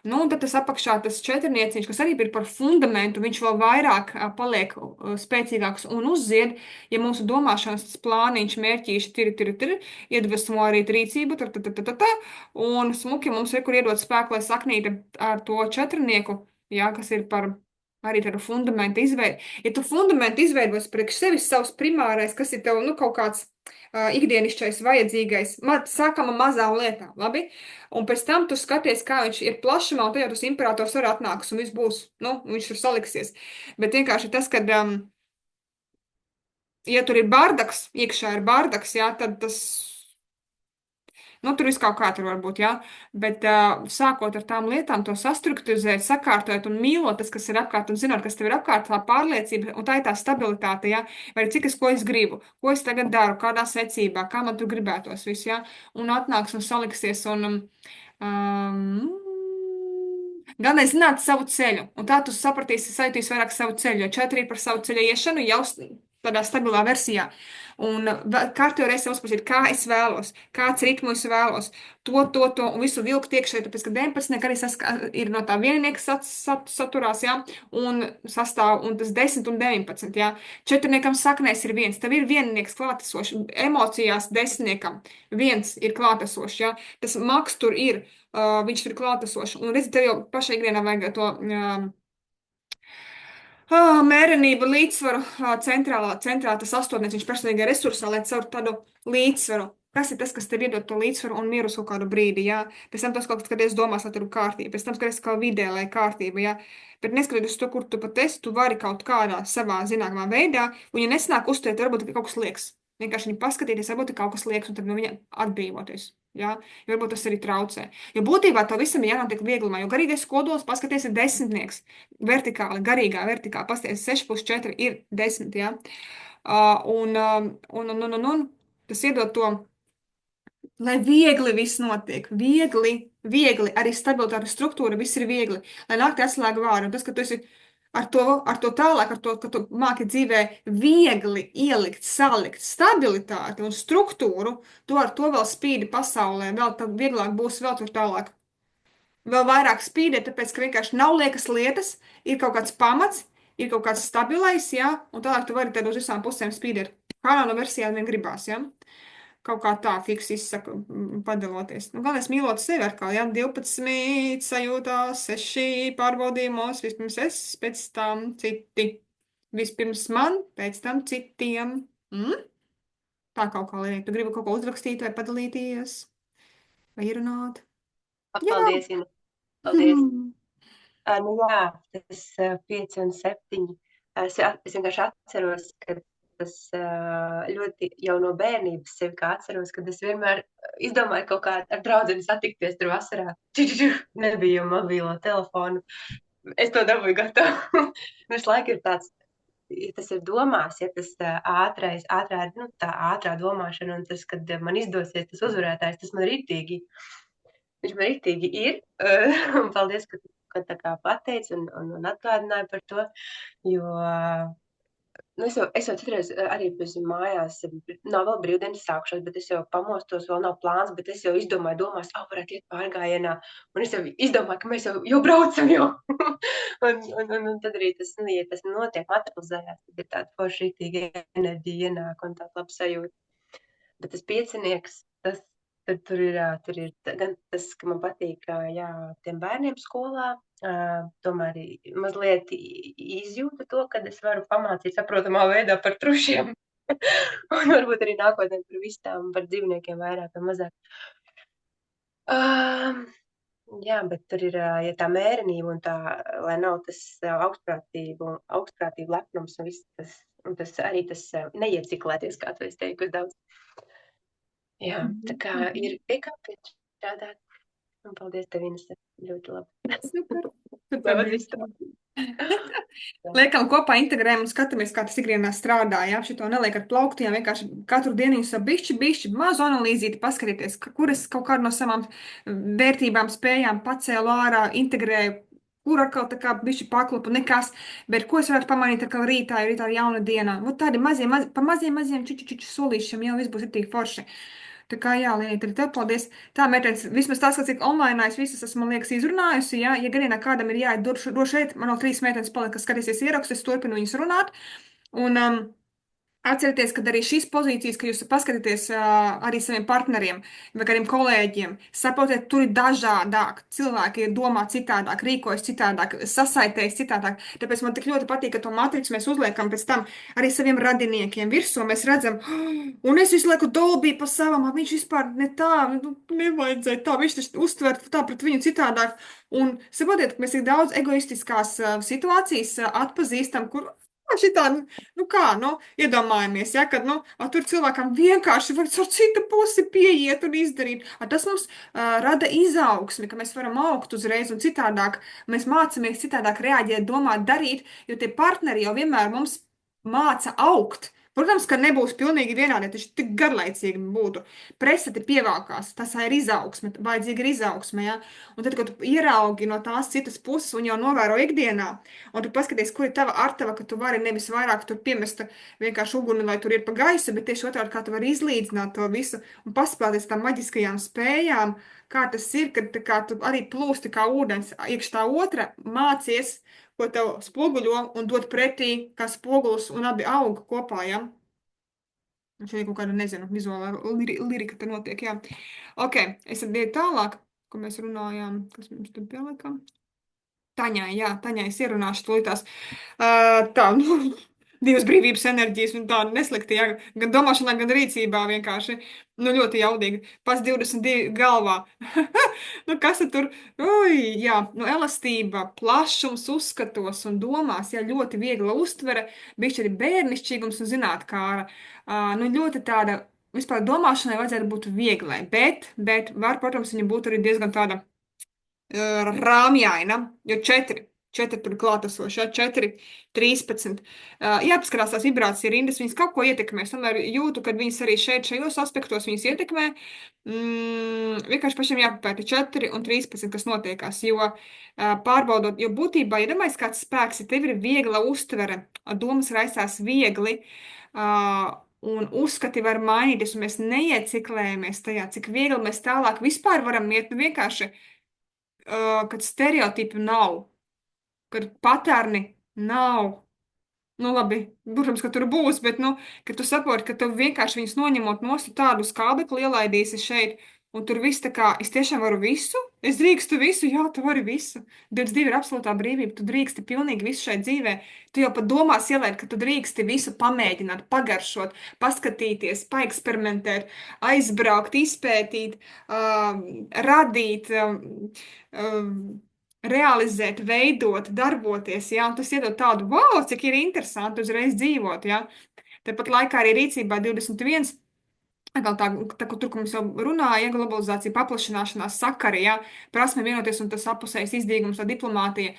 Nu, un tad tas apakšā tas četrnieciņš, kas arī ir par fundamentu, viņš vēl vairāk paliek spēcīgāks un uzzied, ja mūsu domāšanas plāniņš, mērķīši, iedvesmo arī rīcību, un smuki mums ir, kur iedot spēku, lai saknīta ar to četrnieku, jā, kas ir par arī tādu fundamentu izveidu. Ja tu fundamentu izveidos priekš sevis savs primārais, kas ir tev, nu, kaut kāds ikdienišķais, vajadzīgais, sākam ar mazām lietām, labi? Un pēc tam tu skaties, kā viņš ir plašumā, un tad jau tas imperators arī atnāks, un viss būs, nu, viņš tur saliksies. Bet vienkārši tas, kad, ja tur ir bardaks, iekšā ir bardaks, jā, tad tas, nu, tur viss kaut kā tur var būt, jā, bet sākot ar tām lietām, to sastruktūrizēt, sakārtojot un mīlot tas, kas ir apkārt, un zinot, kas tev ir apkārt, tā pārliecība, un tā ir tā stabilitāte, jā, vai cik ko es gribu, ko es tagad daru, kādā secībā, kā man tur gribētos viss, jā, un atnāks un saliksies, un galvenais zināt savu ceļu, un tā tu sapratīsi, sajūtīs vairāk savu ceļu, jo 4 ir par savu ceļu iešanu, jau tādā stabilā versijā. Un kārtīgi reiz uzprasīt, kā es vēlos, kāds ritmu es vēlos, to, un visu vilkt iekšē, tāpēc, ka 19 arī ir no tā viennieka saturās, jā, un sastāv, un tas 10 un 19, jā. Četrniekam saknēs ir viens, tev ir viennieks klātesošs, emocijās 10 viens ir klātesošs, jā. Tas maks tur ir, viņš tur klātesošs, un redzi, tev jau pašai ikdienā vajag to mērenību, līdzsvaru, centrālā tas astotnieks, viņš personīgajā resursā, lai caur tādu līdzsvaru. Kas ir tas, kas tev iedod to līdzsvaru un mieru uz kaut kādu brīdi, jā? Pēc tam tas kaut kas, kad es domās, lai tur ir kārtība, pēc tam skaties kā vidē, lai kārtība, jā? Bet neskatoties to, kur tu pat esi, tu vari kaut kādā savā zināmā veidā, un ja nesnāk uzturēt, varbūt kaut kas liekas. Vienkārši viņu paskatīties, varbūt ir kaut kas liekas, un tad no viņa atbrīvoties. Ja? Jo varbūt tas arī traucē. Jo būtībā to visam ir jānotiek vieglumā, jo garīgais kodols, paskaties, ir 10, vertikāli, garīgā vertikāli, paskaties, 6 plus 4 ir 10, ja? Un tas iedod to, lai viegli viss notiek, viegli, arī stabilitāte struktūra, viss ir viegli, lai naktī atslēga vārdu, un tas, ka tu esi ar to tālāk, ka tu māki dzīvē viegli ielikt, salikt stabilitāti un struktūru, tu ar to vēl spīdi pasaulē, vēl tad vieglāk būs vēl tur tālāk. Vēl vairāk spīdēt, tāpēc, ka vienkārši nav liekas lietas, ir kaut kāds pamats, ir kaut kāds stabilais, jā, un tālāk tu vari tad uz visām pusēm spīdēt. Kā no versijām vien gribās, jā. Kaut kā tā fiks izsaka, padaloties. Nu, galvenais mīlot sevi atkal, jā, 12 sajūtās, 6 pārbaudījumos, vispirms es, pēc tam citi. Vispirms man, pēc tam citiem. Tā kaut kā liek. Tu gribi kaut ko uzrakstīt vai padalīties? Vai ierunāt? Paldies, Ina. Paldies. Nu jā, tas 5 un 7. Es vienkārši atceros, ka tas ļoti jau no bērnības sevi kā atceros, kad es vienmēr izdomāju kaut kā ar draudzeni satikties tur vasarā. Nebija jau mobīlo telefonu. Es to dabūju gatavu. Visu laiku ir tāds, ja tas ir domās, ja tas tā ātrā domāšana un tas, kad man izdosies tas uzvarētājs, tas man rītīgi. Viņš man rītīgi ir. Un paldies, ka tā kā pateici un atgādināji par to, jo es jau citreiz arī mājās, nav vēl brīvdienas sākušās, bet es jau pamostos, vēl nav plāns, bet es jau izdomāju domās, varētu iet pārgājienā. Un es jau izdomāju, ka mēs jau braucam jau. un tad arī tas, ja tas notiek, materializējās, tad ir tāda forša rītīga enerģija ienāk un tāda laba sajūta. Bet tas piecinieks, tur ir gan tas, ka man patīk, tiem bērniem skolā, tomēr mazliet izjūtu to, kad es varu pamācīt saprotamā veidā par trušiem. Un varbūt arī nākotnē par vistām, par dzīvniekiem vairāk vai mazāk. Jā, bet tur ir, ja tā mērenība un tā, lai nav tas augstprātība lepnums un viss tas, un tas arī tas neieciklēties, kā tu esi teikusi daudz. Jā, tā kā ir pie kā strādāt. Un paldies tev, Inese. Ļoti labi. Super. Liekam kopā, integrējam un skatāmies, kā tas ikdienā strādā. Ja? Šito neliek ar plauktiem, vienkārši katru dienu jūs bišķi, mazu analīzīti paskatīties, kuras kaut kādu no savām vērtībām, spējām pacēlu ārā, integrēju, kur atkal tā kā bišķi paklupu, nekas, bet ko es varētu pamanīt atkal rītā, jo rītā ir jauna diena. Tādi pa maziem čuču solīšiem jau viss būs ir tik forši. Tā kā jā, Lienīt, arī tev paldies. Tā, Mērtens, vismaz tās, cik online es visas esmu, man liekas, izrunājusi, ja gadienā kādam ir jāiet droši šeit, man vēl 3 Mērtens palika, kas skatīsies ierakstu, es turpinu viņus runāt. Un atcerieties, ka arī šīs pozīcijas, ka jūs paskatāties arī saviem partneriem vai kādiem kolēģiem, saprotiet, tur ir dažādāk. Cilvēki domā citādāk, rīkojas citādāk, sasaitējas citādāk. Tāpēc man tik ļoti patīk, ka to matricu mēs uzliekam pēc tam arī saviem radiniekiem virsū. Mēs redzam, un es visu laiku dolbīju pa savam, viņš vispār ne tā, nevajadzēja tā, viņš taču uztver tā pret viņu citādāk. Un saprotiet, ka mēs tik daudz egoistiskās situācijas atpazīstam, kur šitā, iedomājamies, ja, kad, tur cilvēkam vienkārši var caur citu pusi pieiet un izdarīt. Tas mums rada izaugsmi, ka mēs varam augt uzreiz un citādāk. Mēs mācamies citādāk reaģēt, domāt, darīt, jo tie partneri jau vienmēr mums māca augt. Protams, ka nebūs pilnīgi vienādi, taču tik garlaicīgi būtu. Preseti pievelkās, tas ir izaugsme, vajadzīga ir izaugsme, ja? Un tad, kad tu ieraugi no tās citas puses un jau novēro ikdienā, un tu paskaties, kur ir tava artava, ka tu vari nevis vairāk tur piemest vienkārši uguni, lai tur ir pa gaisu, bet tieši otrādi, kā tu vari izlīdzināt to visu un paspēlēties tām maģiskajām spējām, kā tas ir, kad kā tu arī plūsti kā ūdens iekš tā otra, mācies, ko tev spoguļo un dod pretī kā spogulis un abi aug kopā, ja? Šeit kaut kāda, nezinu, vizuālā lirika te notiek, jā. Ok, es tad biju tālāk, ko mēs runājām, kas mums tur pielikam. Taņai, jā, Taņai es ierunāšu tūlītās. Tā, divas brīvības enerģijas un tāda neslikta, jā, gan domāšanā, gan rīcībā vienkārši. Ļoti jaudīgi. Pats 22 galvā. Kas tad tur? Jā, elastība, plašums uzskatos un domās, jā, ļoti viegla uztvere, bišķi arī bērnišķīgums un zinātkāra. Ļoti tāda, vispār domāšanai vajadzētu būt vieglai, bet var, protams, viņa būt arī diezgan tāda rāmjaina, jo 4 tur klātesoši, 4, 13. Jāpaskatās tās vibrācijas rindas, viņas kaut ko ietekmē. Es tomēr jūtu, kad viņas arī šajos aspektos viņas ietekmē. Vienkārši pašiem jāpapēta 4 un 13, kas notiekās, jo pārbaudot, jo būtībā, ja domājas kāds spēks, ja tev ir viegla uztvere, domas raisās viegli, un uzskati var mainīties, un mēs neieciklējamies tajā, cik viegli mēs tālāk vispār varam iet, vienkārši kad stereotipi nav, kad patērni nav. Labi, protams, ka tur būs, bet, kad tu saproti, ka tu vienkārši viņus noņemot nost, tādu skābekli ielaidīsi šeit, un tur viss tā kā, es tiešām varu visu? Es drīkstu visu? Jā, tu vari visu. 22 ir absolūtā brīvība, tu drīksti pilnīgi visu šai dzīvē. Tu jau pat domās ielaid, ka tu drīksti visu pamēģināt, pagaršot, paskatīties, paeksperimentēt, aizbraukt, izpētīt, radīt, realizēt, veidot, darboties, ja? Un tas iedod tādu, wow, cik ir interesanti uzreiz dzīvot, ja? Tāpat laikā arī rīcībā 21 Atkal tur, kur mēs jau runājam, globalizācija, paplašināšanās, sakari, ja, prasme vienoties un tas apusējs izdīgums, tā diplomātija,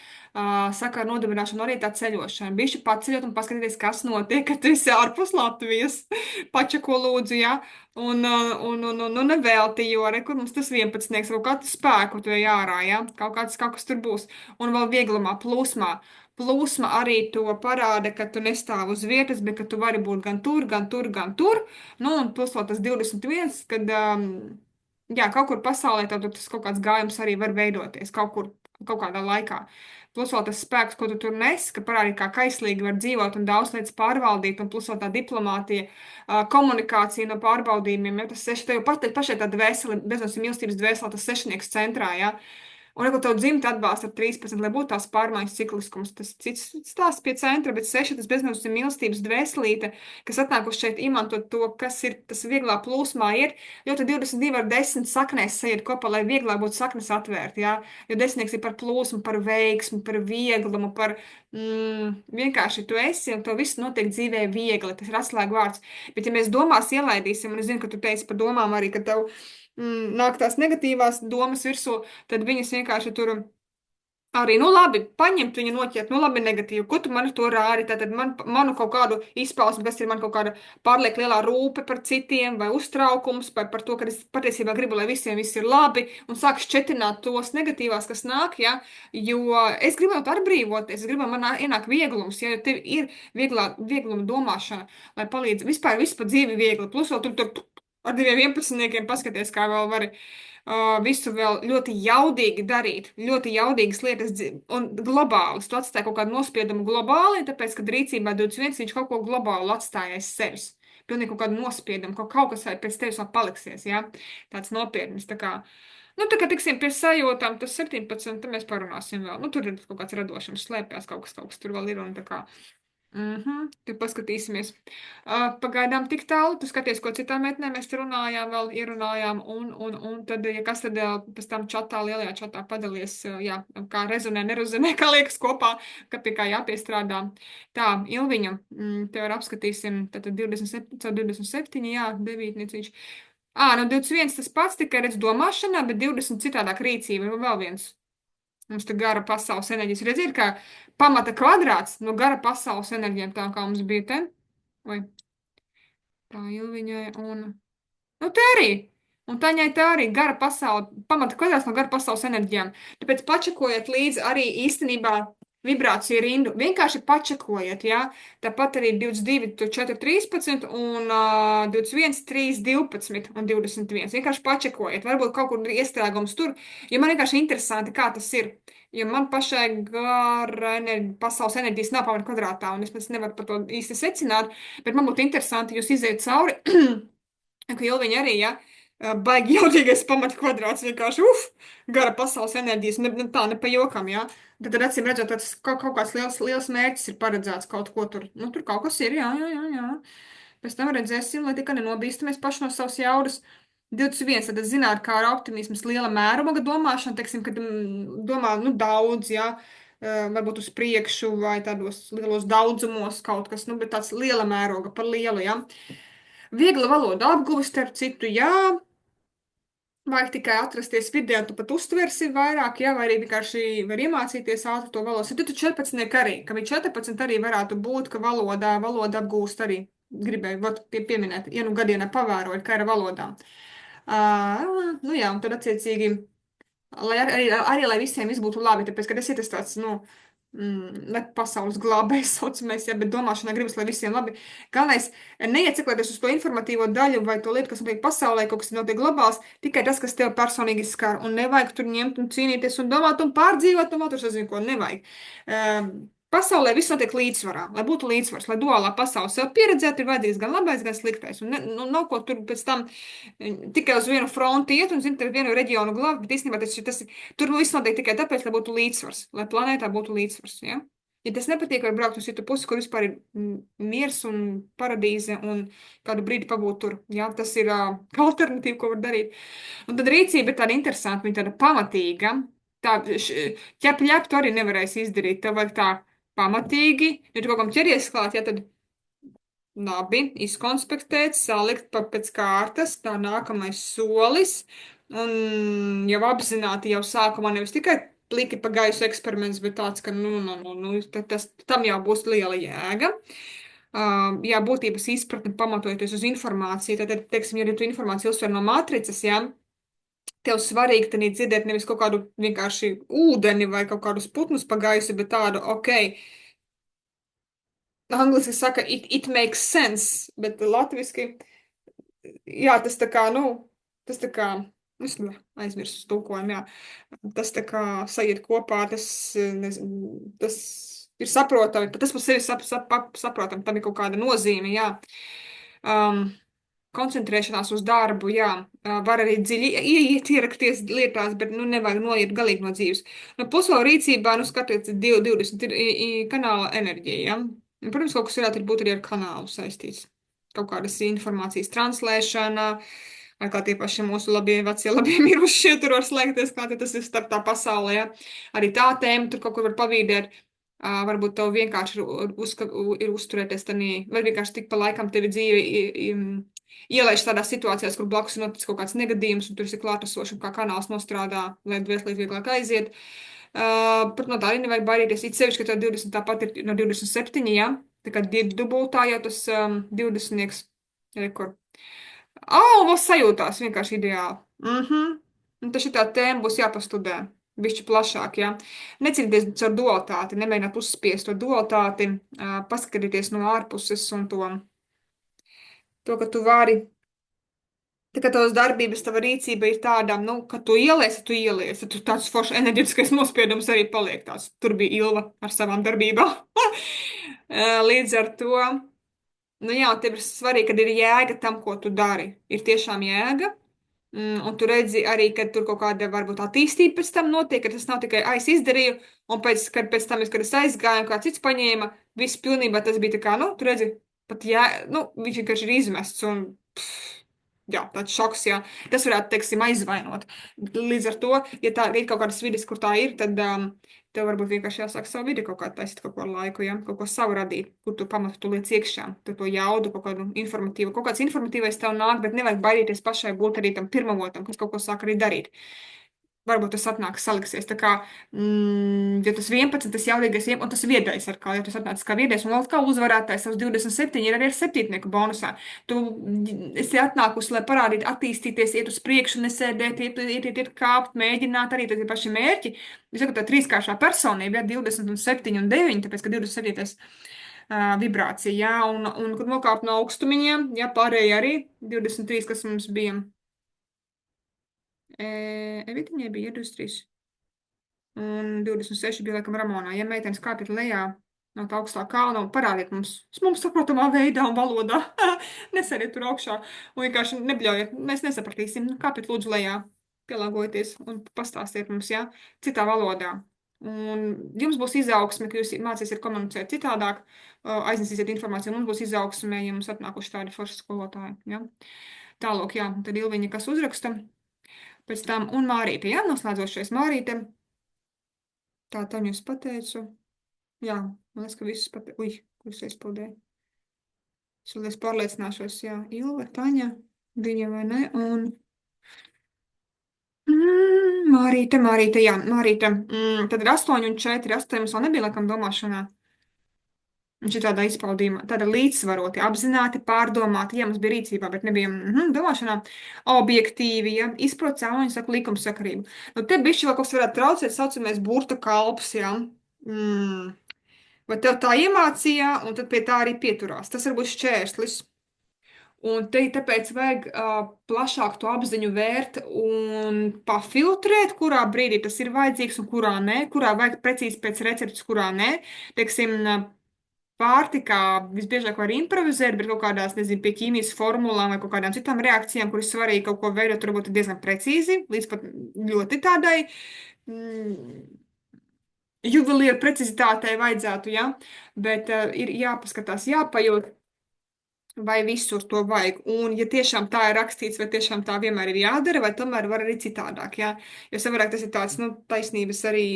sakaru nodibināšana, arī tā ceļošana. Bišķi paceļot un paskatīties, kas notiek, kad tu esi ārpus Latvijas, pačako lūdzu, ja, un nevelti, jo, re, kur mums tas 11, kaut kādu spēku tu ej ārā, ja, kaut kas tur būs. Un vēl vieglumā, plūsmā. Plūsma arī to parāda, ka tu nestāv uz vietas, bet ka tu vari būt gan tur, gan tur, gan tur. Nu, un plus vēl tas 21, kad, jā, kaut kur pasaulē tad tas kaut kāds gājums arī var veidoties kaut kur, kaut kādā laikā. Plus vēl tas spēks, ko tu tur nes, ka parādi kā kaislīgi var dzīvot un daudz lietas pārvaldīt, un plus vēl tā diplomātija, komunikācija no pārbaudījumiem, ja tas tev pašai tā dvēseli, beznosī mīlestības dvēseli, tas sešnieks centrā, ja. Un, ja tev dzimta atbalsta ar 13, lai būtu tās pārmaiņas cikliskums, tas cits stāsts pie centra, bet 6 tas beznosacījuma mīlestības dvēselīte, kas atnākuši šeit imantot to, kas ir tas vieglā plūsmā iet, jo tad 22 ar 10 saknēs sajiet kopā, lai vieglāk būtu saknes atvērt, jā, jo desmitnieks ir par plūsmu, par veiksmu, par vieglumu, par vienkārši tu esi, un to viss notiek dzīvē viegli, tas ir atslēga vārds. Bet ja mēs domās ielaidīsim, un es zinu, ka tu teici par domām arī, ka tev nāk tās negatīvās domas virsū, tad viņas vienkārši tur arī, nu labi, paņemt viņu noķert, nu labi, negatīvu, ko tu man ar to rādi, tātad manu kaut kādu izpausmi, kas ir man kaut kāda pārliek lielā rūpe par citiem, vai uztraukums, par to, ka es patiesībā gribu, lai visiem viss ir labi, un sāku šķetināt tos negatīvās, kas nāk, ja, jo es gribētu atbrīvoties, es gribu, man ienāk vieglums, ja tev ir viegluma domāšana, lai palīdz, vispār viss pa dzīvi viegli, plus vēl tur ar 2 11 paskaties, kā vēl vari visu vēl ļoti jaudīgi darīt, ļoti jaudīgas lietas un globālas. Tu atstāji kaut kādu nospiedumu globāli, tāpēc, kad rīcībā 21 viņš kaut ko globālu atstāja aiz sevis. Pilnīgi kaut kādu nospiedumu, kaut kas pēc tevis vēl paliksies, ja? Tāds nopietnis, tā kā. Nu, tā kā tiksim pie sajūtām, tas 17, tad mēs parunāsim vēl. Nu, tur ir kaut kāds radošums slēpjas, kaut kas tur vēl ir un tā kā. Tur paskatīsimies. Pagaidām tik tālu, tu skaties, ko citām metnēm mēs te runājām, vēl ierunājām, un tad, ja kas tad pēc tam čatā, lielajā čatā padalies, jā, kā rezonē, nerezonē, kā liekas kopā, ka pie kā jāpiestrādā. Tā, Ilviņa, tev ar apskatīsim, tātad 27, jā, devītnieciņš. No 21 tas pats, tikai redz domāšanā, bet 20 citādāk rīcība, vēl viens. Mums te gara pasaules enerģijas. Redziet, kā pamata kvadrāts no gara pasaules enerģijām, tā kā mums bija te. Vai tā Ilviņai un... Nu, te arī. Un taņai tā arī gara pasaule, pamata kvadrāts no gara pasaules enerģijām. Tāpēc pačakojiet līdzi arī īstenībā vibrāciju rindu. Vienkārši pačakojiet, jā. Tāpat arī 22, 4, 13 un 21, 3, 12 un 21. Vienkārši pačakojiet. Varbūt kaut kur ir iestrēgums tur, jo man vienkārši interesanti, kā tas ir. Jo man pašai gara pasaules enerģijas nav pamata kvadrātā, un es pēc nevaru par to īsti secināt, bet man būtu interesanti, jūs iziet cauri, ka Ilviņa arī, ja, baigi jaudīgais pamata kvadrāts, vienkārši, gara pasaules enerģijas, ne pa jokam, ja. Tad acīm redzot, tas kaut kāds liels mērķis ir paredzēts kaut ko tur. Nu, tur kaut kas ir, jā. Pēc tam redzēsim, lai tikai nenobīstamies paši no savas jaudas. 21, tad zināt, kā ar optimismas liela mēroga domāšana, teiksim, kad domā, nu, daudz, jā, varbūt uz priekšu vai tādos lielos daudzumos kaut kas, nu, bet tāds liela mēroga par lielu, jā. Viegla valoda apguve, starp citu, jā. Vajag tikai atrasties vidē, tu pat uztversi vairāk, jā, vai arī vienkārši var iemācīties ātri to valodu. Tad tu 14 arī, ka viņi 14 arī varētu būt, ka valoda apgūst arī. Gribēju pieminēt, ja nu gadienā pavērojot, kā ir valodā. Nu jā, un tad attiecīgi, lai visiem viss būtu labi, tāpēc, ka tas ir tas tāds, nu, ne pasaules glābējs saucamais, ja, bet domāšanā gribas, lai visiem labi. Galvenais, neiecikloties uz to informatīvo daļu vai to lietu, kas notiek pasaulē, kaut kas notiek globāls, tikai tas, kas tev personīgi skar, un nevajag tur ņemt un cīnīties un domāt un pārdzīvot, un vēl tur sazinu, ko nevajag. Pasaulē viss notiek līdzsvarā, lai būtu līdzsvars, lai duālā pasaule sev pieredzētu, ir vajadzīgs gan labais, gan sliktais. Un nav ko tur pēc tam tikai uz vienu fronti iet un, zini, vienu reģionu glābt, bet īstenībā tur viss notiek tikai tāpēc, lai būtu līdzsvars, lai planētā būtu līdzsvars, ja? Ja tas nepatīk, var braukt uz citu pusi, kur vispār ir miers un paradīze un kādu brīdi pabūt tur, ja? Tas ir kā alternatīva, ko var darīt. Un tad rīcība ir tāda interesanta, viņa tāda pamatīga, tā ķep tu arī nevarēsi izdarīt, tev vajag tā pamatīgi, ja tu kaut kam ķeries klāt, ja tad labi, izkonspektēt, salikt pēc kārtas, tā nākamais solis, un jau apzināti jau sākumā nevis tikai pliki pa gaisu eksperiments, bet tāds, ka, tam jau būs liela jēga. Jā, būtības izpratne pamatojoties uz informāciju, tad, teiksim, ja tu informāciju uzsver no matricas, jā, tev svarīgi tad dzirdēt nevis kaut kādu vienkārši ūdeni vai kaut kādus putnus pa gaisu, bet tādu, angliski saka, it makes sense, bet latviski, jā, tas tā kā, es aizmirsu tulkojumu, jā, tas tā kā sajiet kopā, tas ir saprotami, tas par sevi saprotami, tam ir kaut kāda nozīme, jā. Koncentrēšanās uz darbu, jā, var arī dziļi ieiet, ierakties lietās, bet, nevajag noiet galīgi no dzīves. Pusvaru rīcībā, skatoties 20 ir kanāla enerģija, jā. Un, protams, kaut kas varētu būt arī ar kanālu saistīts. Kaut kādas informācijas translēšana, vai kā tie paši mūsu vecie mirušie tur var slēgties, kā tas ir starp tā pasaulē, jā. Arī tā tēma tur kaut kur var pavīdēt. Varbūt tev vienkārši ir uzturēties tanī, vai vienkārši tik pa laikam tevi dzīve ielaiž tādās situācijās, kur blakus ir noticis kaut kāds negadījums, un tur ir klātesoši, kā kanāls nostrādā, lai dvēselīt vieglāk aiziet. Pat no tā arī nevajag baidīties. It sevišķi, ka tev 20 tāpat ir no 27, jā. Tā kā dubultā jau tas 20. rekord. Vēl sajūtās vienkārši ideāli. Un tas šitā tēma būs jāpastudē. Bišķi plašāk, jā. Necīnīties ar dualitāti, nemēģināt uzspiest to dualitāti, paskatīties no ārpuses un to, ka tu vari, tā kā tavas darbības, tava rīcība ir tāda, ka tu ieliesi, tad tu tāds foršs enerģiskais nospiedums arī paliek tāds. Tur bija Ilva ar savām darbībām. Līdz ar to, jā, tev ir svarīgi, kad ir jēga tam, ko tu dari. Ir tiešām jēga. Un tu redzi arī, ka tur kaut kāda varbūt attīstība pēc tam notiek, ka tas nav tikai es izdarīju, un pēc tam, kad es aizgāju, un kā cits paņēma, viss pilnībā tas bija tā kā, tu redzi, pat viņš vienkārši ir izmests, un jā, tāds šoks, jā. Tas varētu, teiksim, aizvainot. Līdz ar to, ja tā ir kaut kādas vidas, kur tā ir, tad tev varbūt vienkārši jāsāk savu vidi kaut kā taisīt kaut ko ar laiku, ja? Kaut ko savu radīt, kur tu pamatu tu liec iekšā, tu to jaudu, kaut kādu informatīvu. Kaut kāds informatīvais tev nāk, bet nevajag baidīties pašai būt arī tam pirmavotam, kas kaut ko sāk arī darīt. Varbūt tas atnāk saliksies. Tā kā, ja tas 11, tas jaudīgais, un tas viedais ar kā, ja tas atnācis kā viedais, un vēl kā uzvarētājs, savs 27 ir arī ar 7 bonusā. Tu esi atnākusi, lai parādītu, attīstīties, iet uz priekšu, nesēdēt, iet kāpt, mēģināt arī, tad ir paši mērķi. Es saku, tā trīskāršā personība, ja 20 un 7 un 9, tāpēc, ka 27. Vibrācija, jā, un kad nokāpt no augstumiņiem, jā, pārējie arī 23, kas mums bija. Evitiņai bija 23. Un 26 bija laikam Ramonā. Ja meitenes kāpjat lejā no tā augstā kalna un parādiet mums saprotamā veidā un valodā. Nesēdiet tur augšā un vienkārši nebļaujiet. Mēs nesapratīsim. Kāpjat lūdzu lejā. Pielāgojieties un pastāstiet mums, jā, citā valodā. Un jums būs izaugsme, ka jūs mācīsiet komunicēt citādāk, aiznesīsiet informāciju, un mums būs izaugsme, ja mums atnākuši tādi forši skolotāji. Ja? Tālāk, jā, tad Ilviņa, kas uzraksta. Pēc tam, un Mārīte, jā, noslēdzošais Mārīte. Tā, Taņu es pateicu. Jā, man liekas, ka visus pateicu. Kurus aizpildēju. Es vēl pārliecināšos, jā, Ilva, Taņa, viņa vai ne, un Mārīte, jā, Mārīte. Tad ir 8 un 4, 8 mums vēl nebija, laikam, domāšanā. Viņš ir tādā izpaudījumā, tāda līdzsvaroti, apzināti, pārdomāti, jā, mums bija rīcībā, bet nebija domāšanā, objektīvi, ja, izprot cēloņu, saka, likumsakarību. Te bišķi vēl kaut kas varētu traucēt, saucamais burta kalps, jā. Vai tev tā iemācījā, un tad pie tā arī pieturās. Tas var būt šķērslis. Un te tāpēc vajag plašāk to apziņu vērt un pafiltrēt, kurā brīdī tas ir vajadzīgs un kurā nē, kurā vajag precīzi pēc receptes, kurā nē. Teiksim, pārtikā visbiežāk var improvizēt, bet kaut kādās, nezinu, pie ķīmijas formulām vai kaut kādām citām reakcijām, kur ir svarīgi kaut ko veidot, varbūt diezgan precīzi, līdz pat ļoti tādai juvelieru precizitātei vajadzētu, ja? Bet ir jāpaskatās, jāpajūt, vai visur to vajag. Un, ja tiešām tā ir rakstīts, vai tiešām tā vienmēr ir jādara, vai tomēr var arī citādāk, ja? Jo savādāk tas ir tāds, taisnības arī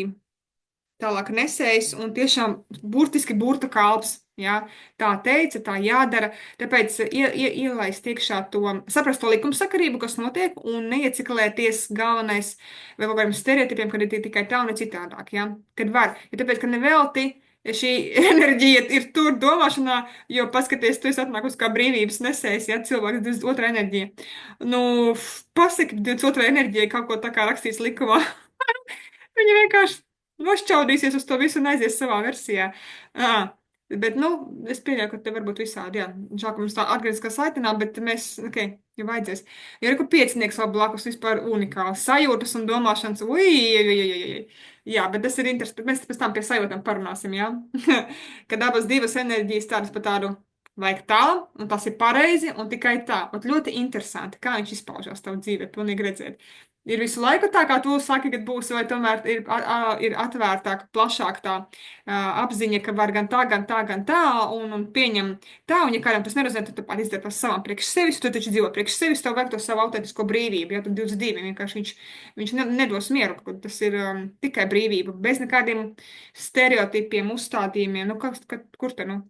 tālāk nesējis un tiešām burtiski burta kalps. Ja? Tā teica, tā jādara. Tāpēc ielaist iekšā to, saprast to likumsakarību, kas notiek, un neieciklēties galvenais vai kaut kādiem stereotipiem, kad ir tikai tā un ne citādāk. Ja? Kad var. Ja tāpēc, ka nevelti šī enerģija ir tur domāšanā, jo paskaties, tu esi atnākusi kā brīvības nesējs, ja cilvēks 22. enerģija. Nu, pasaki 22. enerģijai kaut ko tā kā rakstīts likumā. Viņa vienkārši nošķaudīsies uz to visu un aizies savā versijā. Bet, nu, es pieļauju, ka te varbūt visādi, jā. Žēl, ka mums tā atgriezniskā saite nav, bet mēs, ok, jau vajadzēs. Jo ir, ka piecinieks vēl blakus vispār unikāls sajūtas un domāšanas, jā, bet tas ir interesanti. Mēs pēc tam pie sajūtām parunāsim, jā. Kad abas divas enerģijas tādas pa tādu vajag tā, un tas ir pareizi, un tikai tā. Un ļoti interesanti, kā viņš izpaužās tavu dzīvē, pilnīgi redzēt. Ir visu laiku tā, kā tu saki, kad būs, vai tomēr ir atvērtāka, plašāka tā apziņa, ka var gan tā, gan tā, gan tā, un pieņem tā, un ja kādam tas nerezonē, tad tu pat izdari par savām priekš sevis, tu taču dzīvo priekš sevis, tev vajag to savu autentisko brīvību, ja tu 22, vienkārši viņš nedos mieru, ka tas ir tikai brīvība, bez nekādiem stereotipiem, uzstādījumiem, nu, kur te, nu?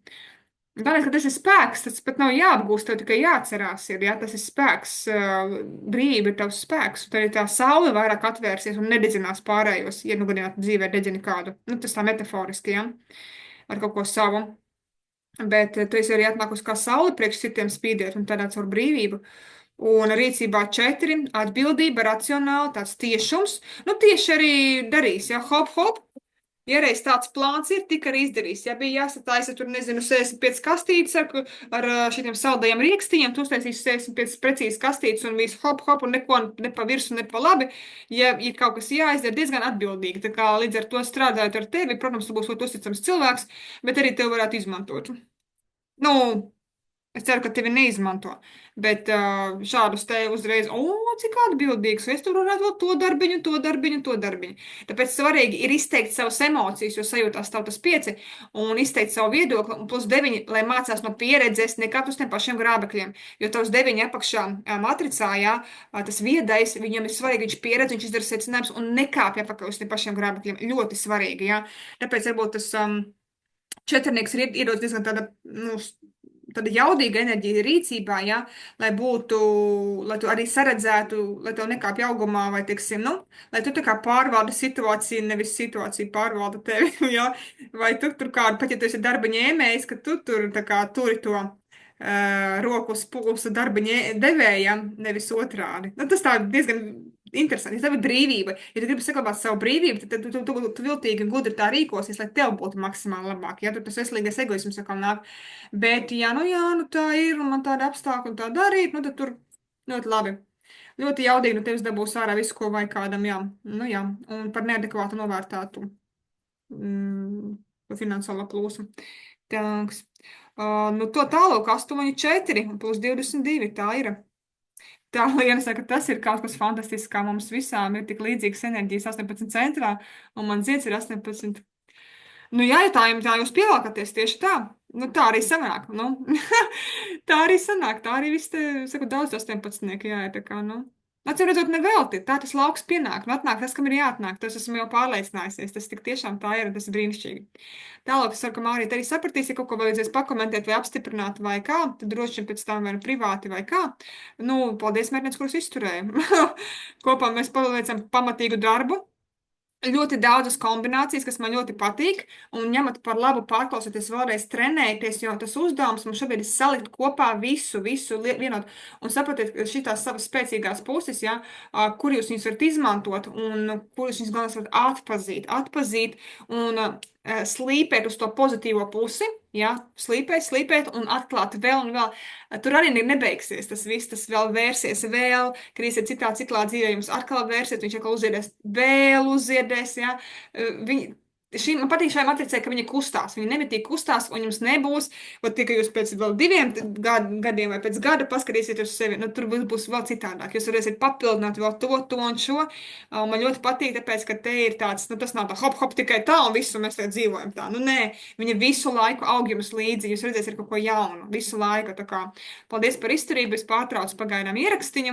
Galvenais, ka tas ir spēks, tas pat nav jāapgūst, tev tikai jāatcerās ir, ja tas ir spēks, brīvība ir tavs spēks, un tad ir tā saule vairāk atvērsies un nededzinās pārējos, ja nu gadījumā dzīvē dedzini kādu. Nu, tas tā metaforiski, ja, ar kaut ko savu. Bet tu esi arī atnākusi kā saule priekš citiem spīdēt un tādā caur brīvību. Un rīcībā 4, atbildība, racionāli, tāds tiešums. Nu, tieši arī darīs, ja, hop, hop. Ja reiz tāds plāns ir, tika arī izdarījis. Ja bija jāsataisa, tur, nezinu, 65 kastītes ar šitiem saldajiem rīkstiņiem, tu uztaisīsi 65 precīzi kastītes un visu hop, hop, un neko ne pa virsu, ne pa labi. Ja ir kaut kas jāizdara, diezgan atbildīgi. Tā kā līdz ar to strādājot ar tevi, protams, tu būsi ļoti uzticams cilvēks, bet arī tev varētu izmantot. Nu, es ceru, ka tevi neizmanto, bet šādus te uzreiz, cik atbildīgs, es tur varētu vēl to darbiņu, to darbiņu, to darbiņu. Tāpēc svarīgi ir izteikt savas emocijas, jo sajūtās tautas 5, un izteikt savu viedokli, un plus 9, lai mācās no pieredzes, nekad uz tiem pašiem grābekļiem, jo tavs 9 apakšā matricā, jā, tas viedais, viņam ir svarīgi, viņš pieredz, viņš izdara secinājums un nekāpj apakaļ uz tiem pašiem grābekļiem. Ļoti svarīgi, jā. Tāpēc varbūt tas četrnieks ir iedots diezgan tāda, nu, tāda jaudīga enerģija rīcībā, ja, lai tu arī saredzētu, lai tev nekāpj augumā, vai, teiksim, nu, lai tu tā kā pārvalda situāciju, nevis situācija pārvalda tevi, ja, vai tu tur kādu, pat ja tu esi darba ņēmējs, ka tu tur tā kā turi to roku uz pulsa darba devējam, nevis otrādi. Nu, tas tā diezgan interesanti. Ja tev ir brīvība, ja tu gribi saglabāt savu brīvību, tad tu viltīgi un gudri tā rīkosies, lai tev būtu maksimāli labāk. Ja tur tas veselīgais egoisms atkal nāk. Bet, ja nu tā ir, un man tāda apstākļa un tā darīt, nu tad tur ļoti labi. Ļoti jaudīgi no tevis dabūs ārā visu, ko vajag kādam, jā. Nu jā, un par neadekvātu novērtētu finansiālo plūsmu. Tāks. Nu to tālāk 8,4 plus 22, tā ir. Tā Liena saka, tas ir kaut kas fantastisks, kā mums visām ir tik līdzīgas enerģijas 18 centrā, un man zieds ir 18. Nu jā, tā jūs pielākaties tieši tā. Nu tā arī sanāk, nu. Tā arī sanāk, tā arī viss te, saku, daudz 18, jā, tā kā, nu. Acīm redzot, nevelti, tā tas lauks pienāk, nu atnāk tas, kam ir jāatnāk, tas esmu jau pārliecinājusies, tas tik tiešām tā ir, tas ir brīnišķīgi. Tālāk, es ceru, ka Mārija arī sapratīs, ja kaut ko vajadzēs pakomentēt vai apstiprināt vai kā, tad droši vien pēc tam vai privāti vai kā. Nu, paldies, mērķis, kurus izturēju. Kopā mēs paveicam pamatīgu darbu. Ļoti daudzas kombinācijas, kas man ļoti patīk, un ņemat par labu pārklausoties vēlreiz trenēties, jo tas uzdevums mums šobrīd ir salikt kopā visu vienot, un sapratiet, ka šitās savas spēcīgās puses, ja, kur jūs viņus varat izmantot, un kur jūs viņus galvenais varat atpazīt, un slīpēt uz to pozitīvo pusi, ja, slīpēt un atklāt vēl un vēl. Tur arī nebeigsies tas viss, tas vēl vērsies vēl, kad iesiet citā ciklā dzīvē, jums atkal vērsies, viņš atkal uzziedēs, vēl uzziedēs, ja. Man patīk šai matricai, ka viņa kustās, viņa nemitīgi kustās, un jums nebūs, pat tikai jūs pēc vēl 2 gadiem vai pēc gada paskatīsieties uz sevi, nu tur būs vēl citādāk, jūs varēsiet papildināt vēl to un šo, un man ļoti patīk, tāpēc, ka te ir tāds, nu tas nav tā hop tikai tā, un visu mēs tagad dzīvojam tā, nu nē, viņa visu laiku aug jums līdzi, jūs redzēsiet kaut ko jaunu, visu laiku, tā kā, paldies par izturību, es pārtraucu pagaidām ierakstiņu,